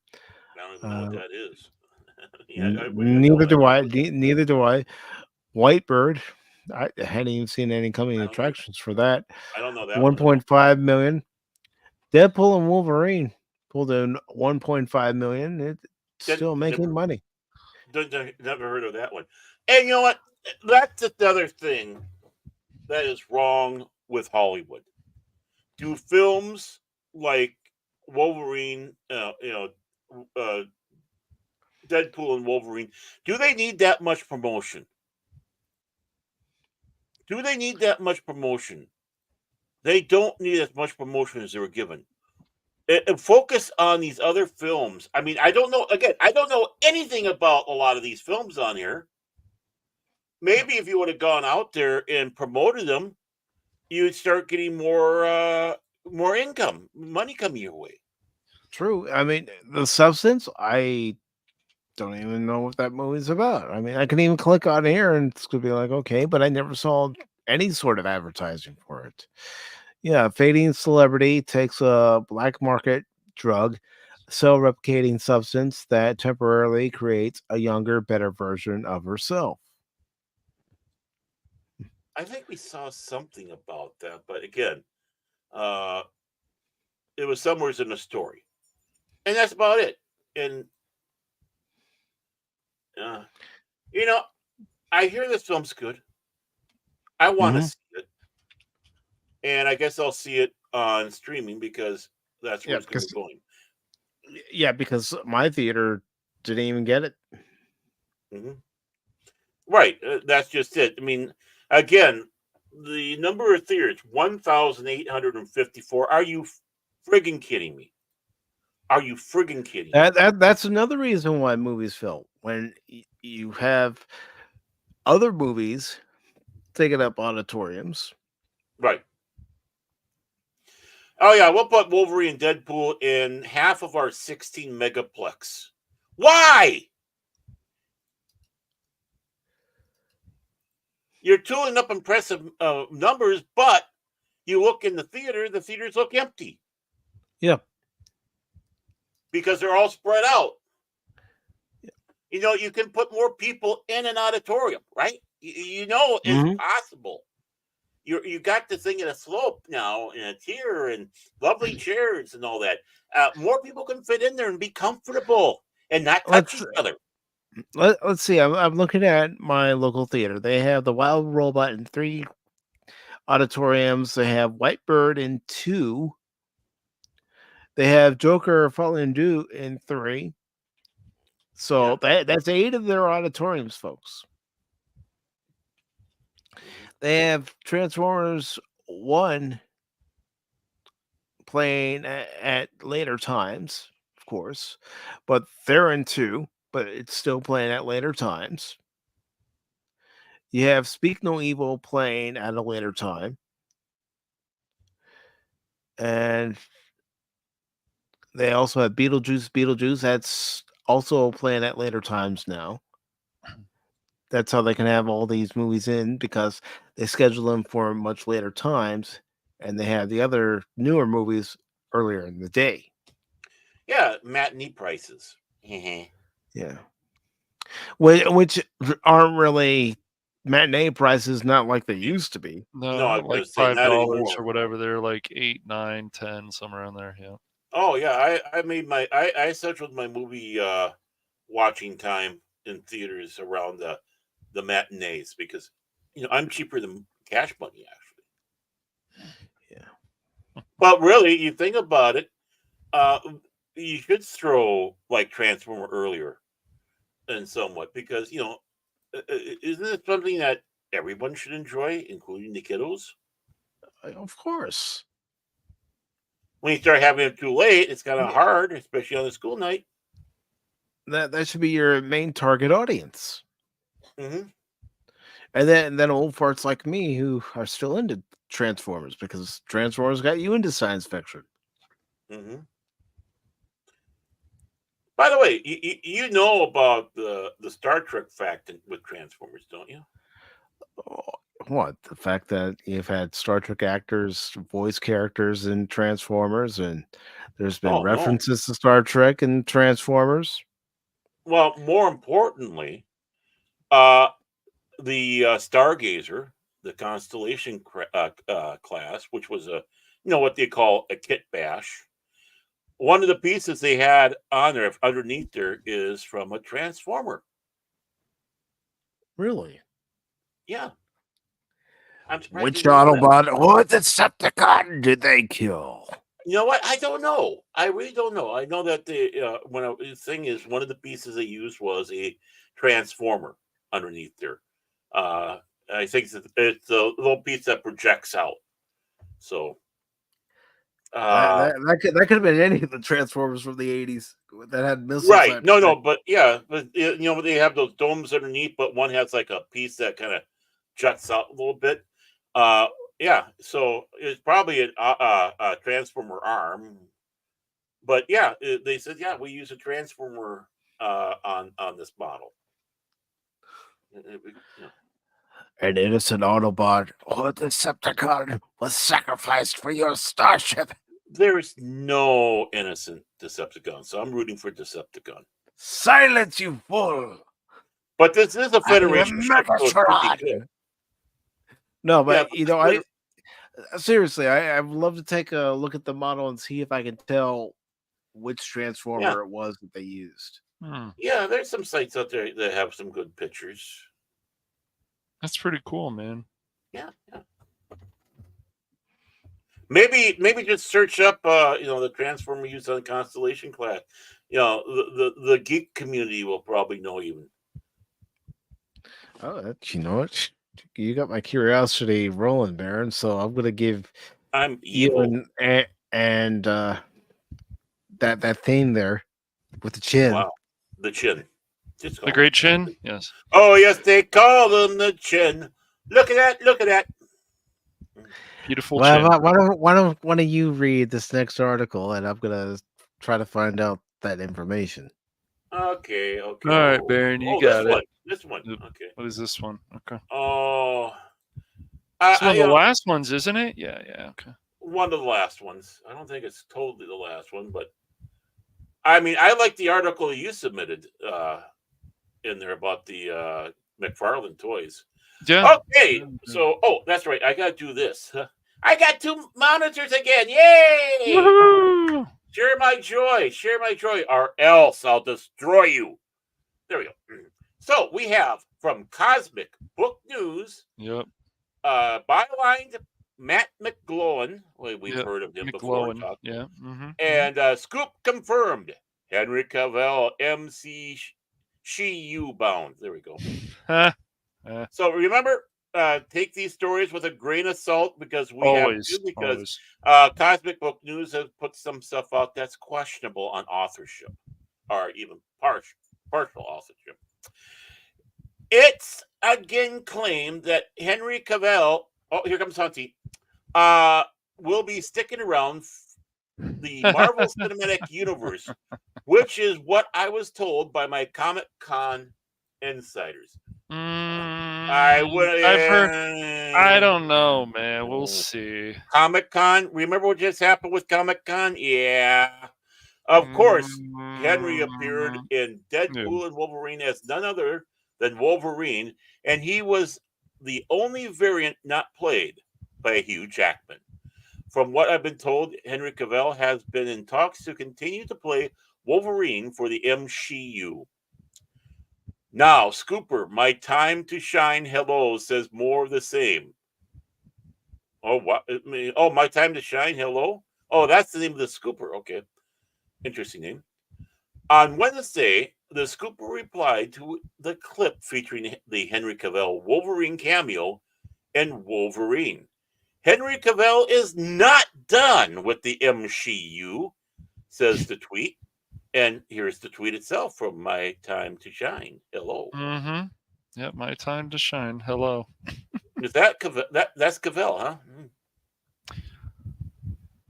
I don't even know what that is. Neither do I. Neither do I. Whitebird. I hadn't even seen any coming attractions for that. I don't know that. 1.5 million. Deadpool and Wolverine pulled in 1.5 million. It's still making money. Never heard of that one. And you know what? That's another thing that is wrong with Hollywood. Do films like Wolverine, Deadpool and Wolverine, do they need that much promotion? Do they need that much promotion? They don't need as much promotion as they were given. focus on these other films. I mean, I don't know. Again, I don't know anything about a lot of these films on here. Maybe if you would have gone out there and promoted them, you'd start getting more income, money coming your way. True. I mean, The Substance, I don't even know what that movie's about. I mean, I can even click on here and it's gonna be like, okay, but I never saw any sort of advertising for it. Yeah, fading celebrity takes a black market drug, cell-replicating substance that temporarily creates a younger, better version of herself. I think we saw something about that, but again, uh, it was somewhere in the story, and that's about it. And uh, you know, I hear this film's good. I want to Mhm. see it, and I guess I'll see it on streaming because that's where Yeah, it's going to because be going. yeah, because my theater didn't even get it. Hmm. Right, that's just it. I mean, again, the number of theaters 1,854. Are you friggin' kidding me? Are you friggin' kidding me? That's another reason why movies fail when you have other movies taking up auditoriums. Right. Oh yeah, we'll put Wolverine and Deadpool in half of our 16 megaplex. Why? You're tooling up impressive numbers, but you look in the theaters look empty Yeah. because they're all spread out. You know, you can put more people in an auditorium, right? You know, it's Mhm. possible. You got the thing in a slope now, and a tier, and lovely chairs, and all that. More people can fit in there and be comfortable and not touch Let's each other. let's see. I'm looking at my local theater. They have the Wild Robot in 3 auditoriums. They have Whitebird in 2. They have Joker Fallen Due in 3. Yeah. So that's 8 of their auditoriums, folks. Mhm. They have Transformers 1 playing at later times, of course, but they're in 2, but it's still playing at later times. You have Speak No Evil playing at a later time, and they also have Beetlejuice, that's also playing at later times now. That's how they can have all these movies in because they schedule them for much later times, and they have the other newer movies earlier in the day. Yeah, matinee prices. Mhm. Yeah. Which aren't really matinee prices, not like they used to be. No, No, I was not going like to say not $5 anymore. or whatever. They're like 8, 9, 10, somewhere around there. Yeah. Oh yeah, I made I scheduled my movie watching time in theaters around the matinees because I'm cheaper than cash money actually. Yeah. But really, you think about it, uh, you should throw like Transformer earlier and somewhat because isn't it something that everyone should enjoy, including the kiddos? Of course. When you start having it too late, it's kind of Yeah. hard, especially on a school night. That should be your main target audience. Hmm. And then old farts like me who are still into Transformers because Transformers got you into science fiction. Hmm. By the way, you know about the Star Trek fact with Transformers, don't you? Oh, what? The fact that you've had Star Trek actors voice characters in Transformers, and there's been Oh no. references to Star Trek and Transformers. Well, more importantly, uh, the Stargazer, the Constellation class, which was what they call a kit bash. One of the pieces they had on there, underneath there, is from a Transformer. Really? Yeah, I'm surprised you Which didn't know that. Autobot or Decepticon did they kill? You know what? I don't know. I really don't know. I know that the thing is one of the pieces they used was a transformer underneath there. Uh, I think it's a little piece that projects out. So That could have been any of the Transformers from the 80s that had missiles. Right. No, but yeah, but they have those domes underneath, but one has like a piece that kind of juts out a little bit. Yeah, so it's probably a transformer arm. But yeah, they said, yeah, we use a transformer on this model. An innocent Autobot or Decepticon was sacrificed for your starship. There's no innocent Decepticon, so I'm rooting for Decepticon. Silence, you fool! But this is a Federation ship, so it's pretty good. No, but yeah, seriously, I'd love to take a look at the model and see if I can tell which Transformer it was that they used. Yeah, there's some sites out there that have some good pictures. That's pretty cool, man. Yeah. Maybe just search up the Transformer used on Constellation Class. The geek community will probably know even. Oh, you know what? You got my curiosity rolling, Baron. So I'm gonna give you and that thing there with the chin. Wow, the chin. The great chin. Yes. Oh yes, they call them the chin. Look at that. Beautiful. Well, why don't one of you read this next article, and I'm gonna try to find out that information. Okay. All right, Baron, you got it. This one. Okay. What is this one? Okay. Oh. It's one of the last ones, isn't it? Yeah. Okay. One of the last ones. I don't think it's totally the last one, but I mean, I like the article you submitted in there about the McFarlane toys. Yeah. Okay. So, that's right. I got to do this. I got 2 monitors again. Yay! Woo-hoo! Share my joy, or else I'll destroy you. There we go. So we have from Cosmic Book News. Yep. Bylined Matt McGlowan. We've heard of him before. Yeah. And Scoop confirmed. Henry Cavill, MCU bound. There we go. So remember, take these stories with a grain of salt because we always, have to, because Cosmic Book News has put some stuff out that's questionable on authorship, or even partial authorship. It's again claimed that Henry Cavill, here comes Hunty, will be sticking around the Marvel Cinematic Universe, which is what I was told by my Comic-Con insiders. I've heard. I don't know, man. We'll see. Comic-Con. Remember what just happened with Comic-Con? Yeah. Of course, Henry appeared in Deadpool and Wolverine as none other than Wolverine, and he was the only variant not played by Hugh Jackman. From what I've been told, Henry Cavill has been in talks to continue to play Wolverine for the MCU. Now, Scooper, my time to shine, hello, says more of the same. Oh, what? Oh, my time to shine, hello? Oh, that's the name of the Scooper. Okay. Interesting name. On Wednesday, the Scooper replied to the clip featuring the Henry Cavill Wolverine cameo and Wolverine. Henry Cavill is not done with the MCU, says the tweet. And here's the tweet itself from My Time to Shine. Hello. Yep, My Time to Shine. Hello. Is that Cavill? That's Cavill, huh?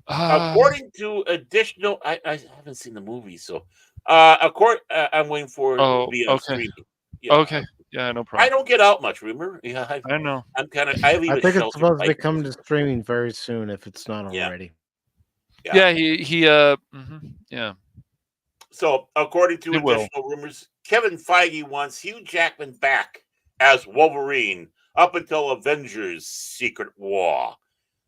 According to additional, I haven't seen the movie, so I'm waiting for it to be on streaming. Yeah. Okay. Yeah, no problem. I don't get out much, remember? Yeah, I know. I'm kind of. I think it's supposed to be coming to streaming very soon if it's not already. Yeah, he yeah. So, according to additional rumors, Kevin Feige wants Hugh Jackman back as Wolverine up until Avengers: Secret War.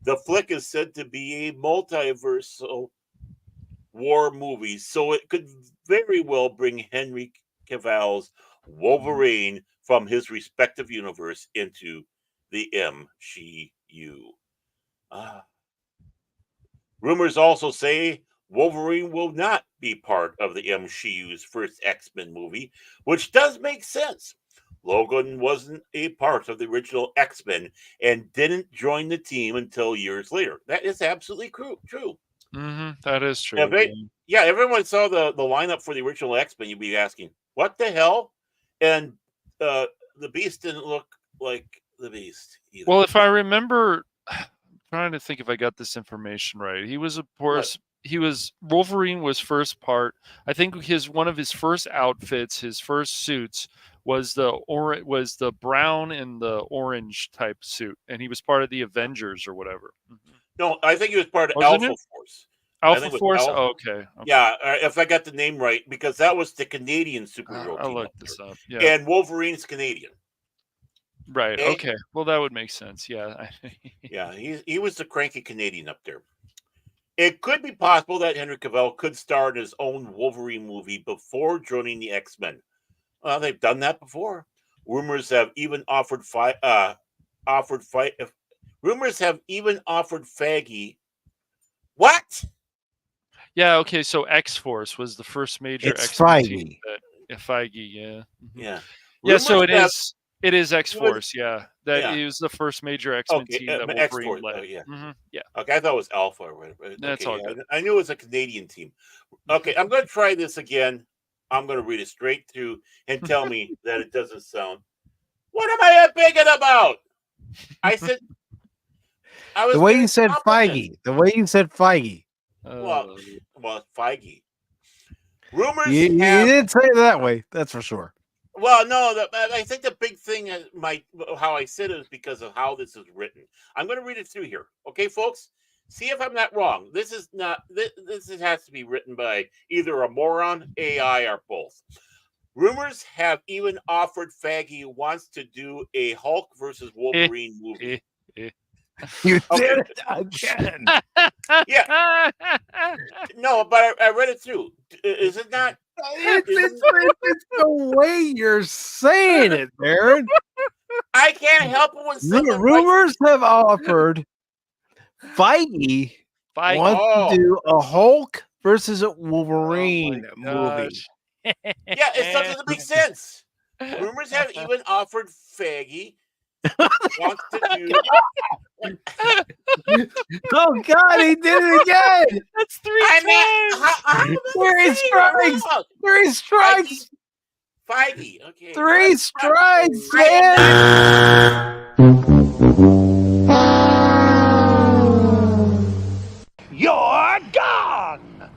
The flick is said to be a multiversal war movie, so it could very well bring Henry Cavill's Wolverine from his respective universe into the MCU. Rumors also say Wolverine will not be part of the MCU's first X-Men movie, which does make sense. Logan wasn't a part of the original X-Men and didn't join the team until years later. That is absolutely true. That is true. If everyone saw the lineup for the original X-Men, you'd be asking, what the hell? And the Beast didn't look like the Beast either. Well, if I remember, I'm trying to think if I got this information right. He was, of course, Wolverine was first part. I think one of his first outfits, his first suits was the brown and the orange type suit, and he was part of the Avengers or whatever. No, I think he was part of Wasn't Alpha it? Force. Alpha Force. Oh, okay. Yeah, if I got the name right, because that was the Canadian superhero. I'll look this up. Yeah. And Wolverine's Canadian. Right. Okay. Well, that would make sense. Yeah. Yeah, he was the cranky Canadian up there. It could be possible that Henry Cavill could star in his own Wolverine movie before joining the X-Men. Well, they've done that before. Rumors have even offered Faggy. What? Yeah. Okay. So X-Force was the first major X-Men X-Men team. Feige. Yeah. Yeah. Yeah. So it is. It is X-Force. Yeah. He was the first major X-Men team that Wolverine led. Yeah. Yeah. Okay, I thought it was Alpha. Or That's all good. I knew it was a Canadian team. Okay, I'm going to try this again. I'm going to read it straight through and tell me that it doesn't sound. What am I bigging about? I said. The way you said Feige. The way you said Feige. Well, Feige. Rumors. You didn't say it that way. That's for sure. Well, no, I think the big thing how I said it is because of how this is written. I'm going to read it through here. Okay, folks? See if I'm not wrong. This has to be written by either a moron, AI, or both. Rumors have even offered Faggy wants to do a Hulk versus Wolverine movie. You did it again. Yeah. No, but I read it through. Is it not? It's the way you're saying it, Baron. I can't help it when someone rumors have offered Feige wants to do a Hulk versus a Wolverine movie. Yeah, it's something that makes sense. Rumors have even offered Faggy wants to do. Oh God, he did it again! That's 3 times. 3 strikes. 3 strikes. Feige. Okay. 3 strikes, man. You're gone!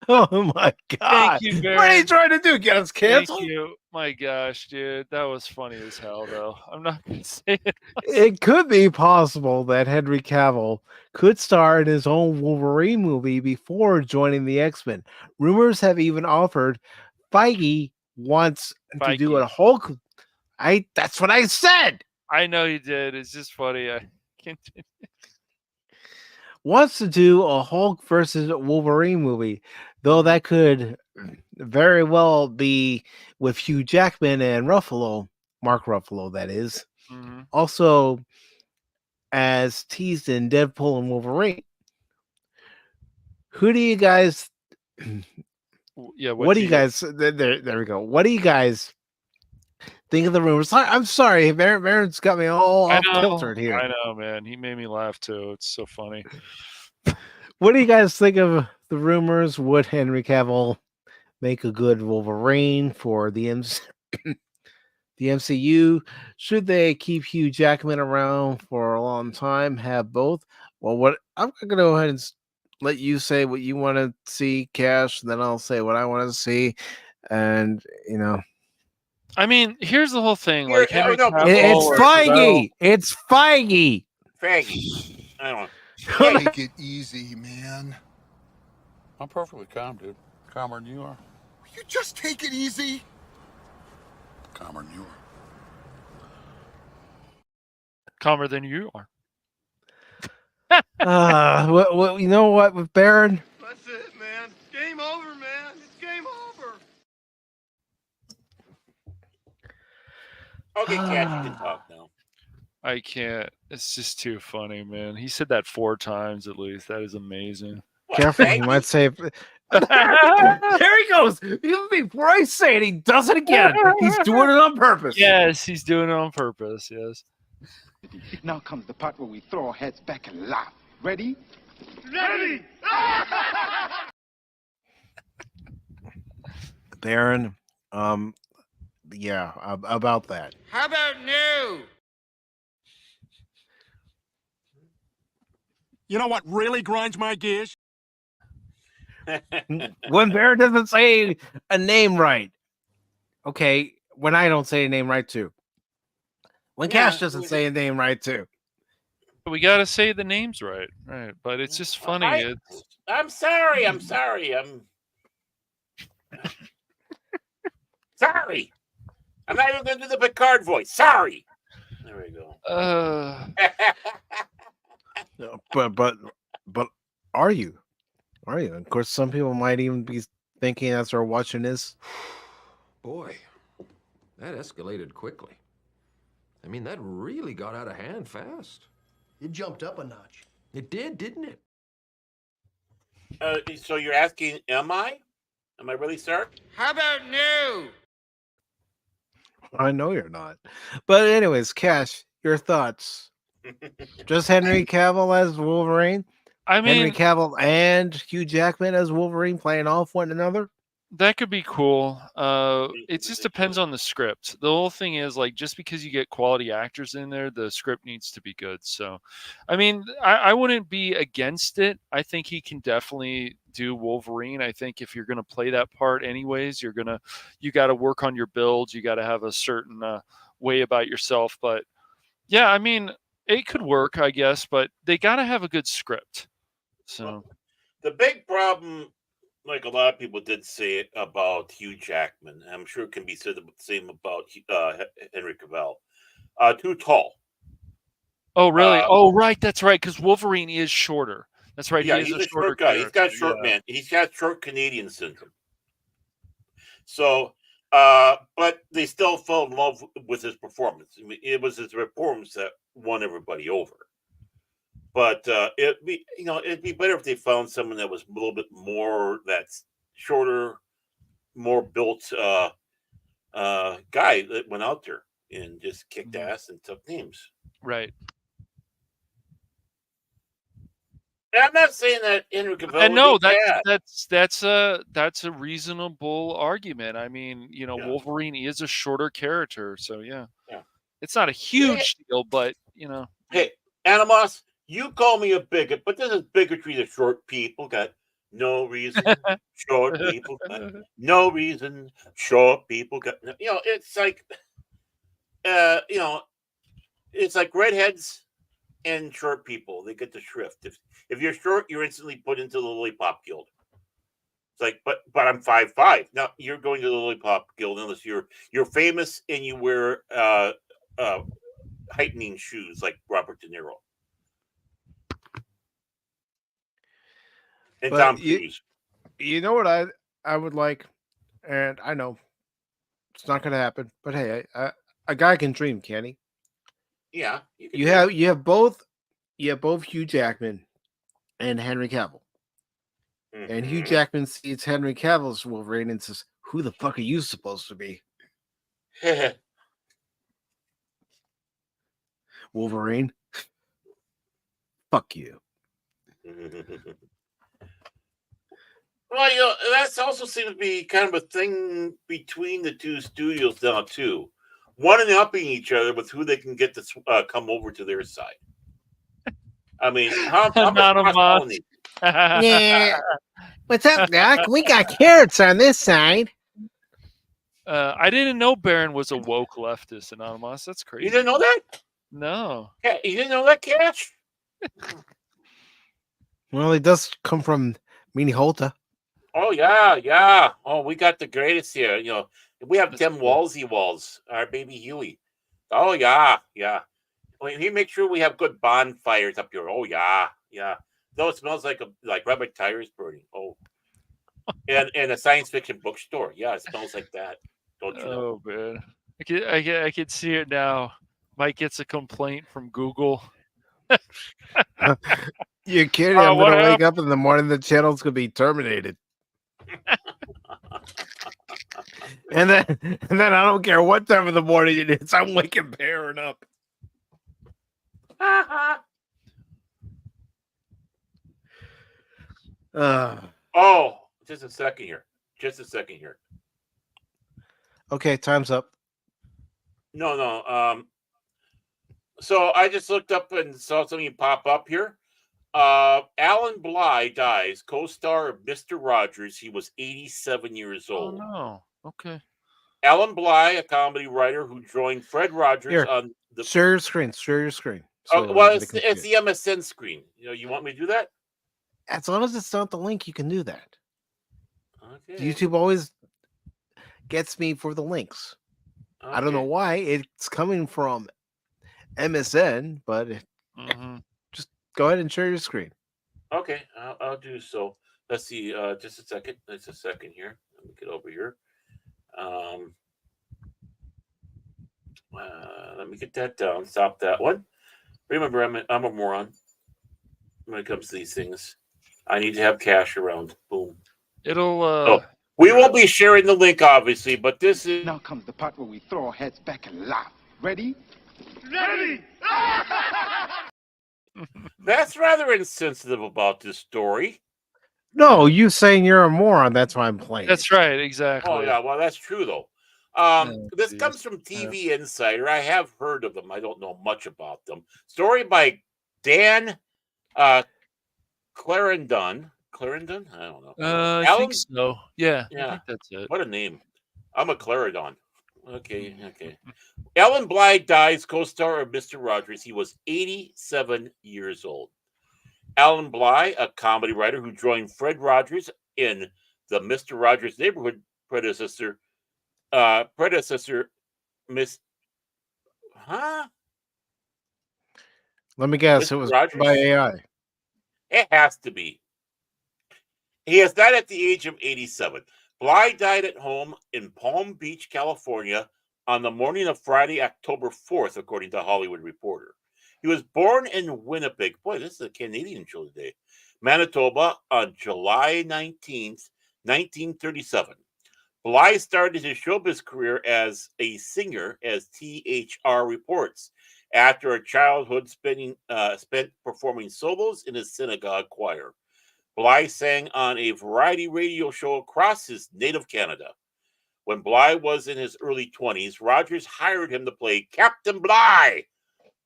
Oh my God! Thank you, Baron. What are you trying to do? Get us canceled? Thank you. My gosh, dude, that was funny as hell. Though I'm not gonna say it. It could be possible that Henry Cavill could star in his own Wolverine movie before joining the X-Men. Rumors have even offered Feige wants to do a Hulk. That's what I said. I know you did. It's just funny. I can't. Wants to do a Hulk versus Wolverine movie, though that could very well be with Hugh Jackman and Mark Ruffalo, that is. Mm-hmm. Also, as teased in Deadpool and Wolverine. Who do you guys? Yeah. What do you guys? There we go. What do you guys think of the rumors? I'm sorry, Baron's got me all off kiltered here. I know, man. He made me laugh too. It's so funny. What do you guys think of the rumors? Would Henry Cavill make a good Wolverine for the MCU? Should they keep Hugh Jackman around for a long time? Have both? Well, I'm going to go ahead and let you say what you want to see, Cash, and then I'll say what I want to see. And, I mean, here's the whole thing. Like Henry Cavill, it's Feige. It's Feige. Feige. I don't know. Take it easy, man. I'm perfectly calm, dude. Calmer than you are. Will you just take it easy? Calmer than you are. Calmer than you are. You know what, with Baron? That's it, man. Game over, man. It's game over. Okay, Cat, you can talk now. I can't. It's just too funny, man. He said that 4 times at least. That is amazing. Careful, he might say There he goes. Even before I say it, he does it again. He's doing it on purpose. Yes, he's doing it on purpose. Yes. Now comes the part where we throw our heads back and laugh. Ready? Ready! Baron, yeah, about that. How about no? You know what really grinds my gears? When Baron doesn't say a name right. Okay, when I don't say a name right too. When Cash doesn't say a name right too. We got to say the names right. Right. But it's just funny. I'm sorry. I'm sorry. I'm not even going to do the Picard voice. Sorry. There we go. But are you? Are you? Of course, some people might even be thinking as they're watching this. Boy, that escalated quickly. I mean, that really got out of hand fast. It jumped up a notch. It did, didn't it? So you're asking, am I? Am I really sorry? How about no? I know you're not. But anyways, Cash, your thoughts. Just Henry Cavill as Wolverine? I mean, Henry Cavill and Hugh Jackman as Wolverine playing off one another? that could be cool. It just depends on the script. The whole thing is like, just because you get quality actors in there, the script needs to be good. So, I mean, I wouldn't be against it. I think he can definitely do Wolverine. I think if you're going to play that part anyways, you got to work on your builds. You got to have a certain way about yourself. But yeah, I mean, it could work, I guess, but they got to have a good script. So the big problem, like a lot of people did say about Hugh Jackman, I'm sure it can be said the same about Henry Cavill. Too tall. Oh, really? Oh, right. That's right. Because Wolverine is shorter. That's right. Yeah, he is he's a short guy. He's got short man. He's got short Canadian syndrome. So, but they still fell in love with his performance. I mean, it was his performance that won everybody over. But it'd be better if they found someone that was a little bit more that's shorter, more built guy that went out there and just kicked ass and took names. Right. And I'm not saying that Henry Cavill. And no, that's a reasonable argument. I mean, Wolverine is a shorter character, so yeah. It's not a huge deal, but Hey, Animos, you call me a bigot, but this is bigotry that short people got no reason. Short people got no reason. Short people got no. It's like, it's like redheads and short people. They get the shrift. If you're short, you're instantly put into the Lollipop Guild. It's like, but I'm 5'5". Now you're going to the Lollipop Guild unless you're famous and you wear heightening shoes like Robert De Niro. And Tom Cruise. You know what I would like, and I know it's not going to happen, but hey, a guy can dream, can he? Yeah. You have both Hugh Jackman and Henry Cavill. Mm-hmm. And Hugh Jackman sees Henry Cavill's Wolverine and says, "Who the fuck are you supposed to be?" Wolverine. Fuck you. Well, that's also seems to be kind of a thing between the two studios now too, one-upping each other with who they can get to come over to their side. I mean, how much yeah. What's up, Doc? We got carrots on this side. I didn't know Baron was a woke leftist, Anonymous. That's crazy. You didn't know that? No. Yeah, you didn't know that, Cash? Well, he does come from Minnesota. Oh, yeah. Oh, we got the greatest here. We have them Wallsy walls, our baby Huey. Oh, yeah. Well, he make sure we have good bonfires up here. Oh, yeah. Though it smells like rubber tires burning. Oh. And a science fiction bookstore. Yeah, it smells like that. Don't you know? Oh, man. I can see it now. Mike gets a complaint from Google. You're kidding. I'm going to wake up in the morning, the channel's going to be terminated. And then I don't care what time of the morning it is, I'm waking Baron up. Oh, just a second here. Okay, time's up. No. So I just looked up and saw something pop up here. Alan Bly dies, co-star of Mr. Rogers. He was 87 years Oh old. no. Okay. Alan Bly, a comedy writer who joined Fred Rogers Here, on the. Share your screen. Share your screen. Oh, well, everybody can it's see it. the MSN screen. You want me to do that? As long as it's not the link, you can do that. Okay. YouTube always gets me for the links. Okay. I don't know why. It's coming from MSN, but just go ahead and share your screen. Okay, I'll do so. Let's see. Just a second. Just a second here. Let me get over here. Let me get that down. Stop that one. Remember, I'm a moron when it comes to these things. I need to have cash around. Boom. It'll. We won't be sharing the link, obviously, but this is. Now comes the part where we throw our heads back and laugh. Ready? Ready! That's rather insensitive about this story. No, you saying you're a moron. That's why I'm playing. That's right. Exactly. Oh, yeah. Well, that's true, though. This comes from TV Insider. I have heard of them. I don't know much about them. Story by Dan Clarendon. Clarendon? I don't know. I think so. Yeah. Yeah. I think that's it. What a name. I'm a Clarendon. Okay. Alan Bly dies, co-star of Mr. Rogers. He was 87 years old. Alan Bly, a comedy writer who joined Fred Rogers in the Mr. Rogers Neighborhood predecessor, Miss. Huh? Let me guess. Mr. It was Rogers? by AI. It has to be. He has died at the age of 87. Bly died at home in Palm Beach, California, on the morning of Friday, October 4th, according to Hollywood Reporter. He was born in Winnipeg. Boy, this is a Canadian show today. Manitoba on July 19th, 1937. Bly started his showbiz career as a singer, as THR reports, after a childhood spent performing solos in his synagogue choir. Bly sang on a variety radio show across his native Canada. When Bly was in his early 20s, Rogers hired him to play Captain Bly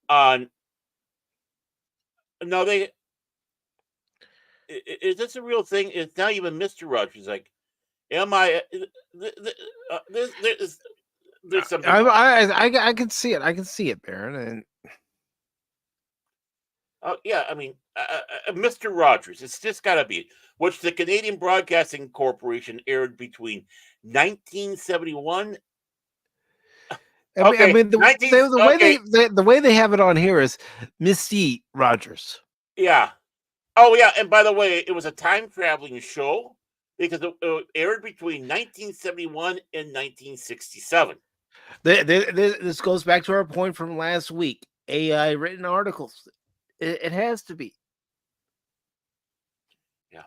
on. No, is this a real thing? It's not even Mr. Rogers. Like, am I? There's something. I can see it. I can see it, Baron. And oh yeah, I mean, Mr. Rogers. It's just got to be, which the Canadian Broadcasting Corporation aired between 1971. I mean, the way they have it on here is Misty Rogers. Yeah. Oh yeah, and by the way, it was a time traveling show because it aired between 1971 and 1967. This goes back to our point from last week. AI written articles. It has to be. Yeah.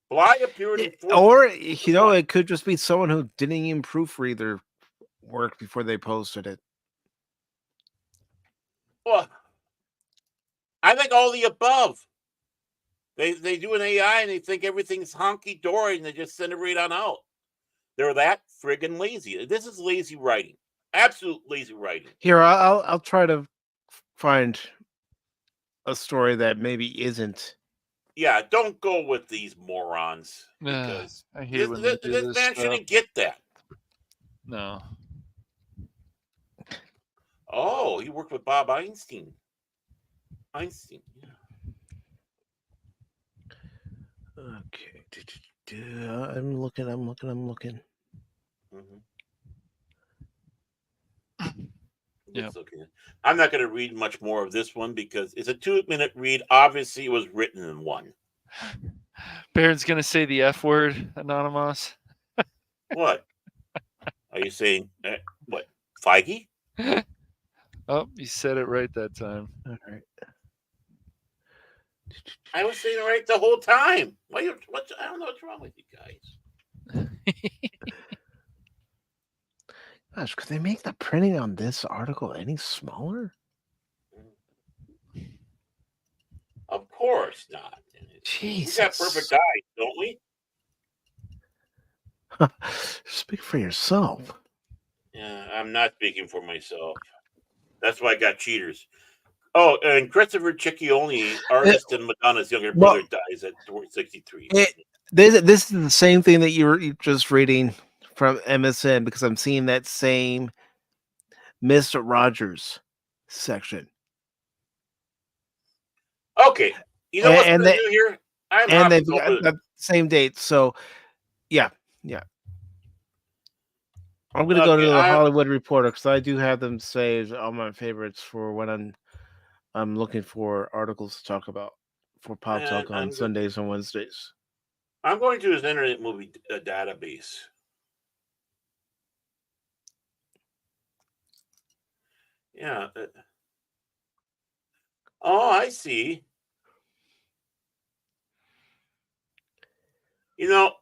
Bly appeared in or it could just be someone who didn't even proofread their work before they posted it. Well, I think all the above. They do an AI and they think everything's honky dory and they just send it right on out. They're that friggin' lazy. This is lazy writing. Absolute lazy writing. Here, I'll try to find a story that maybe isn't. Yeah, don't go with these morons because I hate this man shouldn't get that. No. Oh, he worked with Bob Einstein. Yeah. Okay. I'm looking. Mm-hmm. Yeah. I'm not going to read much more of this one because it's a 2-minute read. Obviously, it was written in one. Baron's going to say the F word, Anonymous. What? Are you saying, what, Feige? Oh, you said it right that time. All right. I was saying it right the whole time. I don't know what's wrong with you guys. Gosh, could they make the printing on this article any smaller? Of course not. We got perfect Jesus. eyes, don't we? Speak for yourself. Yeah, I'm not speaking for myself. That's why I got cheaters. Oh, and Christopher Ciccione, artist and Madonna's younger brother, dies at 63. This is the same thing that you're just reading from MSN, because I'm seeing that same Mr. Rogers section. Okay, you know what's going to do here? And they've got the same date. So, yeah. I'm going to go to the Hollywood Reporter, because I do have them saved all my favorites for when I'm looking for articles to talk about for Pop Talk on Sundays and Wednesdays. I'm going to his Internet Movie database. Yeah. Oh, I see. You know,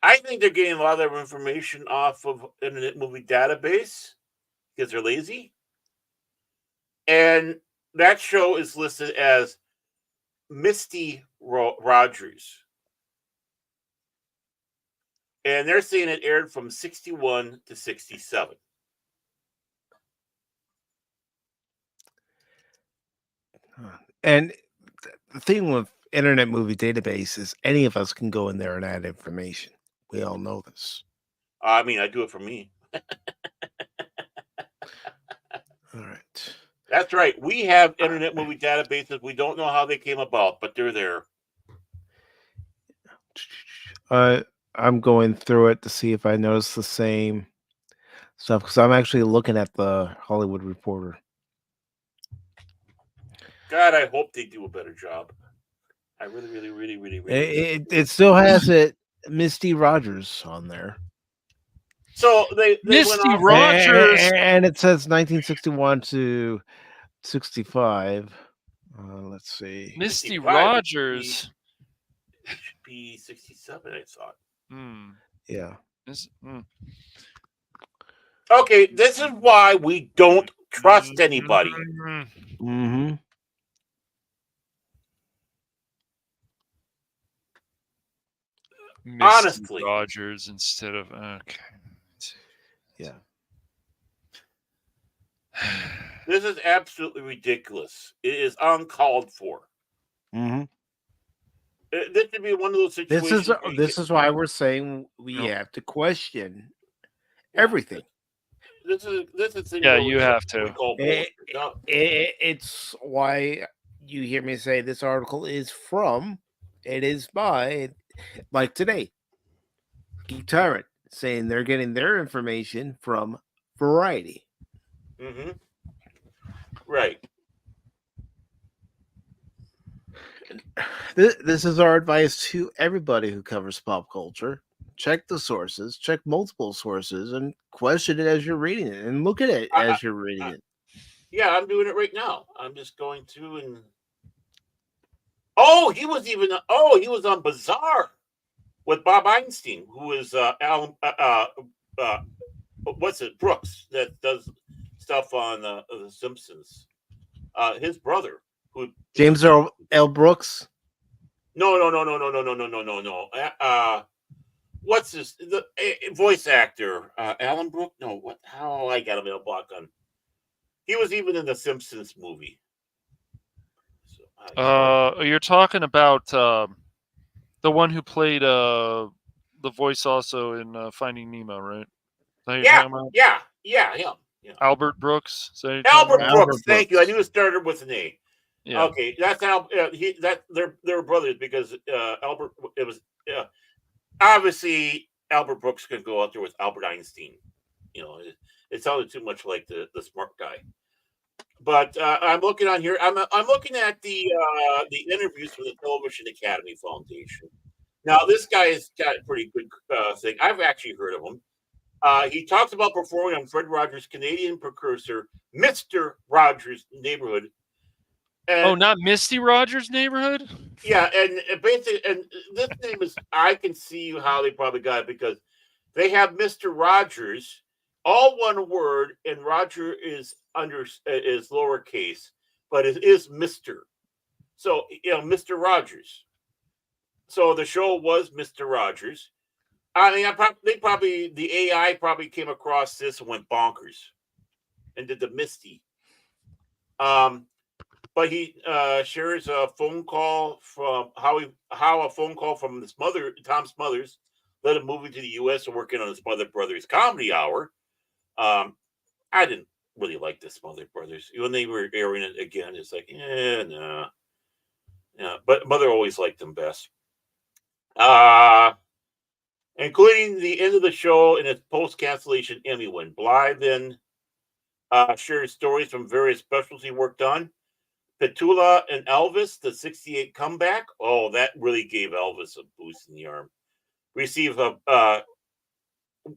I think they're getting a lot of their information off of Internet Movie Database because they're lazy. And that show is listed as Misty Rogers. And they're saying it aired from 61 to 67. And the thing with Internet Movie Database is any of us can go in there and add information. We all know this. I mean, I do it for me. All right. That's right. We have Internet Movie Databases. We don't know how they came about, but they're there. I'm going through it to see if I notice the same stuff, because I'm actually looking at the Hollywood Reporter. God, I hope they do a better job. I really. It still has it, Misty Rogers, on there. So they Misty went off, Rogers, and it says 1961 to 65. Let's see. Misty Rogers should be 67. I thought. Yeah. Okay, this is why we don't trust anybody. Mm-hmm. Misty Honestly, Rogers instead of okay. Yeah. This is absolutely ridiculous. It is uncalled for. Mm-hmm. This should be one of those situations. This is why we're saying we have to question everything. This is you have to. It's why you hear me say this article is from. It is by, like today, Geek Tyrant saying they're getting their information from Variety. Mm-hmm. Right. This is our advice to everybody who covers pop culture. Check the sources, check multiple sources, and question it as you're reading it, and look at it as you're reading it. Yeah, I'm doing it right now. I'm just going through and. Oh, he was on Bizarre with Bob Einstein, who is Alan. What's it? Brooks, that does stuff on The Simpsons. His brother, who James L. Brooks. No. What's this? The voice actor, Alan Brooks? No, what? How I got him in a block on. He was even in the Simpsons movie. You're talking about the one who played the voice also in Finding Nemo, right? Yeah, him. Yeah. Albert Brooks. Albert Brooks. Thank you. I knew it started with an A. Yeah. Okay, that's how they're brothers because Albert. It was obviously Albert Brooks could go out there with Albert Einstein. You know, it sounded too much like the smart guy. But I'm looking on here. I'm looking at the interviews from the Television Academy Foundation. Now, this guy has got a pretty good thing. I've actually heard of him. He talks about performing on Fred Rogers' Canadian precursor, Mr. Rogers' Neighborhood, Oh, not Misty Rogers' Neighborhood? Yeah, and basically, and this name is, I can see how they probably got it because they have Mr. Rogers, all one word, and Roger is lowercase, but it is Mr. So, Mr. Rogers. So the show was Mr. Rogers. I mean, the AI probably came across this and went bonkers and did the Misty. But he shares a phone call from how a phone call from Tom Smothers, led him moving to the U.S. and working on the Smother Brothers Comedy Hour. I didn't really like the Smother Brothers when they were airing it again. It's like, no, yeah. But Mother always liked them best. Including the end of the show and its post-cancellation Emmy win. Bly then shares stories from various specials he worked on. Petula and Elvis, the 68 comeback. Oh, that really gave Elvis a boost in the arm.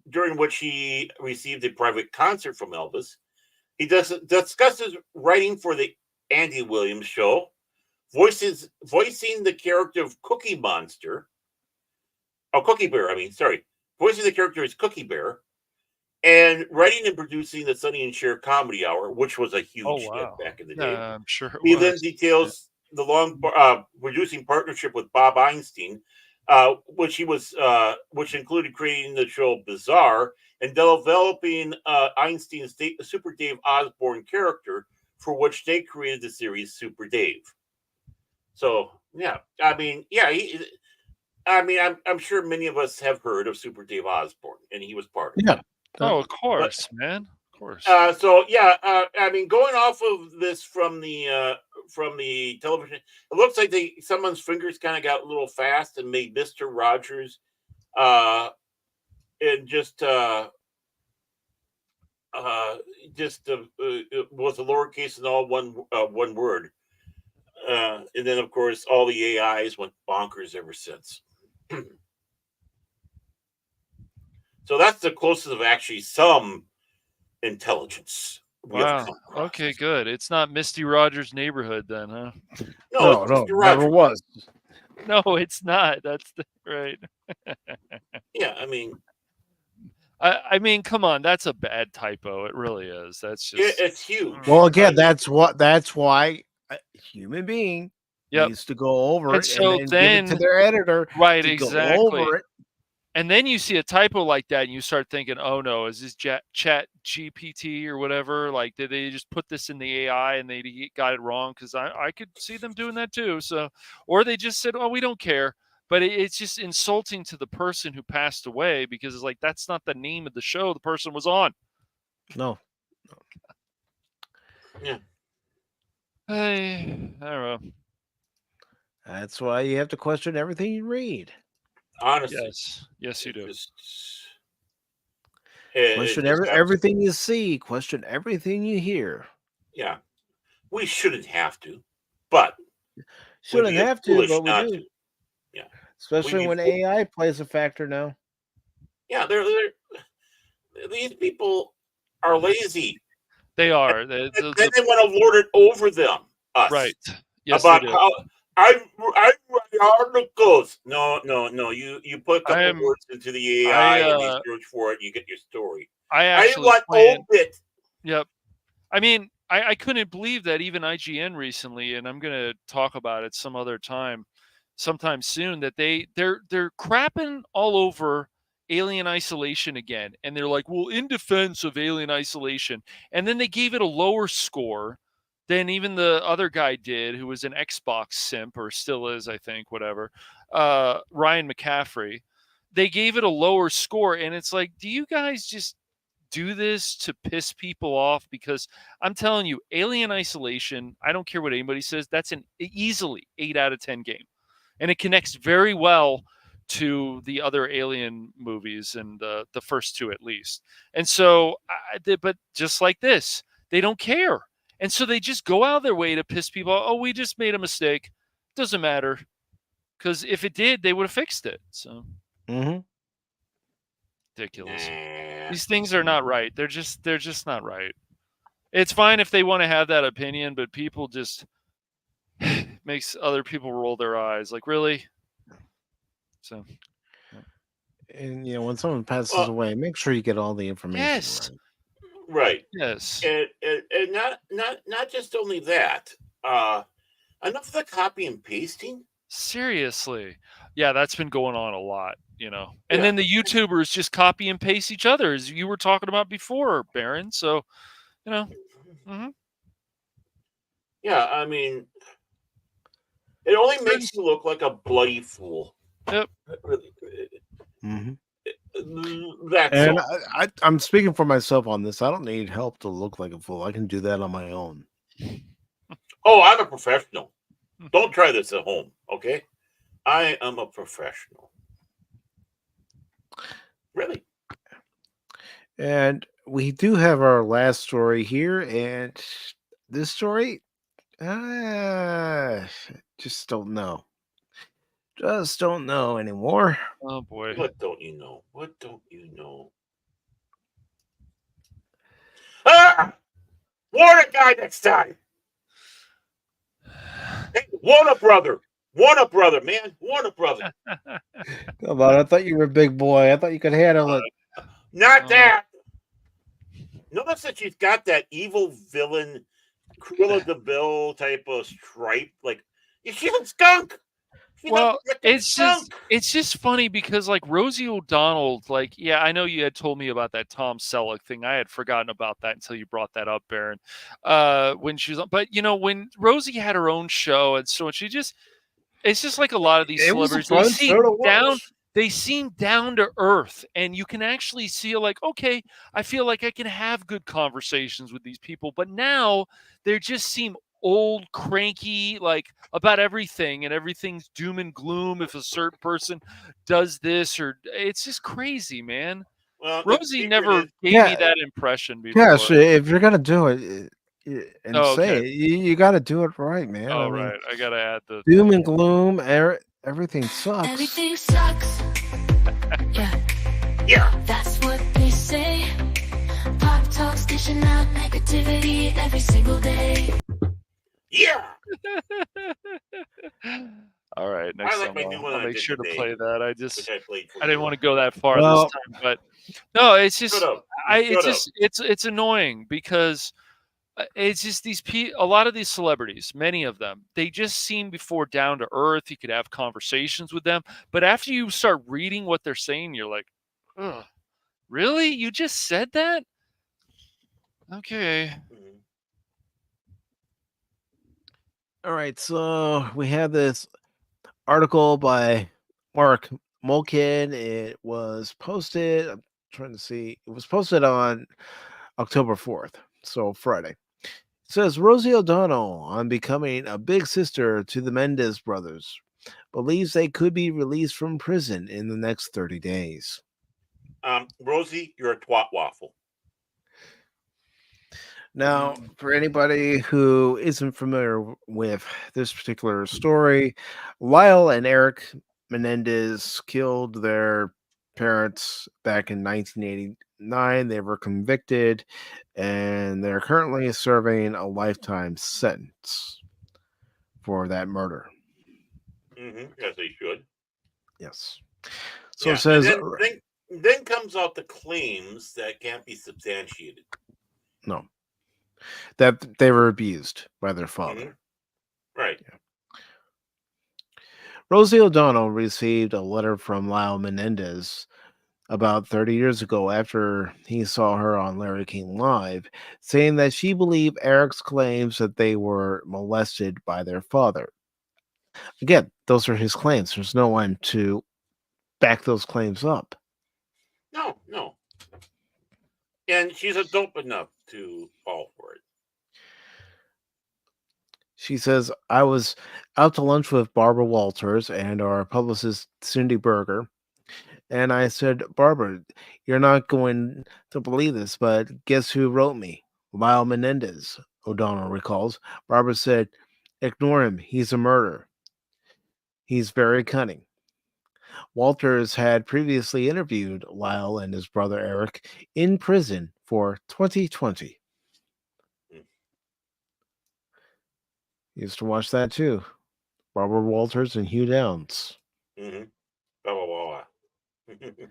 During which he received a private concert from Elvis. He discusses writing for the Andy Williams show, voicing the character of Cookie Monster. Oh, Cookie Bear, voicing the character as Cookie Bear, and writing and producing the Sonny and Cher Comedy Hour, which was a huge hit back in the day. I'm sure it He was. then details the long producing partnership with Bob Einstein, which included creating the show Bizarre and developing Einstein's Super Dave Osborne character, for which they created the series Super Dave. So, yeah, I'm sure many of us have heard of Super Dave Osborne, and he was part of it. Yeah. Oh, of course, man. Of course. Going off of this from the television, it looks like someone's fingers kind of got a little fast and made Mr. Rogers and just it was a lowercase and all one word. And then, of course, all the AIs went bonkers ever since. So that's the closest of actually some intelligence. Wow. Okay, good. It's not Misty Rogers' Neighborhood then, huh? No, never was. No, it's not. That's right. Yeah, I mean, I mean, come on, that's a bad typo. It really is. That's just it's huge. Well, again, that's why a human being needs to go over it and then give it to their editor. Right, to exactly. Go over it. And then you see a typo like that, and you start thinking, "Oh no, is this Chat GPT or whatever? Like, did they just put this in the AI and they got it wrong?" Because I could see them doing that too. So, or they just said, "Oh, we don't care." But it's just insulting to the person who passed away because it's like that's not the name of the show the person was on. No. Yeah. I don't know. That's why you have to question everything you read. Honestly, yes, you do. Question everything you see. Question everything you hear. Yeah, we shouldn't have to, but shouldn't have to, but we do. Yeah, especially when AI plays a factor now. Yeah, these people are lazy. They are. Then they want to lord it over them. Us. Right. Yes, about how I write articles. No. You put a couple words into the AI and you search for it, and you get your story. I want obit. Yep. I mean, I couldn't believe that even IGN recently, and I'm going to talk about it sometime soon, that they're crapping all over Alien Isolation again, and they're like, well, in defense of Alien Isolation, and then they gave it a lower score than even the other guy did, who was an Xbox simp, or still is, I think, whatever, Ryan McCaffrey. They gave it a lower score, and it's like, do you guys just do this to piss people off? Because I'm telling you, Alien Isolation, I don't care what anybody says, that's an easily 8 out of 10 game. And it connects very well to the other Alien movies, and the first two at least. And so, but just like this, they don't care. And so they just go out of their way to piss people off. Oh, we just made a mistake. Doesn't matter. Because if it did, they would have fixed it. So ridiculous. These things are not right. They're just not right. It's fine if they want to have that opinion, but people just makes other people roll their eyes. Like, really? So, And when someone passes Well, away, make sure you get all the information yes, right. right. yes. And not just only that. Enough of the copy and pasting. Seriously. Yeah, that's been going on a lot, And Yeah. then the YouTubers just copy and paste each other, as you were talking about before, Baron. So, mhm. Yeah, I mean, it only makes you look like a bloody fool. Yep. Mm-hmm. That's And all. I'm speaking for myself on this. I don't need help to look like a fool. I can do that on my own. Oh, I'm a professional. Don't try this at home, okay? I am a professional. Really? And we do have our last story here, and this story, just don't know. Just don't know anymore. Oh boy. What don't you know? What don't you know? Ah! Warn a guy next time. Hey, Warner brother, man. Warner brother. Come on, I thought you were a big boy. I thought you could handle it. Not that. Notice that she's got that evil villain, Cruella de Vil type of stripe. Like, she's a skunk. Well, it's just funny because like Rosie O'Donnell, like, yeah, I know you had told me about that Tom Selleck thing. I had forgotten about that until you brought that up, Baron. When she was on, but when Rosie had her own show, and so it's just like a lot of these It was a celebrities. fun They seem down to earth, and you can actually see like, okay, I feel like I can have good conversations with these people, but now they just seem old, cranky, like about everything, and everything's doom and gloom if a certain person does this, or it's just crazy, man. Well, Rosie never gave me that impression before. Yes, if you're gonna do it and say okay. it, you got to do it right, man. Oh, I mean, right. I gotta add the doom and gloom. Everything sucks. Everything sucks. Yeah. That's what they say. Pop Talk's dishing out negativity every single day. Yeah. All right, next I like time my new one I'll I make did sure today, to play that. I played for didn't you. want to go that far Well- this time, but no, it's just Shut up. it's annoying because it's just a lot of these celebrities, many of them, they just seem before down to earth. You could have conversations with them, but after you start reading what they're saying, you're like, ugh, really? You just said that? Okay. Mhm. All right, so we have this article by Mark Mulkin. It was posted. I'm trying to see. It was posted on October 4th, so Friday. It says Rosie O'Donnell, on becoming a big sister to the Menendez brothers, believes they could be released from prison in the next 30 days. Rosie, you're a twat waffle. Now, for anybody who isn't familiar with this particular story, Lyle and Eric Menendez killed their parents back in 1989. They were convicted, and they're currently serving a lifetime sentence for that murder. Yes, they should. Yes. So Yeah, it says, and then comes out the claims that can't be substantiated. no, that they were abused by their father. Right. Yeah. Rosie O'Donnell received a letter from Lyle Menendez about 30 years ago after he saw her on Larry King Live, saying that she believed Eric's claims that they were molested by their father. Again, those are his claims. There's no one to back those claims up. No. And she's a dope enough to fall for it. She says, I was out to lunch with Barbara Walters and our publicist, Cindy Berger. And I said, Barbara, you're not going to believe this, but guess who wrote me? Lyle Menendez, O'Donnell recalls. Barbara said, ignore him. He's a murderer. He's very cunning. Walters had previously interviewed Lyle and his brother Eric in prison for 2020. Used to watch that too. Robert Walters and Hugh Downs. Mm-hmm. Blah, blah, blah, blah.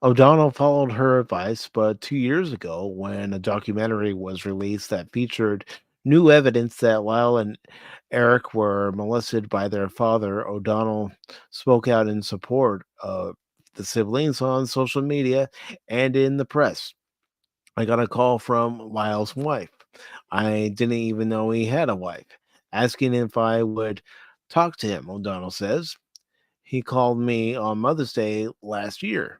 O'Donnell followed her advice, but 2 years ago, when a documentary was released that featured new evidence that Lyle and Eric were molested by their father, O'Donnell spoke out in support of the siblings on social media and in the press. I got a call from Lyle's wife. I didn't even know he had a wife, asking if I would talk to him, O'Donnell says. He called me on Mother's Day last year.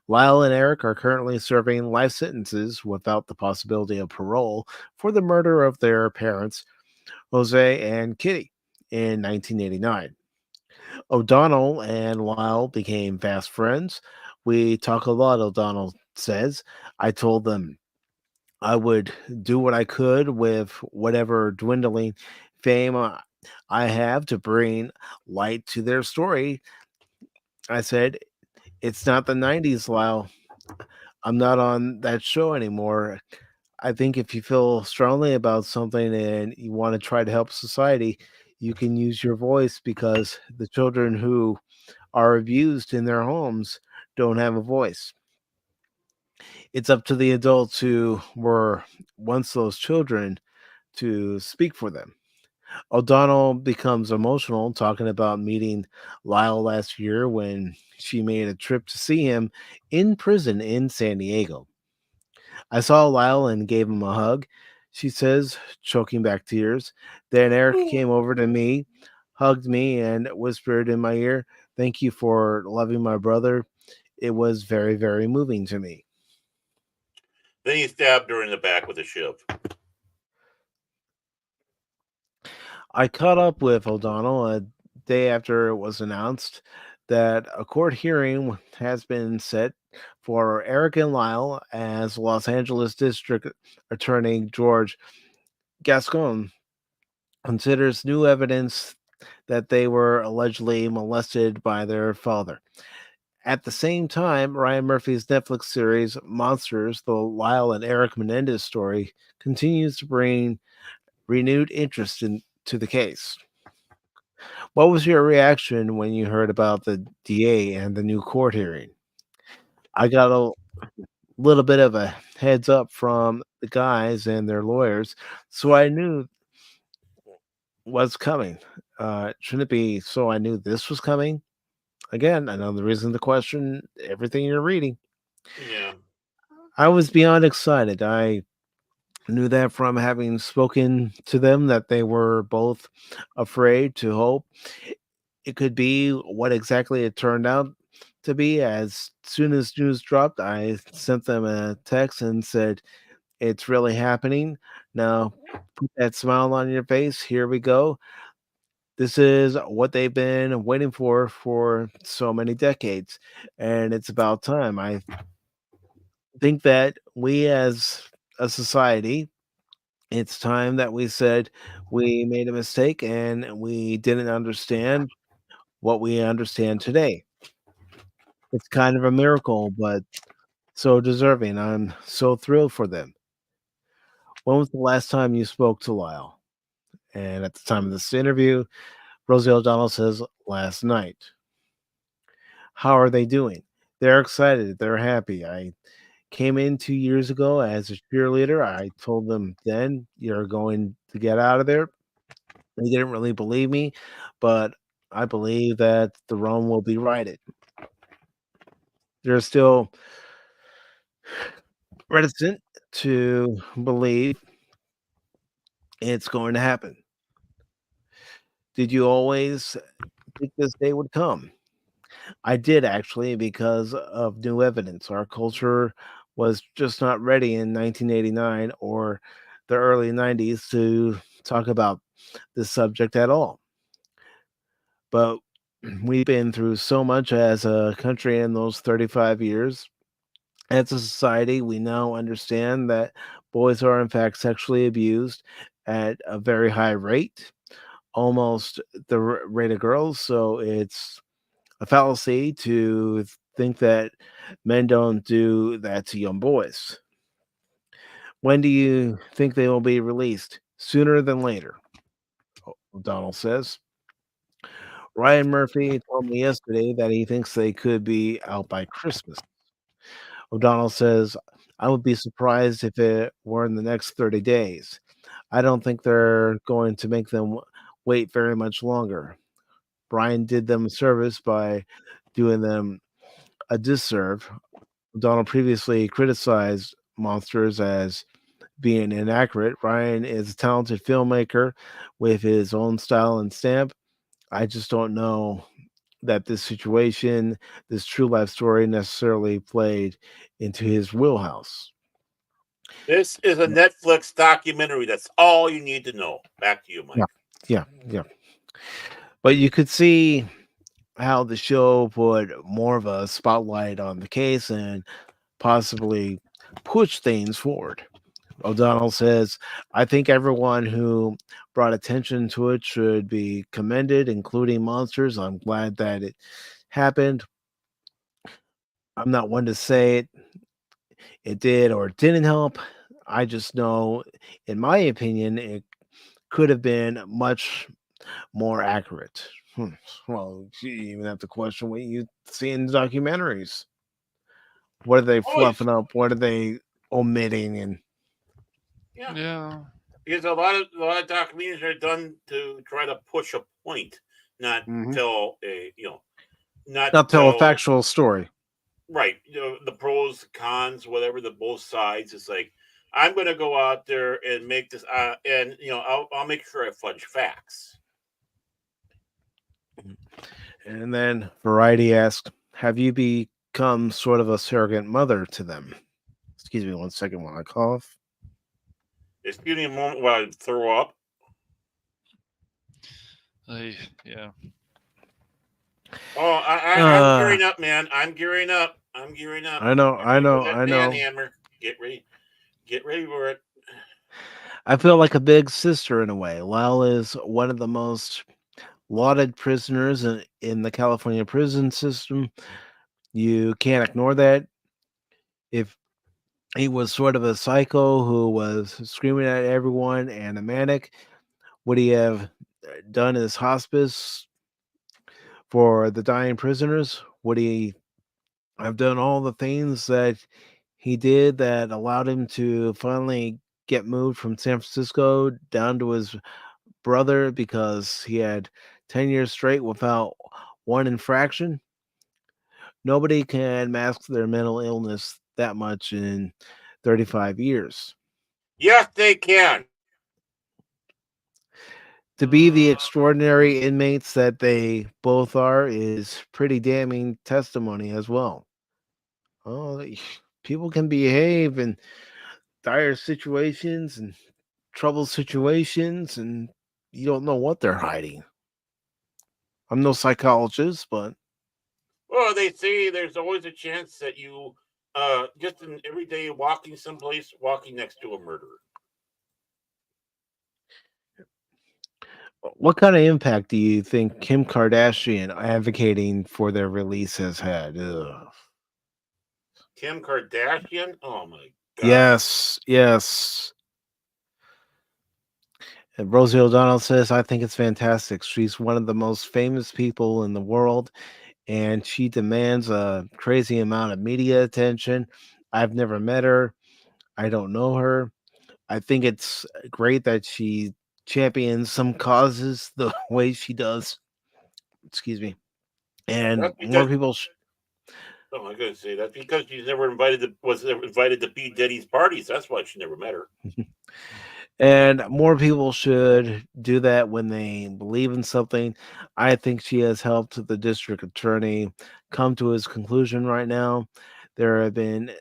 Lyle and Eric are currently serving life sentences without the possibility of parole for the murder of their parents, Jose and Kitty, in 1989. O'Donnell and Lyle became fast friends. We talk a lot, O'Donnell says. I told them I would do what I could with whatever dwindling fame I have to bring light to their story. I said, it's not the 90s, Lyle. I'm not on that show anymore. I think if you feel strongly about something and you want to try to help society, you can use your voice because the children who are abused in their homes don't have a voice. It's up to the adults who were once those children to speak for them. O'Donnell becomes emotional talking about meeting Lyle last year when she made a trip to see him in prison in San Diego. I saw Lyle and gave him a hug, she says, choking back tears. Then Eric came over to me, hugged me, and whispered in my ear, "Thank you for loving my brother." It was very, very moving to me. Then he stabbed her in the back with a shiv. I caught up with O'Donnell a day after it was announced that a court hearing has been set for Eric and Lyle as Los Angeles District Attorney George Gascon considers new evidence that they were allegedly molested by their father. At the same time, Ryan Murphy's Netflix series Monsters, the Lyle and Eric Menendez story, continues to bring renewed interest into the case. What was your reaction when you heard about the DA and the new court hearing? I got a little bit of a heads up from the guys and their lawyers, so I knew what's coming. Shouldn't it be so I knew this was coming? Again, another reason to question everything you're reading. Yeah. I was beyond excited. I knew that from having spoken to them that they were both afraid to hope it could be what exactly it turned out to be. As soon as news dropped, I sent them a text and said, "It's really happening. Now put that smile on your face. Here we go. This is what they've been waiting for so many decades, and it's about time." I think that we as a society, it's time that we said we made a mistake and we didn't understand what we understand today. It's kind of a miracle, but so deserving. I'm so thrilled for them. When was the last time you spoke to Lyle? And at the time of this interview, Rosie O'Donnell says, last night. How are they doing? They're excited. They're happy. I came in 2 years ago as a cheerleader. I told them then, you're going to get out of there. They didn't really believe me, but I believe that the wrong will be righted. They're still reticent to believe it's going to happen. Did you always think this day would come? I did actually because of new evidence. Our culture was just not ready in 1989 or the early 90s to talk about this subject at all. But we've been through so much as a country in those 35 years. As a society, we now understand that boys are in fact sexually abused at a very high rate, almost the rate of girls. So it's a fallacy to think that men don't do that to young boys. When do you think they will be released? Sooner than later. O'Donnell says. Ryan Murphy told me yesterday that he thinks they could be out by Christmas. O'Donnell says, I would be surprised if it were in the next 30 days. I don't think they're going to make them wait very much longer. Brian did them a service by doing them a disserve. O'Donnell previously criticized Monsters as being inaccurate. Ryan is a talented filmmaker with his own style and stamp. I just don't know that this situation, this true life story, necessarily played into his wheelhouse. This is a Netflix documentary. That's all you need to know. Back to you, Mike. Yeah. But you could see how the show put more of a spotlight on the case and possibly push things forward. O'Donnell says, I think everyone who brought attention to it should be commended, including Monsters. I'm glad that it happened. I'm not one to say it did or didn't help. I just know, in my opinion, it could have been much more accurate. Well, you even have to question what you see in documentaries. What are they fluffing up? What are they omitting? And Yeah. Because a lot of documentaries are done to try to push a point, not tell a not tell a factual story. Right. The pros, cons, whatever, the both sides. It's like, I'm going to go out there and make this, and I'll make sure I fudge facts. And then Variety asked, have you become sort of a surrogate mother to them? Excuse me 1 second while I cough. Excuse me a moment while I throw up. Yeah. Oh, I'm gearing up, man. I'm gearing up. I know. Hammer. Get ready for it. I feel like a big sister in a way. Lyle is one of the most lauded prisoners in the California prison system. You can't ignore that. If he was sort of a psycho who was screaming at everyone and a manic, would he have done his hospice for the dying prisoners? Would he have done all the things that he did that allowed him to finally get moved from San Francisco down to his brother because he had 10 years straight without one infraction? Nobody can mask their mental illness that much in 35 years. Yes, they can. To be the extraordinary inmates that they both are is pretty damning testimony as well. Oh, people can behave in dire situations and trouble situations, and you don't know what they're hiding. I'm no psychologist, but well, they say there's always a chance that you just in everyday walking someplace, walking next to a murderer. what kind of impact do you think Kim Kardashian advocating for their release has had? Ugh. Kim Kardashian? Oh my god. Yes. And Rosie O'Donnell says, I think it's fantastic. She's one of the most famous people in the world, and she demands a crazy amount of media attention. I've never met her. I don't know her. I think it's great that she champions some causes the way she does. Excuse me. And more people. Oh, I gotta say that's because she's never was never invited to P. Diddy's parties. That's why she never met her. And more people should do that when they believe in something. I think she has helped the district attorney come to his conclusion right now. There have been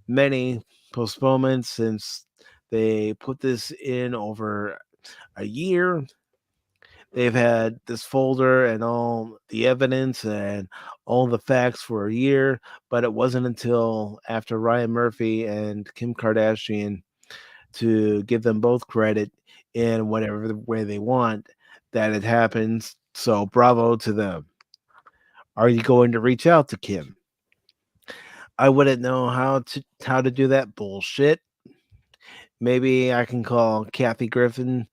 many postponements since they put this in over a year. They've had this folder and all the evidence and all the facts for a year, but it wasn't until after Ryan Murphy and Kim Kardashian, to give them both credit in whatever way they want, that it happens. So bravo to them. Are you going to reach out to Kim? I wouldn't know how to do that bullshit. Maybe I can call Kathy Griffin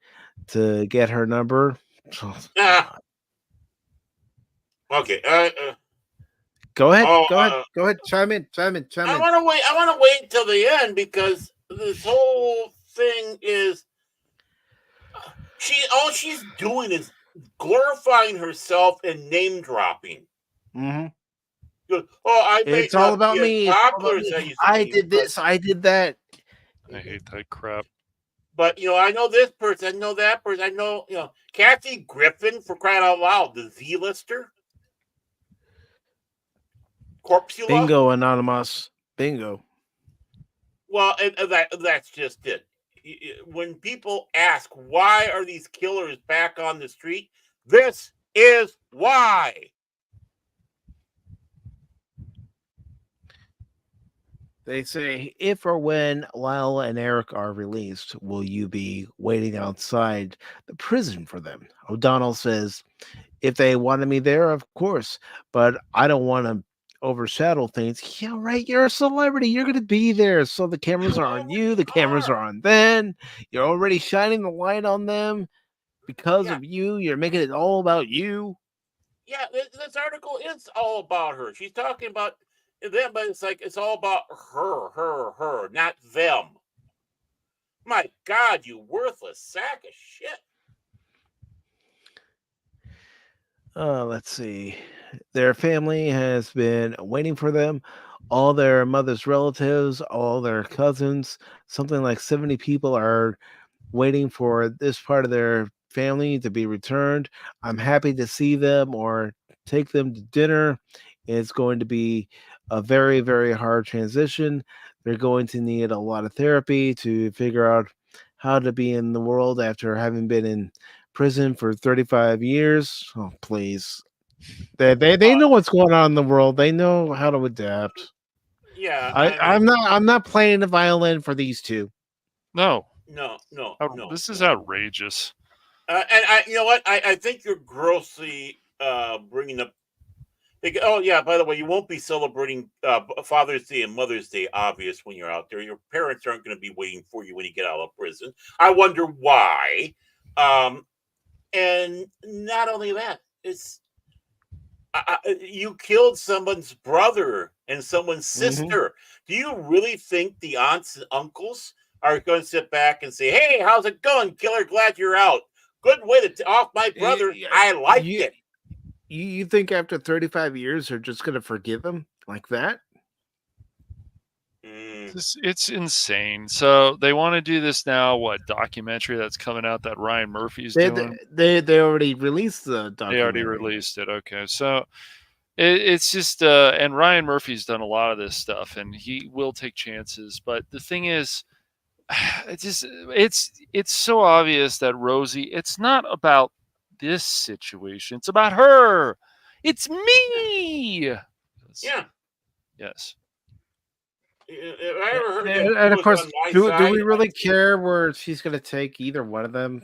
to get her number. Ah, okay. Go ahead. Oh, Go ahead. Chime in. I want to wait. I want to wait until the end because this whole thing is all she's doing is glorifying herself and name dropping. Mm-hmm. Goes, oh, I may It's all not about be as me. It's all popular about as I me. used to I be, did this. I did that. I hate that crap. But I know this person, I know that person, I know Kathy Griffin, for crying out loud, the Z-lister, Corpsula. Bingo, Anonymous. Bingo. Well, that's just it. When people ask why are these killers back on the street, this is why. They say, if or when Lyle and Eric are released, will you be waiting outside the prison for them? O'Donnell says, if they wanted me there, of course, but I don't want to overshadow things. Yeah, right. You're a celebrity. You're going to be there. So the cameras are on you. The cameras are on them. You're already shining the light on them because of you. You're making it all about you. Yeah, this article is all about her. She's talking about them, but it's all about her, not them. My God, you worthless sack of shit. Let's see. Their family has been waiting for them. All their mother's relatives, all their cousins, something like 70 people are waiting for this part of their family to be returned. I'm happy to see them or take them to dinner. It's going to be a very, very hard transition. They're going to need a lot of therapy to figure out how to be in the world after having been in prison for 35 years. Oh, please. They know what's going on in the world. They know how to adapt. Yeah, I'm not playing the violin for these two. No. No. This is outrageous. And you know what? I think you're grossly bringing up. Oh yeah. By the way, you won't be celebrating Father's Day and Mother's Day. Obvious when you're out there, your parents aren't going to be waiting for you when you get out of prison. I wonder why. And not only that, it's you killed someone's brother and someone's sister. Do you really think the aunts and uncles are going to sit back and say, "Hey, how's it going, killer? Glad you're out. Good way to off my brother. I liked it." You think after 35 years they're just going to forgive him like that? It's insane. So they want to do this now. What documentary that's coming out that Ryan Murphy's doing? They already released the documentary. They already released it. Okay, so it's just and Ryan Murphy's done a lot of this stuff, and he will take chances. But the thing is, it's so obvious that Rosie. It's not about this situation. It's about her. It's me. Yeah. Yes. If I ever heard that And of course, on my do side, we really care where she's going to take either one of them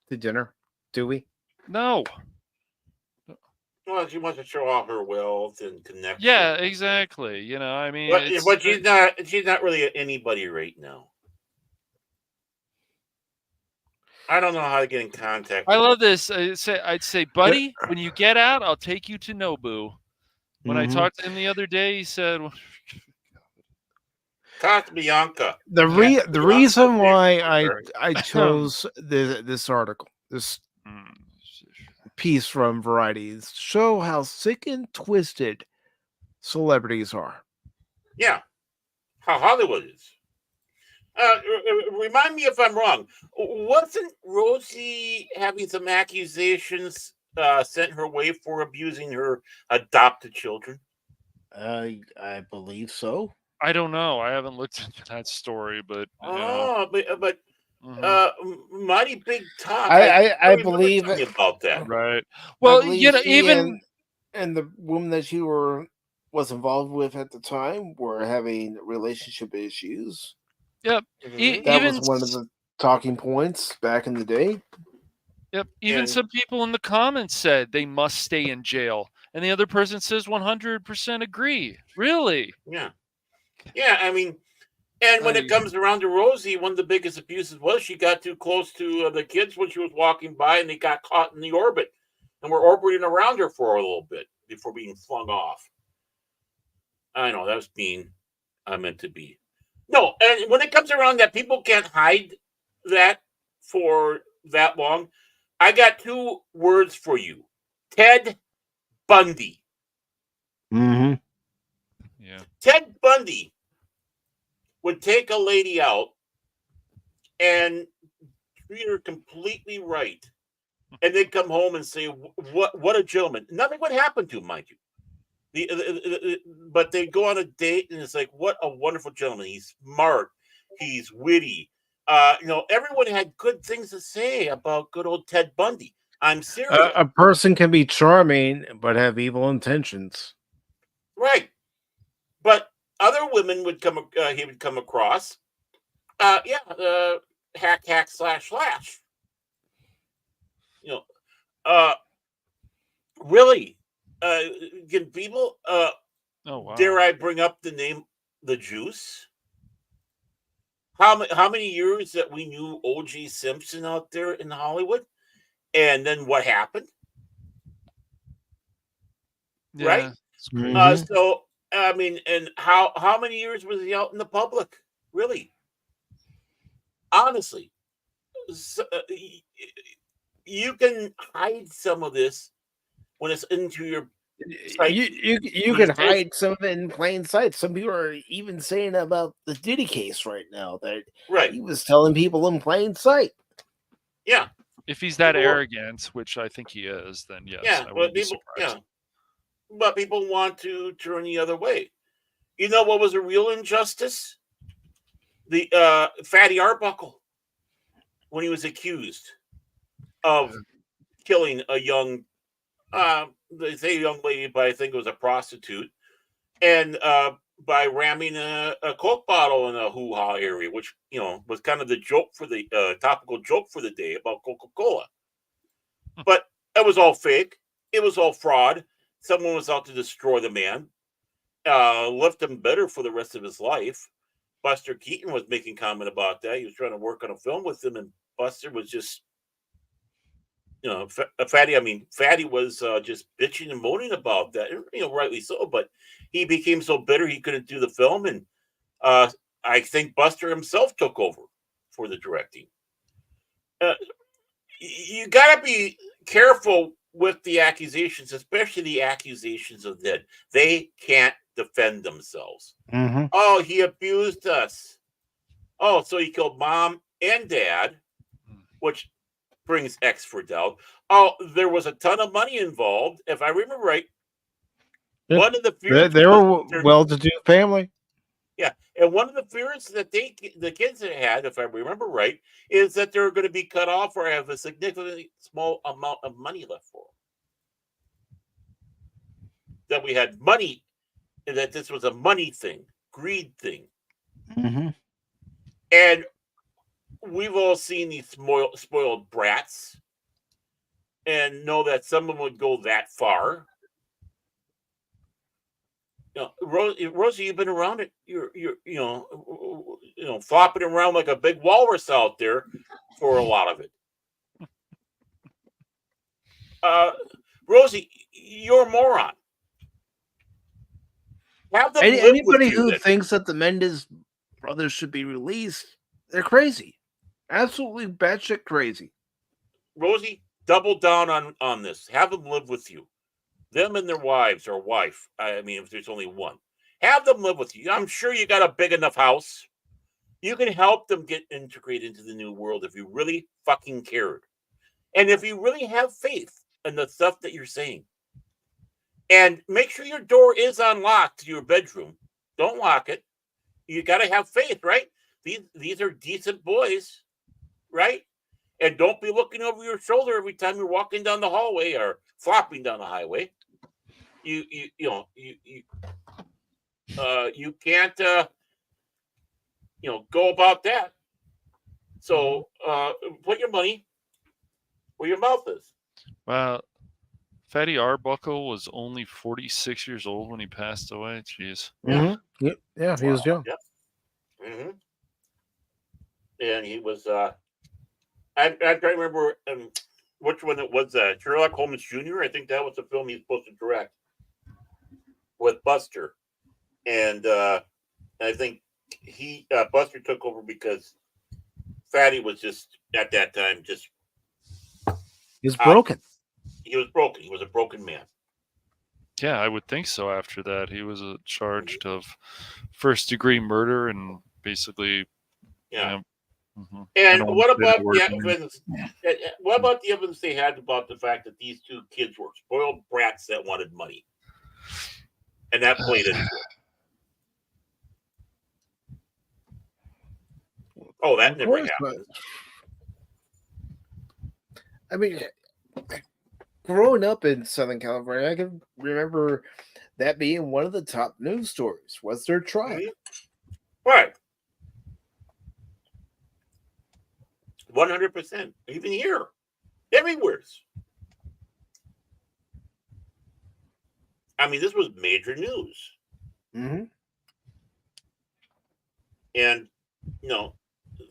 to dinner? Do we? No. Well, she wants to show off her wealth and connection. Yeah, exactly. I mean, but she's not really anybody right now. I don't know how to get in contact. I love this. I'd say, buddy, when you get out, I'll take you to Nobu. When I talked to him the other day, he said, "Talk to Bianca." The reason why I chose this article, this piece from Variety, is to show how sick and twisted celebrities are. Yeah, how Hollywood is. Remind me if I'm wrong. Wasn't Rosie having some accusations sent her way for abusing her adopted children? I believe so. I don't know. I haven't looked into that story, but Mighty Big Talk. I believe about that. Right. Well, even and the woman that she was involved with at the time were having relationship issues. Yep. That was one of the talking points back in the day. Yep. Even some people in the comments said they must stay in jail, and the other person says 100% agree. Really? Yeah. Yeah. I mean, And when it comes around to Rosie, one of the biggest abuses was she got too close to the kids when she was walking by, and they got caught in the orbit, and were orbiting around her for a little bit before being flung off. I know that was mean. I meant to be. No, and when it comes around that people can't hide that for that long, I got 2 words for you: Ted Bundy. Mm-hmm. Yeah. Ted Bundy would take a lady out and treat her completely right, and they'd come home and say, "What a gentleman!" Nothing would happen to him, mind you. But they'd go on a date, and it's like, "What a wonderful gentleman! He's smart, he's witty." Everyone had good things to say about good old Ted Bundy. I'm serious, A person can be charming but have evil intentions. right? But other women would he would come across, hack slash. Really, can people? Oh wow! Dare I bring up the name, the Juice? How many years that we knew O.J. Simpson out there in Hollywood, and then what happened? Yeah, right? Mhm. So I mean, and how many years was he out in the public? Really, honestly, you can hide some of this when it's into your sight. You these can days. hide some of it in plain sight. Some people are even saying about the Diddy case right now that Right. he was telling people in plain sight. Yeah. If he's that People- arrogant, which I think he is, then yes, Yeah, I but wouldn't be people, surprised. but people want to turn the other way. You know what was a real injustice? The Fatty Arbuckle, when he was accused of killing a young, they say young lady, but I think it was a prostitute, and by ramming a Coke bottle in a hoo-ha area, which was kind of the joke for the topical joke for the day about Coca-Cola. But it was all fake. It was all fraud. Someone was out to destroy the man, left him bitter for the rest of his life. Buster Keaton was making comment about that. He was trying to work on a film with him, and Buster was just, Fatty was just bitching and moaning about that. Rightly so. But he became so bitter he couldn't do the film, and I think Buster himself took over for the directing. You got to be careful with the accusations, especially the accusations of that they can't defend themselves. Mm-hmm. Oh, he abused us. Oh, so he killed mom and dad, which brings X for doubt. Oh, there was a ton of money involved. If I remember right, Yeah. one of the fears They were was well-to-do family. Yeah, and one of the fears that the kids had, if I remember right, is that they're going to be cut off or have a significantly small amount of money left for them. That we had money, and that this was a money thing, greed thing. Mm-hmm. And we've all seen these spoiled brats and know that someone would go that far. Rosie, you've been around it. You're flopping around like a big walrus out there for a lot of it. Rosie, you're a moron. Have them live Anybody with you, who then. thinks that the Mendes brothers should be released, they're crazy. Absolutely batshit crazy. Rosie, double down on this. Have them live with you. Them and their wives or wife. I mean, if there's only one. Have them live with you. I'm sure you got a big enough house. You can help them get integrated into the new world if you really fucking cared. And if you really have faith in the stuff that you're saying. And make sure your door is unlocked to your bedroom. Don't lock it. You got to have faith, right? These are decent boys, right? And don't be looking over your shoulder every time you're walking down the hallway or flopping down the highway. You can't go about that. So put your money where your mouth is. Well, Fatty Arbuckle was only 46 years old when he passed away. Jeez. Mm-hmm. Yeah, he was young. Yep. hmm And he was. I try to remember which one it was. Sherlock Holmes Jr. I think that was the film he's supposed to direct with Buster, and I think Buster took over because Fatty was just at that time just He was broken. He was broken. He was a broken man. Yeah, I would think so. After that, he was charged of first-degree murder and basically, Yeah. mhm, And an what about unfit the organ. evidence? What about the evidence they had about the fact that these two kids were spoiled brats that wanted money, and that played into it? Oh, that Of never course, happened. I mean, growing up in Southern California, I can remember that being one of the top news stories. Was their trial? Right. 100%. Even here, everywhere. I mean, this was major news, Mm-hmm. and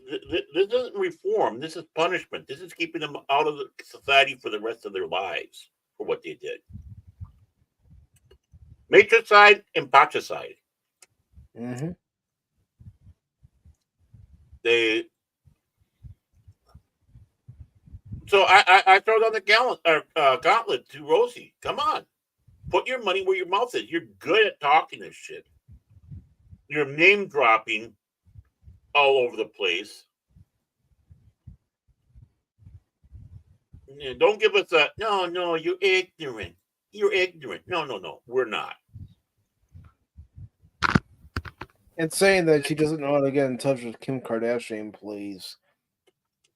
this isn't reform. This is punishment. This is keeping them out of the society for the rest of their lives for what they did. Matricide and patricide. Mm-hmm. So I throw down the gauntlet to Rosie. Come on, put your money where your mouth is. You're good at talking this shit. You're name dropping all over the place. Don't give us a no. You're ignorant. You're ignorant. No. We're not. And saying that she doesn't know how to get in touch with Kim Kardashian, please.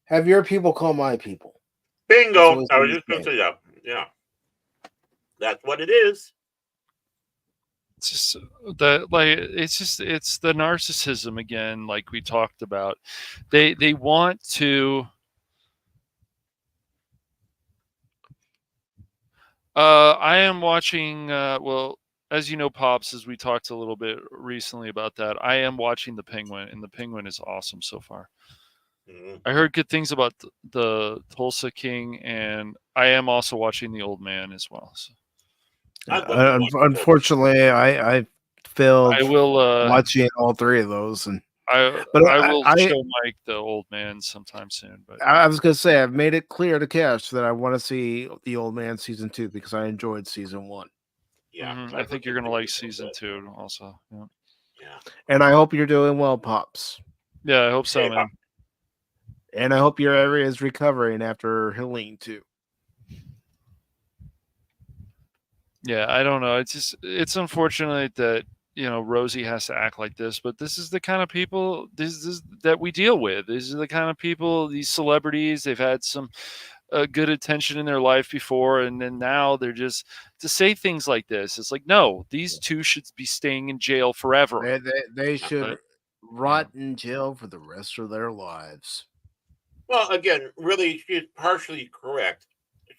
Have your people call my people. Bingo. I was just going to say that. Yeah. That's what it is. It's just it's the narcissism again, like we talked about. They want to. I am watching. Well, as you know, Pops, as we talked a little bit recently about that, I am watching The Penguin, and The Penguin is awesome so far. Mm-hmm. I heard good things about the Tulsa King, and I am also watching The Old Man as well. So. Unfortunately, I failed I will watching all three of those, and I will show Mike The Old Man sometime soon. But I was gonna say I've made it clear to Cash that I want to see The Old Man season 2 because I enjoyed season 1. Yeah, I think you're gonna like season 2 also. Yeah. And I hope you're doing well, Pops. Yeah, I hope so, man. And I hope your area is recovering after Helene too. Yeah, I don't know. It's unfortunate that Rosie has to act like this, but this is the kind of people that we deal with. These are the kind of people, these celebrities. They've had some good attention in their life before, and then now they're just to say things like this. It's like, no, these two should be staying in jail forever. They should rot in jail for the rest of their lives. Well, again, really, she's partially correct.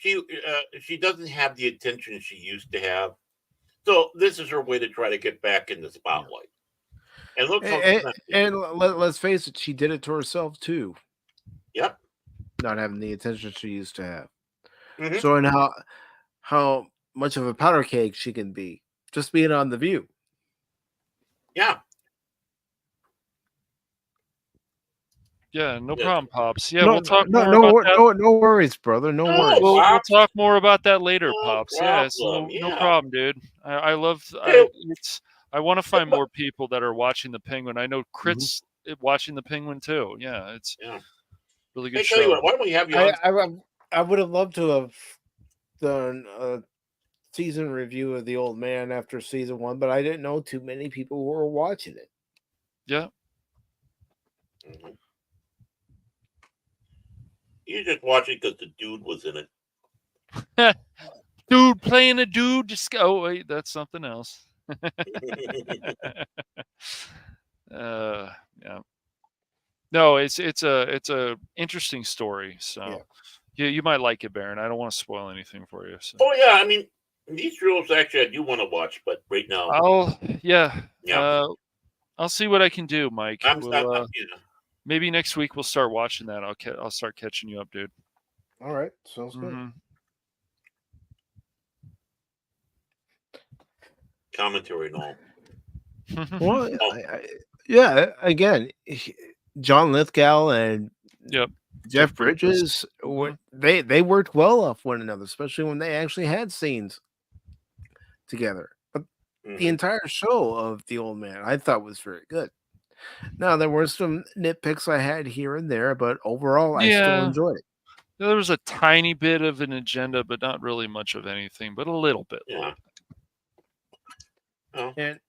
She doesn't have the attention she used to have, so this is her way to try to get back in the spotlight. And look, let's face it, she did it to herself too. Yep, not having the attention she used to have. Mm-hmm. Showing how much of a powder keg she can be, just being on The View. Yeah. Yeah, no problem, Pops. Yeah, no, we'll talk no, more about that. No worries, brother. No worries. We'll talk more about that later, Pops. Problem. No problem, dude. I love. I want to find more people that are watching The Penguin. I know Crit's watching The Penguin too. Yeah, it's really good show. Tell you what, why don't we have you on? I would have loved to have done a season review of The Old Man after season 1, but I didn't know too many people who were watching it. Yeah. Mm-hmm. You just watch it because the dude was in it. Dude playing a dude. Just oh wait, that's something else. Yeah. No, it's a interesting story. So you might like it, Baron. I don't want to spoil anything for you. So. Oh yeah, I mean these shows actually I do want to watch, but right now, I'll see what I can do, Mike. I'm, We'll, you know, maybe next week we'll start watching that. I'll start catching you up, dude. All right, sounds good. Mhm. commentary and all. Well, Oh. yeah. Again, John Lithgow and Yep. Jeff Bridges, they worked well off one another, especially when they actually had scenes together. But the entire show of The Old Man, I thought was very good. Now there were some nitpicks I had here and there, but overall, I still enjoyed it. There was a tiny bit of an agenda, but not really much of anything, but a little bit. Yeah. Oh. And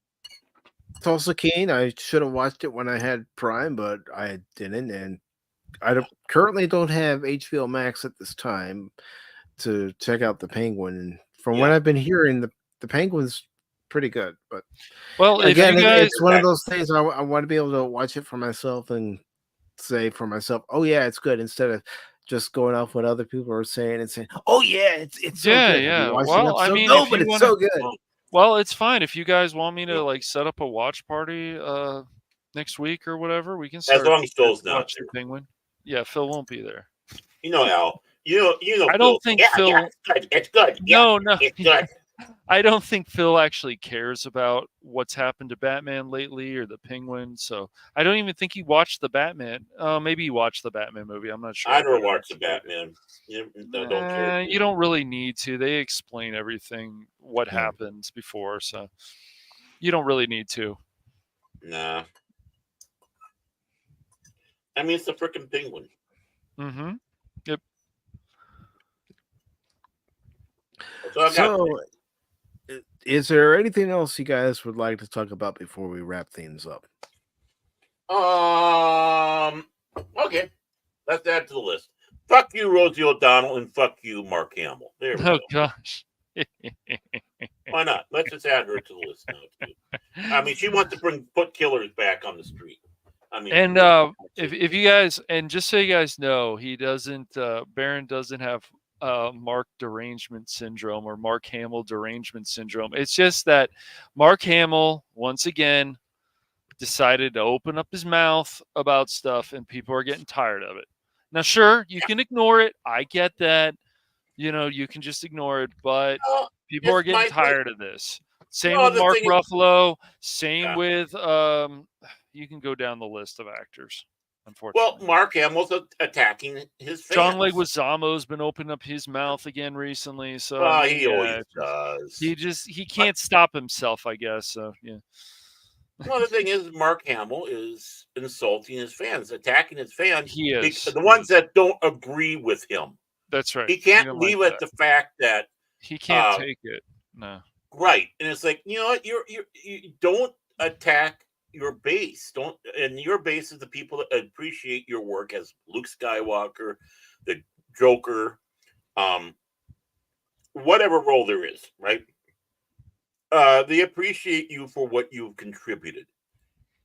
Tulsa King, I should have watched it when I had Prime, but I didn't, and I currently don't have HBO Max at this time to check out The Penguin. And from what I've been hearing, the Penguin's pretty good. But well, again, if you guys, it's one of those things I want to be able to watch it for myself and say for myself, "Oh yeah, it's good," instead of just going off what other people are saying and saying, "Oh yeah, it's so good." yeah. Well, I mean, no, if but you it's wanna, so good. well, it's fine if you guys want me to like set up a watch party next week or whatever. We can start. As long as Phil's not watch there. The Penguin. Yeah, Phil won't be there. You know, Al. You know. I don't think Phil. Yeah, it's good. No, it's good. I don't think Phil actually cares about what's happened to Batman lately or the Penguin. So I don't even think he watched the Batman. Maybe he watched the Batman movie. I'm not sure. I never watched the Batman. Don't care. You don't really need to. They explain everything what happens before, so you don't really need to. Nah. I mean, it's the freaking Penguin. Mm-hmm. Yep. So, is there anything else you guys would like to talk about before we wrap things up? Okay. Let's add to the list. Fuck you, Rosie O'Donnell, and fuck you, Mark Hamill. There we go. Gosh. Why not? Let's just add her to the list now, too. I mean, she wants to put killers back on the street. I mean, and if you guys, and just so you guys know, he doesn't. Baron doesn't have Mark derangement syndrome or Mark Hamill derangement syndrome. It's just that Mark Hamill once again decided to open up his mouth about stuff, and people are getting tired of it. Now, sure, you can ignore it. I get that. You know, you can just ignore it, but people are getting tired of this. Same with Mark Ruffalo. Same with you can go down the list of actors. Unfortunately, well, Mark Hamill's attacking his fans. John Leguizamo's been opening up his mouth again recently, so he always does. He can't stop himself, I guess. So yeah. Well, the thing is, Mark Hamill is insulting his fans, attacking his fans. He is the ones that don't agree with him. That's right. He can't leave at the fact that he can't take it. No. Right, and it's like, you know what? You don't attack your base. And your base is the people that appreciate your work as Luke Skywalker, the Joker, whatever role there is, right? They appreciate you for what you've contributed.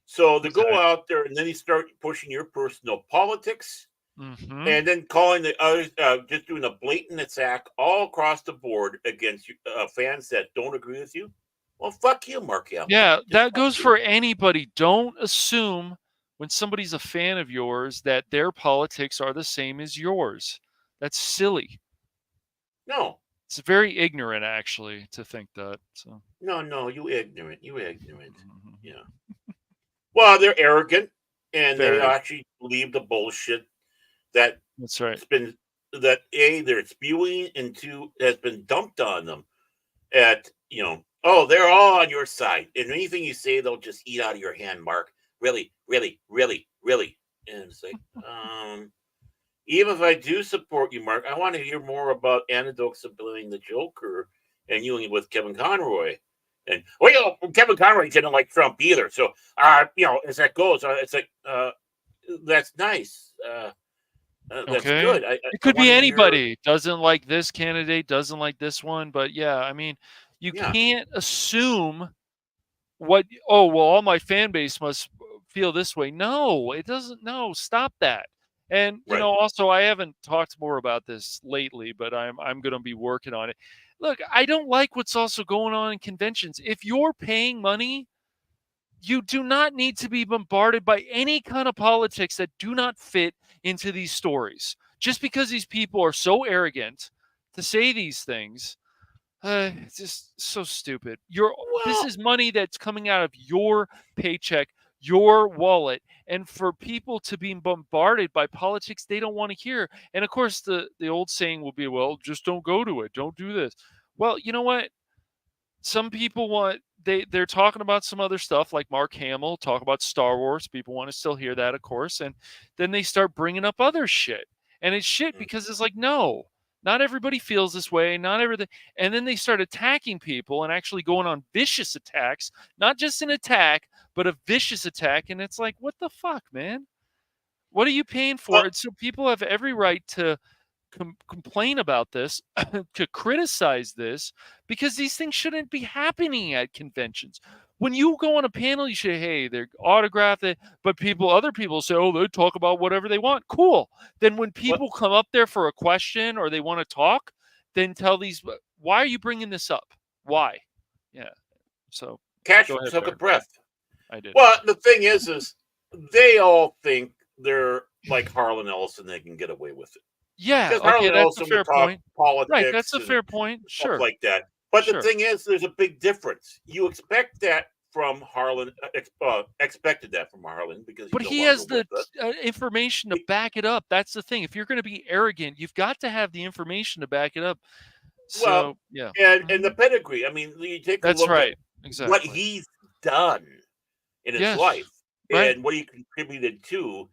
So to go out there and then you start pushing your personal politics, and then calling the others, just doing a blatant attack all across the board against fans that don't agree with you. Well, fuck you, Mark Hamill. Yeah, that goes for anybody. Don't assume when somebody's a fan of yours that their politics are the same as yours. That's silly. No. It's very ignorant, actually, to think that. So. No, you ignorant. Yeah. Well, they're arrogant, and they actually believe the bullshit that's right. They're spewing, and two, has been dumped on them at, they're all on your side. And anything you say, they'll just eat out of your hand, Mark. Really, really, really, really. And it's like, even if I do support you, Mark, I want to hear more about anecdotes of blaming the Joker and you with Kevin Conroy. And Kevin Conroy didn't like Trump either. So, as that goes, it's like, that's nice. That's good. It could be anybody. Doesn't like this candidate, doesn't like this one. But yeah, I mean, you can't assume all my fan base must feel this way. No, it doesn't. No, stop that. And also, I haven't talked more about this lately, but I'm going to be working on it. Look, I don't like what's also going on in conventions. If you're paying money, You do not need to be bombarded by any kind of politics that do not fit into these stories. Just because these people are so arrogant to say these things, it's just so stupid. This Well, is money that's coming out of your paycheck, your wallet, and for people to be bombarded by politics they don't want to hear. And of course, the old saying will be, well, just don't go to it, don't do this. Well, you know what? Some people want they're talking about some other stuff, like Mark Hamill talk about Star Wars. People want to still hear that, of course, and then they start bringing up other shit, and it's shit because it's like, no, not everybody feels this way, not everything. And then they start attacking people and actually going on vicious attacks, not just an attack, but a vicious attack. And it's like, what the fuck, man? What are you paying for? well, And so people have every right to complain about this, to criticize this, because these things shouldn't be happening at conventions. When you go on a panel, you say, hey, they're autographed, but other people say, oh, they talk about whatever they want. Cool. Then when people come up there for a question or they want to talk, then tell these, why are you bringing this up? Why? Yeah. So Cash go ahead, took a Bear. breath. I did. Well, the thing is they all think they're like Harlan Ellison. They can get away with it. Yeah. Because Okay, Harlan that's a Ellison fair would talk point. politics, Right. That's a and fair point. stuff Sure. like that. But the Sure. thing is, there's a big difference. You expect that from Harlan, expected that from Harlan because But he's he no has longer the with us. information to back it up. That's the thing. If you're going to be arrogant, you've got to have the information to back it up. Well, So, yeah. and the pedigree. I mean, you take a That's look right. at Exactly. what he's done in his Yes. life Right. and what he contributed to,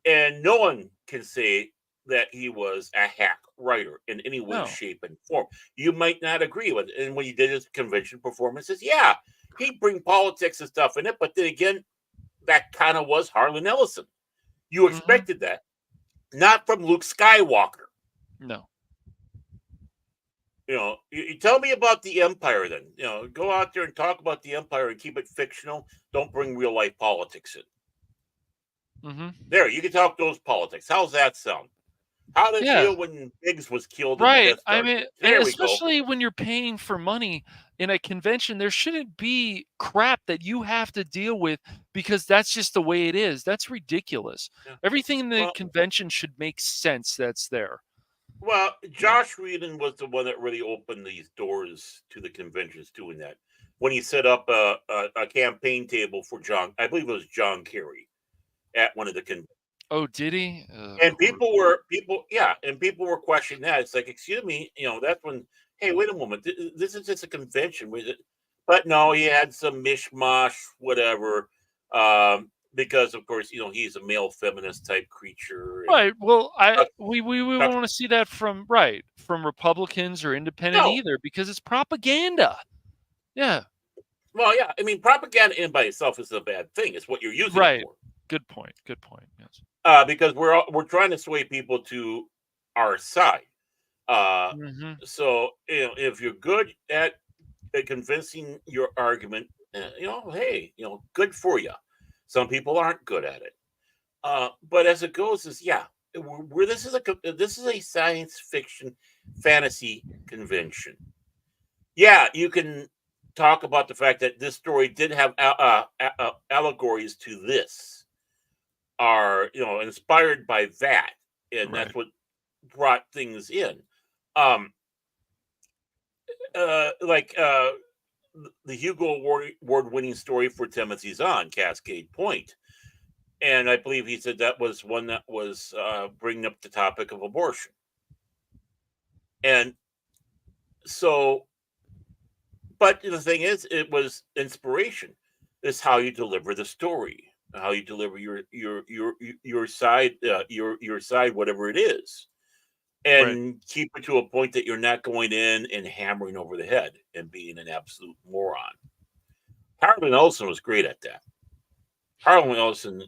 and no one can say that he was a hack writer in any way, No. shape, and form. You might not agree with it. And when he did his convention performances, yeah, he'd bring politics and stuff in it. But then again, that kind of was Harlan Ellison. You Mhm. expected that, not from Luke Skywalker. No. You know, you tell me about the Empire then. You know, go out there and talk about the Empire and keep it fictional. Don't bring real life politics in. Mm-hmm. There, you can talk those politics. How's that sound? How did it Yeah. feel when Biggs was killed in the Right. Death Star? I mean, There and we go. especially when you're paying for money in a convention, there shouldn't be crap that you have to deal with because that's just the way it is. That's ridiculous. Yeah. Everything in the Well- convention should make sense that's there. Well, Josh Whedon was the one that really opened these doors to the conventions doing that. When he set up a campaign table for John, I believe it was John Kerry at one of the conventions. Oh, did he? And people were questioning that. It's like, excuse me, you know, that's when, hey, wait a moment, this is just a convention. But no, he had some mishmash, whatever. Because of course, you know, he's a male feminist type creature. Right. Well, we want to see that from Republicans or independent No. either because it's propaganda. Yeah. Well, yeah, I mean, propaganda in by itself is a bad thing. It's what you're using Right. it for. Good point. Good point. Yes. Because we're trying to sway people to our side. Mm-hmm. So you know, if you're good at convincing your argument, you know, hey, you know, good for you. Some people aren't good at it. But as it goes, this is a science fiction fantasy convention. Yeah, you can talk about the fact that this story did have allegories to this, are, you know, inspired by that, and that's what brought things in. The Hugo Award-winning story for Timothy Zahn, Cascade Point. And I believe he said that was one that was bringing up the topic of abortion. And so, but the thing is, it was inspiration. It's how you deliver the story, how you deliver your side, your side, whatever it is, and keep it to a point that you're not going in and hammering over the head and being an absolute moron. Harlan Ellison was great at that. Harlan Ellison,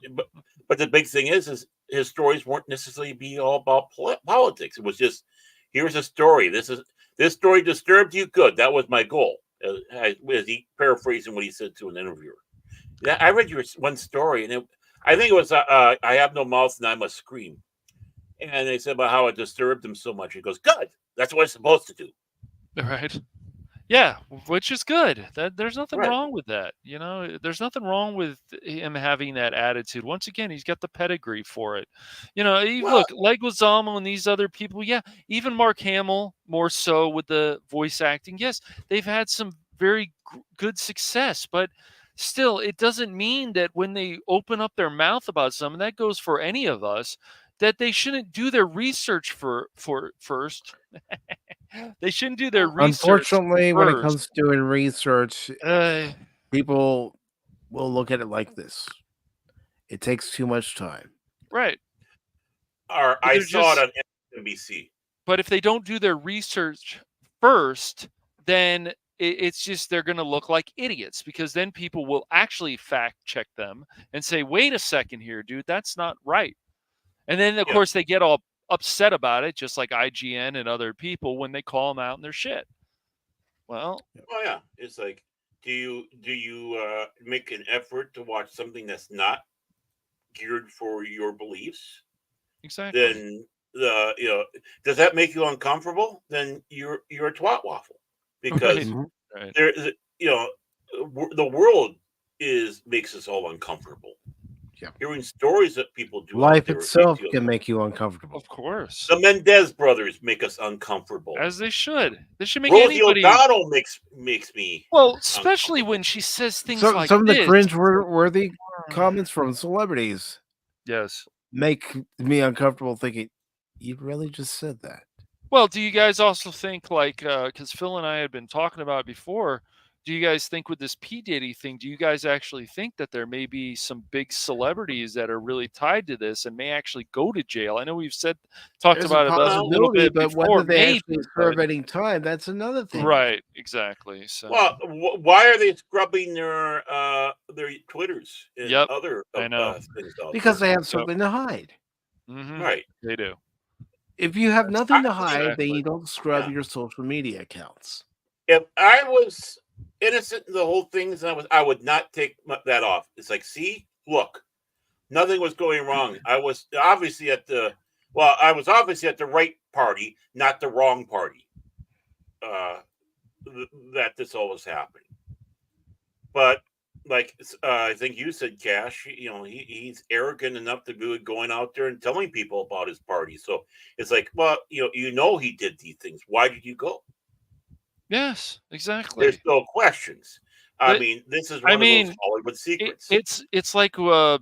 but the big thing is his stories weren't necessarily be all about politics. It was just, here's a story. This story disturbed you. Good. That was my goal. As he paraphrasing what he said to an interviewer. Yeah, I read your one story, and I think it was I have no mouth and I must scream. And they said about how it disturbed him so much. He goes, good. That's what it's supposed to do. Right. Yeah, which is good. That there's nothing Right. wrong with that. You know, there's nothing wrong with him having that attitude. Once again, he's got the pedigree for it. You know, Well, look, Leguizamo and these other people. Yeah, even Mark Hamill, more so with the voice acting. Yes, they've had some very good success, but still, it doesn't mean that when they open up their mouth about something, that goes for any of us, that they shouldn't do their research for first. They shouldn't do their research Unfortunately, when it first. comes to doing research, Uh, people will look at it like this. It takes too much time. right. or But I they're saw it just on NBC. but if they don't do their research first, then it's just they're going to look like idiots because then people will actually fact check them and say, "Wait a second here, dude, that's not right." And then of Yeah. course they get all upset about it, just like IGN and other people when they call them out in their shit. Well, Oh yeah, it's like, do you make an effort to watch something that's not geared for your beliefs? exactly. Then does that make you uncomfortable? Then you're a twat waffle Right. because Right. there the world makes us all uncomfortable. Yeah. Hearing stories that people do out Life there itself makes you can make you uncomfortable. Of course. The Mendez brothers make us uncomfortable. As they should. They should make Rosie anybody O'Donnell makes me well, especially when she says things So like some of the this. cringe-worthy comments from celebrities Yes. make me uncomfortable thinking, you really just said that. Well, do you guys also think like because Phil and I had been talking about it before, do you guys think with this P. Diddy thing, do you guys actually think that there may be some big celebrities that are really tied to this and may actually go to jail? I know we've talked There's a about it a little possibility, bit but before, whether they maybe, actually but serve any time, that's another thing. right, exactly. So Well, why are they scrubbing their Twitters and Yep, other I know. things out Because there? they have something to hide. Mhm. Right. They do. If you have nothing to hide, then Exactly. you don't scrub Yeah. your social media accounts. If I was innocent in the whole thing, I would not take that off. It's like, see, look, nothing was going wrong. I was obviously at the right party, not the wrong party. That this all was happening. But like I think you said, Cash, he's arrogant enough to be going out there and telling people about his party. So it's like, well, he did these things. Why did you go? Yes, There's exactly. no questions. I But mean, this is one of those Hollywood secrets. it's like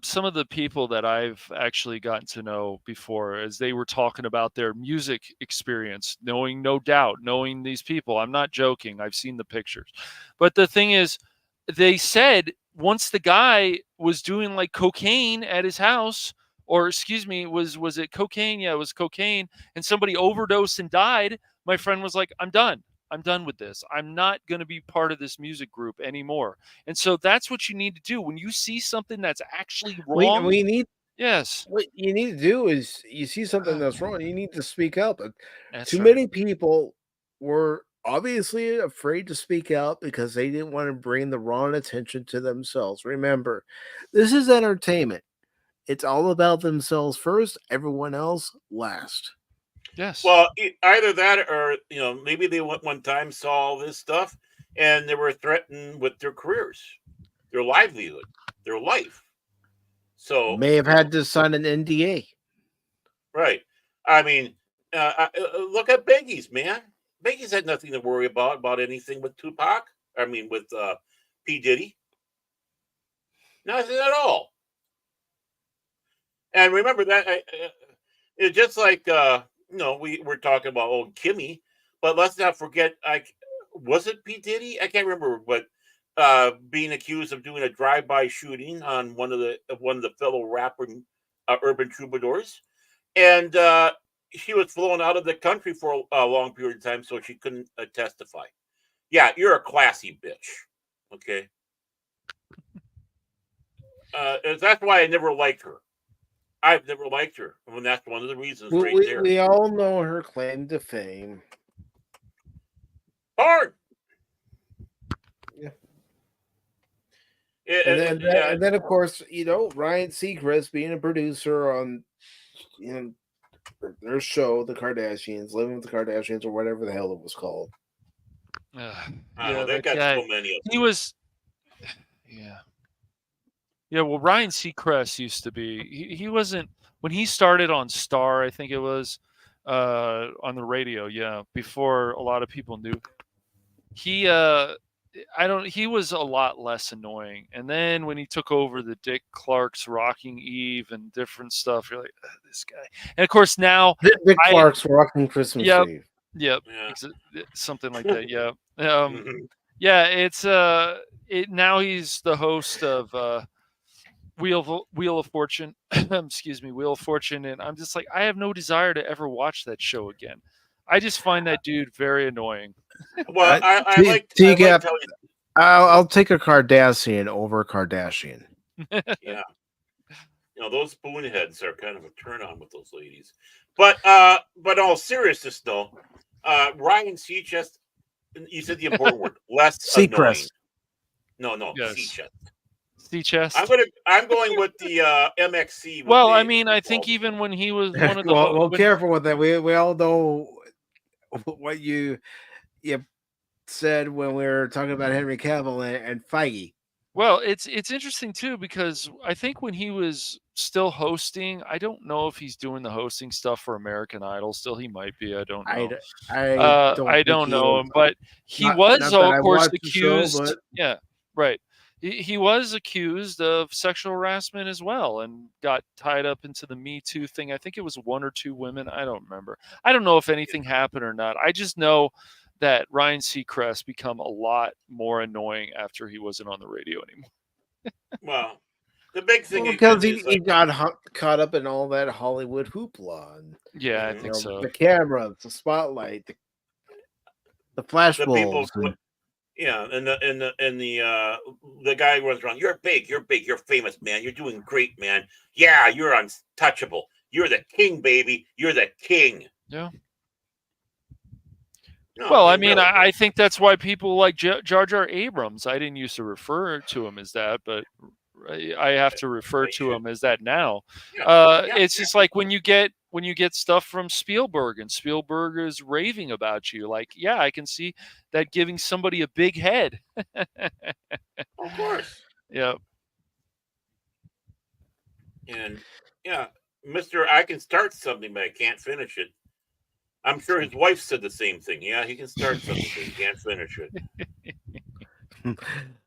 some of the people that I've actually gotten to know before, as they were talking about their music experience, knowing No Doubt, knowing these people. I'm not joking. I've seen the pictures. But the thing is, they said once the guy was doing like cocaine at his house, or excuse me, was it cocaine? Yeah, it was cocaine, and somebody overdosed and died. My friend was like, I'm done. I'm done with this. I'm not going to be part of this music group anymore. And so that's what you need to do when you see something that's actually wrong. We need Yes. what you need to do is you see something that's wrong, you need to speak up. That's Too right. many people were obviously afraid to speak out because they didn't want to bring the wrong attention to themselves. Remember, this is entertainment. It's all about themselves first, everyone else last. Yes. Well, either that or maybe they one time saw all this stuff and they were threatened with their careers, their livelihood, their life. So May have had to sign an NDA. right. I mean, look at Biggie's, man. Biggie's had nothing to worry about anything with Tupac. I mean, with P. Diddy. Nothing at all. And remember that it's just like we're talking about old Kimmy, but let's not forget. Was it P. Diddy? I can't remember, but being accused of doing a drive-by shooting on one of the fellow rapper urban troubadours, and she was flown out of the country for a long period of time, so she couldn't testify. Yeah, you're a classy bitch. Okay, that's why I never liked her. I've never liked her, and that's one of the reasons right there. We all know her claim to fame. Hard. Yeah. And then, of course, Ryan Seacrest being a producer on, their show, The Kardashians, Living with the Kardashians, or whatever the hell it was called. Yeah, they that got guy. so many of them. He was. Yeah. Well, Ryan Seacrest used to be. He wasn't when he started on Star. I think it was on the radio. Yeah, before a lot of people knew. He he was a lot less annoying. And then when he took over the Dick Clark's Rocking Eve and different stuff, you're like, this guy. And of course now Dick Clark's Rocking Christmas Yep. Eve. Yep. Yeah. Something like that. Yeah. Mhm. Yeah, it's now he's the host of Wheel of Fortune. Excuse me, Wheel of Fortune, and I'm just like, I have no desire to ever watch that show again. I just find that dude very annoying. Well, I like TCAP, how he- I'll take a Kardashian over Kardashian. yeah. Those spoonheads are kind of a turn on with those ladies. But in all seriousness though, Ryan Seacrest, you said the important word, less annoying. No, Yes. Seacrest. Seacrest. I'm going with the MXC. Well, I mean, I think even when he was one of the well, careful with that. We all know what you said when we were talking about Henry Cavill and Feige. Well, it's interesting too because I think when he was still hosting, I don't know if he's doing the hosting stuff for American Idol. Still, he might be. I don't know. I don't know him, but he was, of course, accused. Yeah, right. He was accused of sexual harassment as well, and got tied up into the Me Too thing. I think it was one or two women. I don't remember. I don't know if anything happened or not. I just know that Ryan Seacrest become a lot more annoying after he wasn't on the radio anymore. Well, the big thing because he got caught up in all that Hollywood hoopla. And, yeah, I think so. The camera, the spotlight, the flashbulbs. Yeah, and the guy runs around. You're big, you're famous, man. You're doing great, man. Yeah, you're untouchable. You're the king, baby. You're the king. Yeah. No, well, I mean, really, I think that's why people like Jar Jar Abrams. I didn't used to refer to him as that, but I have to refer to him as that now. It's just like when you get stuff from Spielberg, and Spielberg is raving about you. Like, yeah, I can see that giving somebody a big head. Of course. Yeah. And yeah, Mr. I can start something, but I can't finish it. I'm sure his wife said the same thing. Yeah, he can start something, but he can't finish it.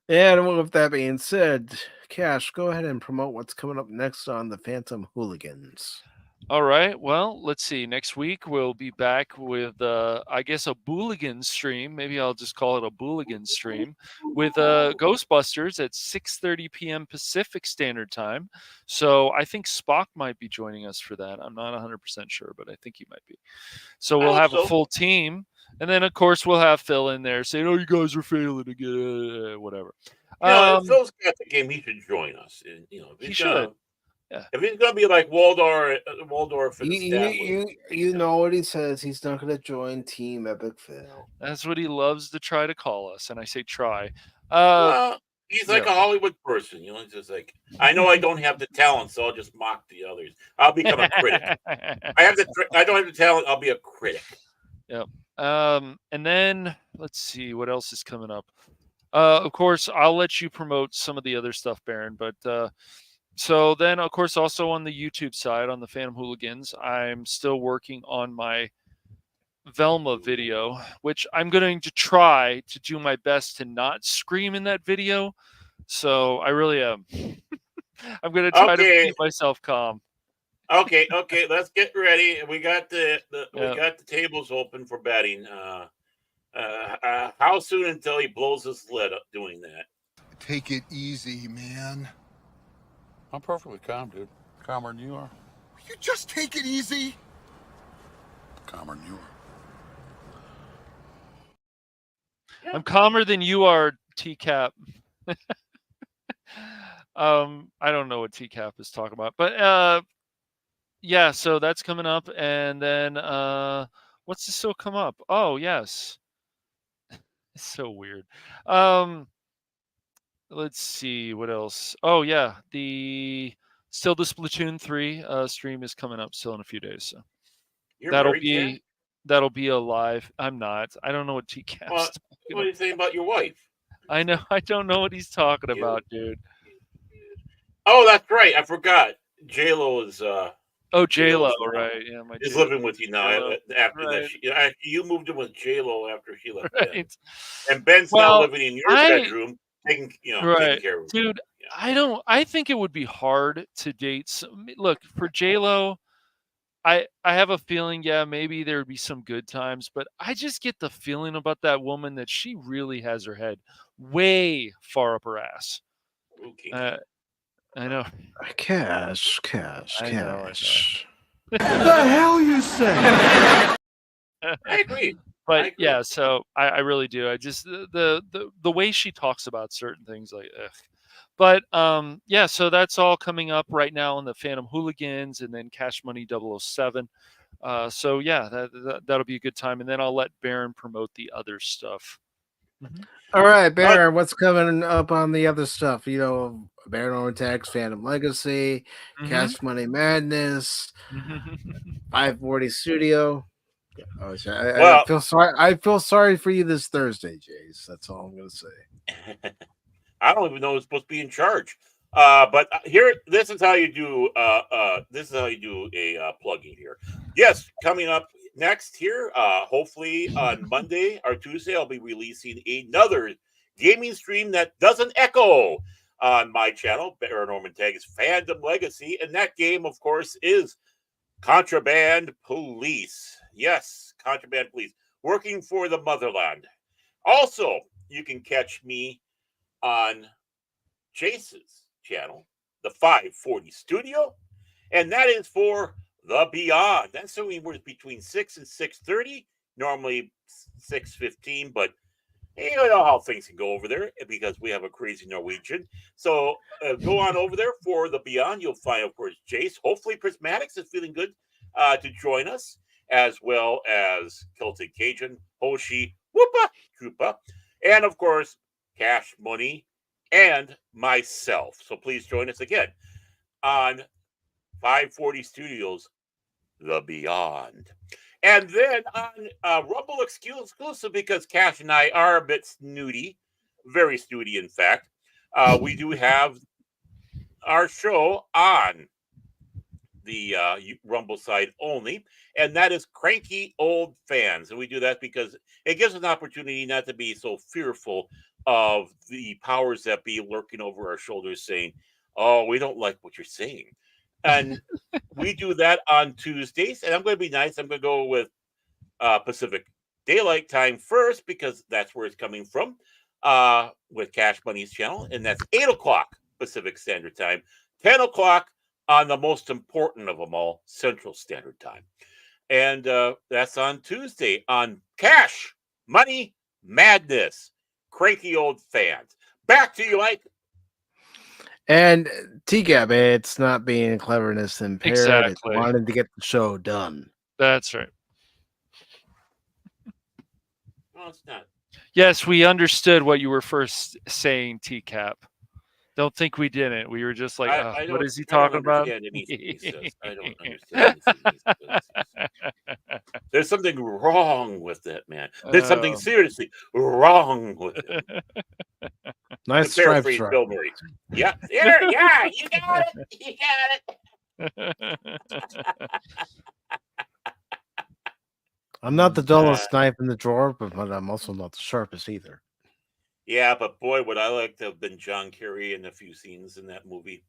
And with that being said, Cash, go ahead and promote what's coming up next on the Phantom Hooligans. All right. Well, let's see. Next week we'll be back with, I guess, a Booligan stream. Maybe I'll just call it a Booligan stream with Ghostbusters at 6:30 p.m. Pacific Standard Time. So I think Spock might be joining us for that. I'm not 100% sure, but I think he might be. So we'll have a full team. And then, of course, we'll have Phil in there saying, "Oh, you guys are failing again," whatever. If Phil's got the game, he should join us. And, he should. Yeah. If he's gonna be like Waldorf, you know what he says. He's not gonna join Team Epic Fail. That's what he loves to try to call us, and I say try. Well, he's like a Hollywood person, It's just like, I know I don't have the talent, so I'll just mock the others. I'll become a critic. I don't have the talent. I'll be a critic. Yep. And then let's see what else is coming up. Of course, I'll let you promote some of the other stuff, Baron, but. So then, of course, also on the YouTube side, on the Phantom Hooligans, I'm still working on my Velma video, which I'm going to try to do my best to not scream in that video. So I really am. I'm going to try to keep myself calm. Okay. Let's get ready. We got we got the tables open for betting. How soon until he blows his lid up doing that? Take it easy, man. I'm perfectly calm, dude. Calmer than you are. You just take it easy. Calmer than you are. I'm calmer than you are, TCAP. I don't know what TCAP is talking about, but yeah. So that's coming up, and then what's this still come up? Oh yes, it's so weird. Let's see what else. Oh yeah, the Splatoon 3 stream is coming up still in a few days. So that'll be a live. I'm not. I don't know what TCAP's. What are you saying about your wife? I know. I don't know what he's talking about, dude. Oh, that's right. I forgot. J-Lo is. Oh, J-Lo, right? Yeah, my is J-Lo. living with you now after that. You moved in with J-Lo after she left. Right. Ben. And Ben's now living in your bedroom, taking care of dude. I think it would be hard to date. Look, for J-Lo, I have a feeling, maybe there would be some good times, but I just get the feeling about that woman that she really has her head way far up her ass. Okay. I know. Cash. I know. The hell you say? I agree. But so I really do. I just the way she talks about certain things, like, ugh. But so that's all coming up right now on the Phantom Hooligans and then Cash Money 007. So that'll be a good time, and then I'll let Baron promote the other stuff. All right, Baron, what's coming up on the other stuff? Baron Ortag's Phantom Legacy, Cash Money Madness, 540 Studio. Oh, I feel sorry. I feel sorry for you this Thursday, Jace. That's all I'm gonna say. I don't even know who's supposed to be in charge. But here, this is how you do. This is how you do a plug-in here. Yes, coming up next here. Hopefully on Monday or Tuesday, I'll be releasing another gaming stream that doesn't echo on my channel, Baron Ortag's Fandom Legacy, and that game, of course, is Contraband Police. Yes, Contraband Police, working for the motherland. Also, you can catch me on Chase's channel, the 540 Studio, and that is for The Beyond. That's anywhere between 6 and 6:30, normally 6:15, but you know how things can go over there because we have a crazy Norwegian. So go on over there for The Beyond. You'll find, of course, Jace. Hopefully Prismatics is feeling good to join us, as well as Celtic Cajun, Hoshi, Whoopa, Troopa, and, of course, Cash Money, and myself. So please join us again on 540 Studios, The Beyond. And then on Rumble exclusive, because Cash and I are a bit snooty, very snooty, in fact, we do have our show on the Rumble side only, and that is Cranky Old Fans. And we do that because it gives us an opportunity not to be so fearful of the powers that be lurking over our shoulders saying, oh, we don't like what you're saying. And we do that on Tuesdays, and I'm going to be nice. I'm going to go with Pacific Daylight Time first because that's where it's coming from with Cash Money's channel, and that's 8 o'clock Pacific Standard Time, 10 o'clock on the most important of them all, Central Standard Time. And that's on Tuesday on Cash Money Madness. Cranky Old Fans. Back to you, Mike. And TGAB, it's not being cleverness impaired. Exactly. It's wanting to get the show done. That's right. No, it's not. Yes, we understood what you were first saying, TCAP. Don't think we didn't. We were just like, what is he talking about? I don't understand. There's something wrong with that, man. There's something seriously wrong with it. Nice stripes, Bill Murray. Yeah, yeah, you got it. You got it. I'm not the dullest knife in the drawer, but I'm also not the sharpest either. Yeah, but boy, would I like to have been John Kerry in a few scenes in that movie.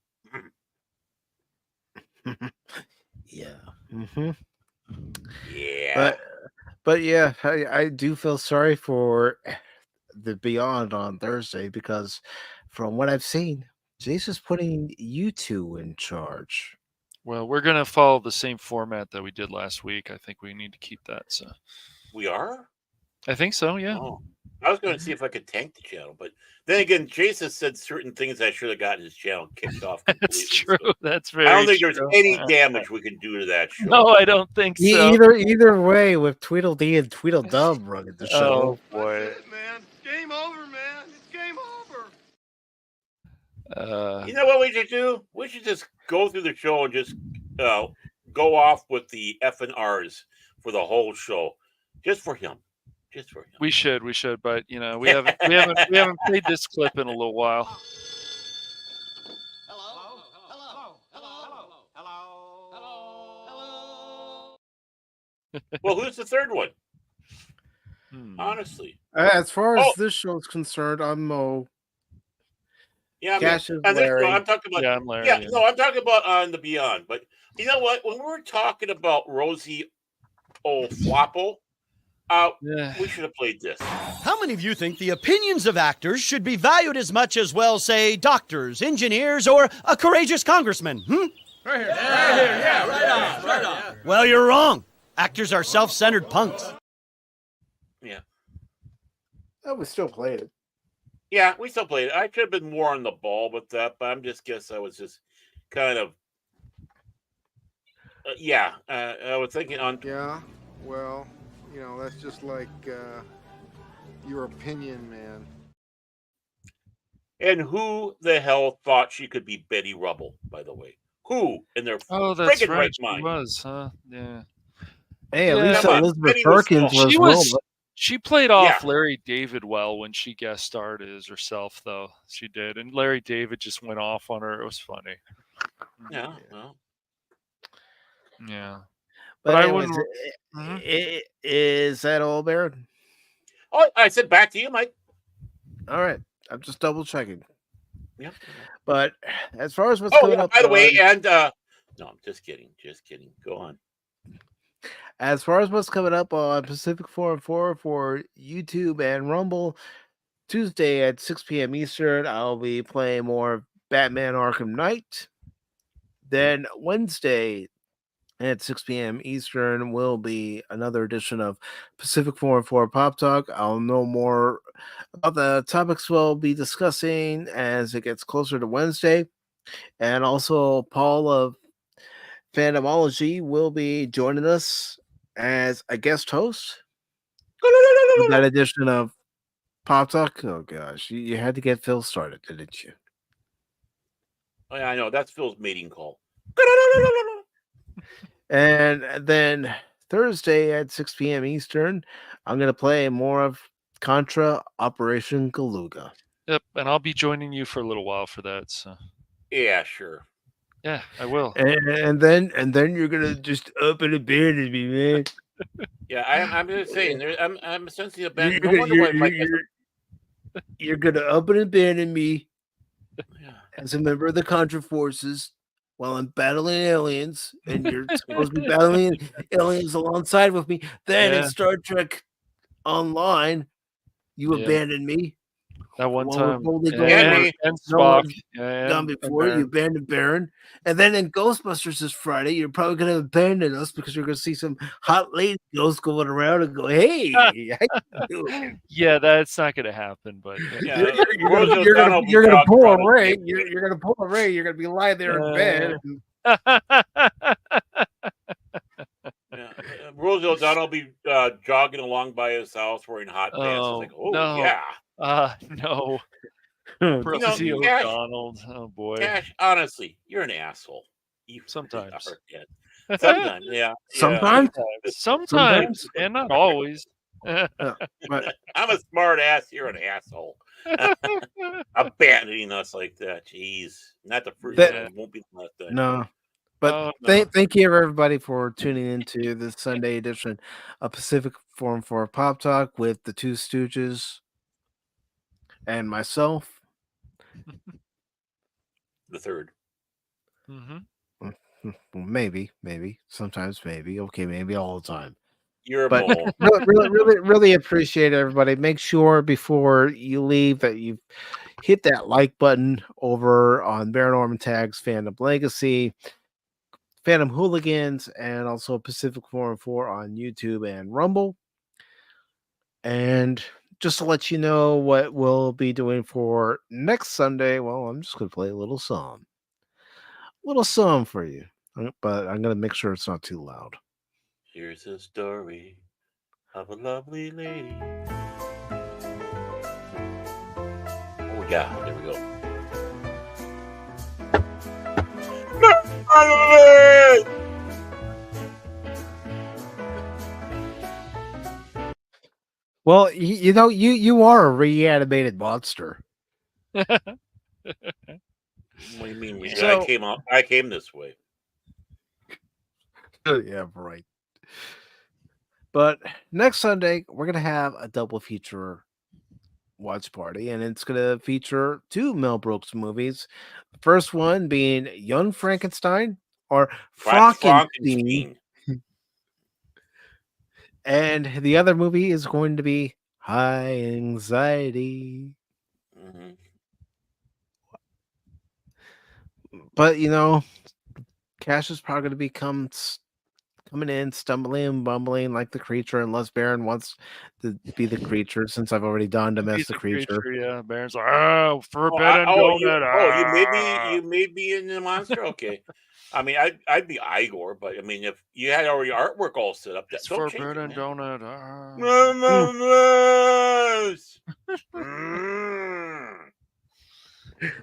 Yeah. Mm-hmm. Yeah. But yeah, I do feel sorry for the Beyond on Thursday because from what I've seen, Jason's putting you two in charge. Well, we're going to follow the same format that we did last week. I think we need to keep that. So we are? I think so, yeah. Oh. I was going to see if I could tank the channel, but then again, Jason said certain things I should have gotten his channel kicked off completely. That's true. So that's very I don't think true. There's any damage we can do to that show. No, I don't think so. Either way, with Tweedledee and Tweedledum running the show. Oh, boy. That's it, man. It's game over, man. It's game over. You know what we should do? We should just go through the show and just go off with the F and R's for the whole show. Just for him. Just for him. We should, but we haven't played this clip in a little while. Well, who's the third one? Honestly. As far as this show is concerned, I'm Mo. Yeah, Cash is I'm Larry. talking about. Yeah, I'm Larry. Yeah, no, I'm talking about On the Beyond. But you know what? When we were talking about Rosie O'Flopple, we should have played this. How many of you think the opinions of actors should be valued as much as, well, say, doctors, engineers, or a courageous congressman? Right here. Yeah, right on. Well, you're wrong. Actors are self-centered punks. Yeah. Oh, we still played it. Yeah, we still played it. I could have been more on the ball with that, but I was just kind of. I was thinking on. Yeah, well, that's just like your opinion, man. And who the hell thought she could be Betty Rubble, by the way? Who in their That's friggin' right. right She mind? was, huh? Yeah. Hey, at least Come on, Elizabeth Betty was Perkins cool. was She played off Larry David well when she guest starred as herself, though. She did. And Larry David just went off on her. It was funny. Yeah, well. Yeah. But I anyways, wouldn't. is that all, Baron? Oh, I said back to you, Mike. All right. I'm just double checking. Yep. But as far as what's coming up. By the way, and no, I'm just kidding. Just kidding. Go on. As far as what's coming up on Pacific414 for YouTube and Rumble, Tuesday at 6 p.m. Eastern, I'll be playing more Batman Arkham Knight. Then Wednesday at 6 p.m. Eastern will be another edition of Pacific414 Pop Talk. I'll know more about the topics we'll be discussing as it gets closer to Wednesday. And also, Paul of Phantomology will be joining us as a guest host for that edition of Pop Talk. Oh gosh, you had to get Phil started, didn't you? Oh, yeah, I know. That's Phil's mating call. And then Thursday at 6 p.m. Eastern, I'm going to play more of Contra Operation Galuga. Yep, and I'll be joining you for a little while for that. So. Yeah, sure. Yeah, I will. And then you're gonna just up and abandon me, man. Yeah, I'm just saying. I'm sensing abandonment. No wonder why Mike. You're gonna up and abandon me as a member of the Contra forces while I'm battling aliens, and you're supposed to be battling aliens alongside with me. Then in Star Trek Online, you abandoned me. That one time. And Spock. Gone before, you abandoned Baron. And then in Ghostbusters this Friday, you're probably going to abandon us because you're going to see some hot lady ghosts going around and go, hey. Yeah, that's not going to happen. But you're going to pull a Ray. You're going to pull a Ray. You're going to be lying there in bed. Rosie O'Donnell will be jogging along by his house wearing hot pants. It's like, no. Yeah. No. Rosie O'Donnell. Oh boy. Cash, honestly, you're an asshole. Sometimes. Sometimes, yeah. Sometimes, and not always. But I'm a smart ass. You're an asshole. Abandoning us like that. Jeez. Not the first time. It won't be the last time. No. But thank you, everybody, for tuning into this Sunday edition of Pacific414 Pop Talk with the Two Stooges and myself. The third. Maybe. Sometimes maybe. Okay, maybe all the time. You're a but mole. really appreciate it, everybody. Make sure before you leave that you hit that like button over on Baron Norman Tag's Fandom Legacy, Phantom Hooligans, and also Pacific414 on YouTube and Rumble. And just to let you know what we'll be doing for next Sunday, well, I'm just going to play a little song. For you, but I'm going to make sure it's not too loud. Here's a story of a lovely lady. Oh, yeah, there we go. Well, you are a reanimated monster. What do you mean? So- I came this way. Yeah, right. But next Sunday, we're going to have a double feature watch party, and it's going to feature two Mel Brooks movies. The first one being Young Frankenstein or Frankenstein. And the other movie is going to be High Anxiety. Mm-hmm. But, Cash is probably going to become coming in, stumbling and bumbling like the creature, unless Baron wants to be the creature, since I've already donned him as the creature. Yeah, Baron's like, forbidden donut. You may be in the monster. Okay, I mean, I'd be Igor, but I mean, if you had already artwork all set up, that's forbidden donut.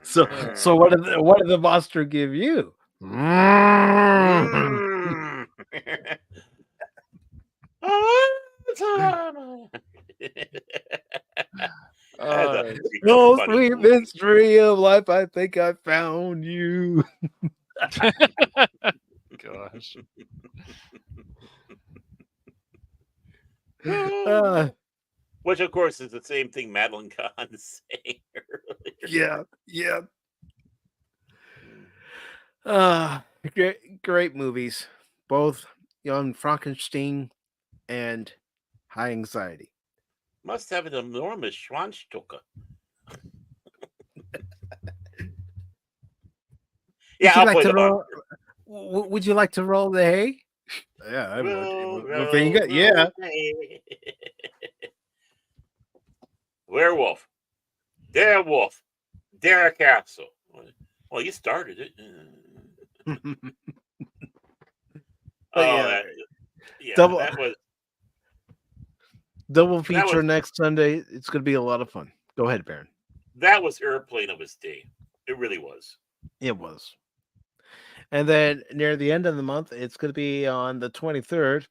So what did the monster give you? Oh, sweet mystery of life, I think I found you. Gosh. Which, of course, is the same thing Madeline Kahn is saying earlier. Yeah. Great movies. Both Young Frankenstein and High Anxiety. Must have an enormous Schwanzstocke. Yeah, I'll play the monster. Would you like to roll the hay? Yeah, I would. Yeah. Werewolf. Dare wolf. Dare castle. Well, you started it. That was double feature next Sunday. It's going to be a lot of fun. Go ahead, Baron. That was Airplane of his day. It really was. It was. And then near the end of the month, it's going to be on the 23rd.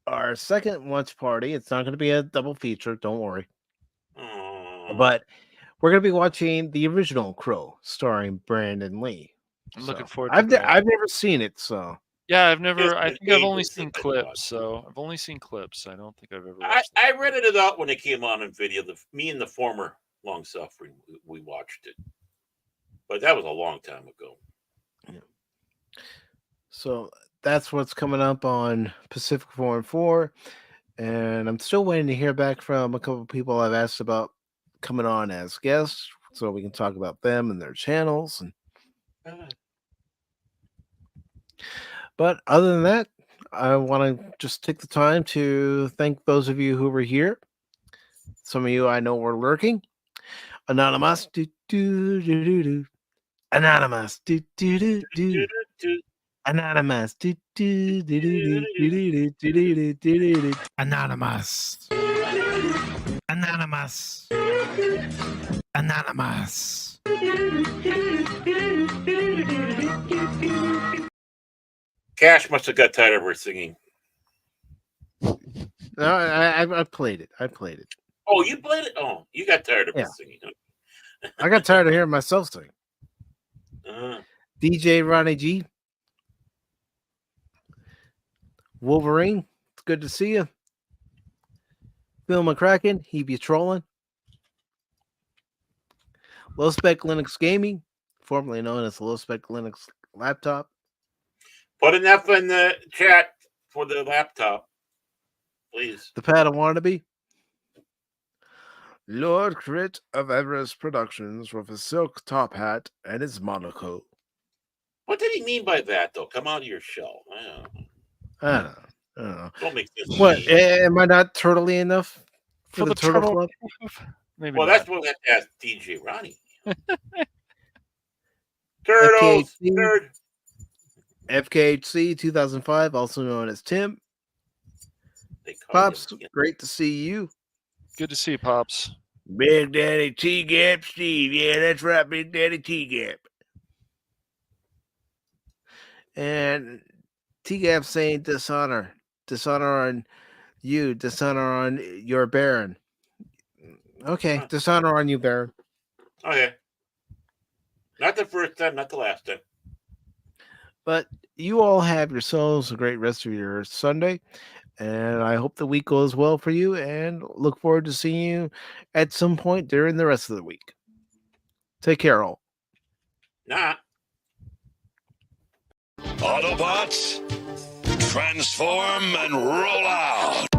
Our second watch party. It's not going to be a double feature. Don't worry. But we're going to be watching the original Crow, starring Brandon Lee. I'm looking forward to that. I've never seen it, so. Yeah, I've never. I think I've only seen clips. So I've only seen clips. I don't think I've ever watched I rented it out when it came on in video. Me and the former long suffering, we watched it. But that was a long time ago. Yeah. So that's what's coming up on Pacific414. And I'm still waiting to hear back from a couple of people I've asked about coming on as guests, so we can talk about them and their channels. But other than that, I want to just take the time to thank those of you who were here. Some of you I know were lurking. Anonymous, Anonymous, Anonymous, Anonymous, Anonymous, Anonymous. Cash must have got tired of her singing. No, I played it. Oh, you played it? Oh, you got tired of her singing. I got tired of hearing myself sing. DJ Ronnie G. Wolverine, it's good to see you. Phil McCracken, he be trolling. Low Spec Linux Gaming, formerly known as Low Spec Linux Laptop. Put enough in the chat for the laptop, please. The Pad of Wannabe. Lord Crit of Everest Productions with a silk top hat and his monocle. What did he mean by that, though? Come out of your shell. I don't know. Don't make this. What? Am I not turtley enough for the Turtle Club? Maybe well, not. that's what we have to ask DJ Ronnie. Turtles. FKHC 2005, also known as Tim. Pops, great to see you. Good to see you, Pops. Big Daddy T-Gap Steve. Yeah, that's right, Big Daddy T-Gap. And T-Gap saying dishonor on You dishonor on your Baron. Okay, dishonor on you, Baron. Okay. Not the first time, not the last time. But you all have yourselves a great rest of your Sunday. And I hope the week goes well for you and look forward to seeing you at some point during the rest of the week. Take care, all. Nah. Autobots, transform and roll out.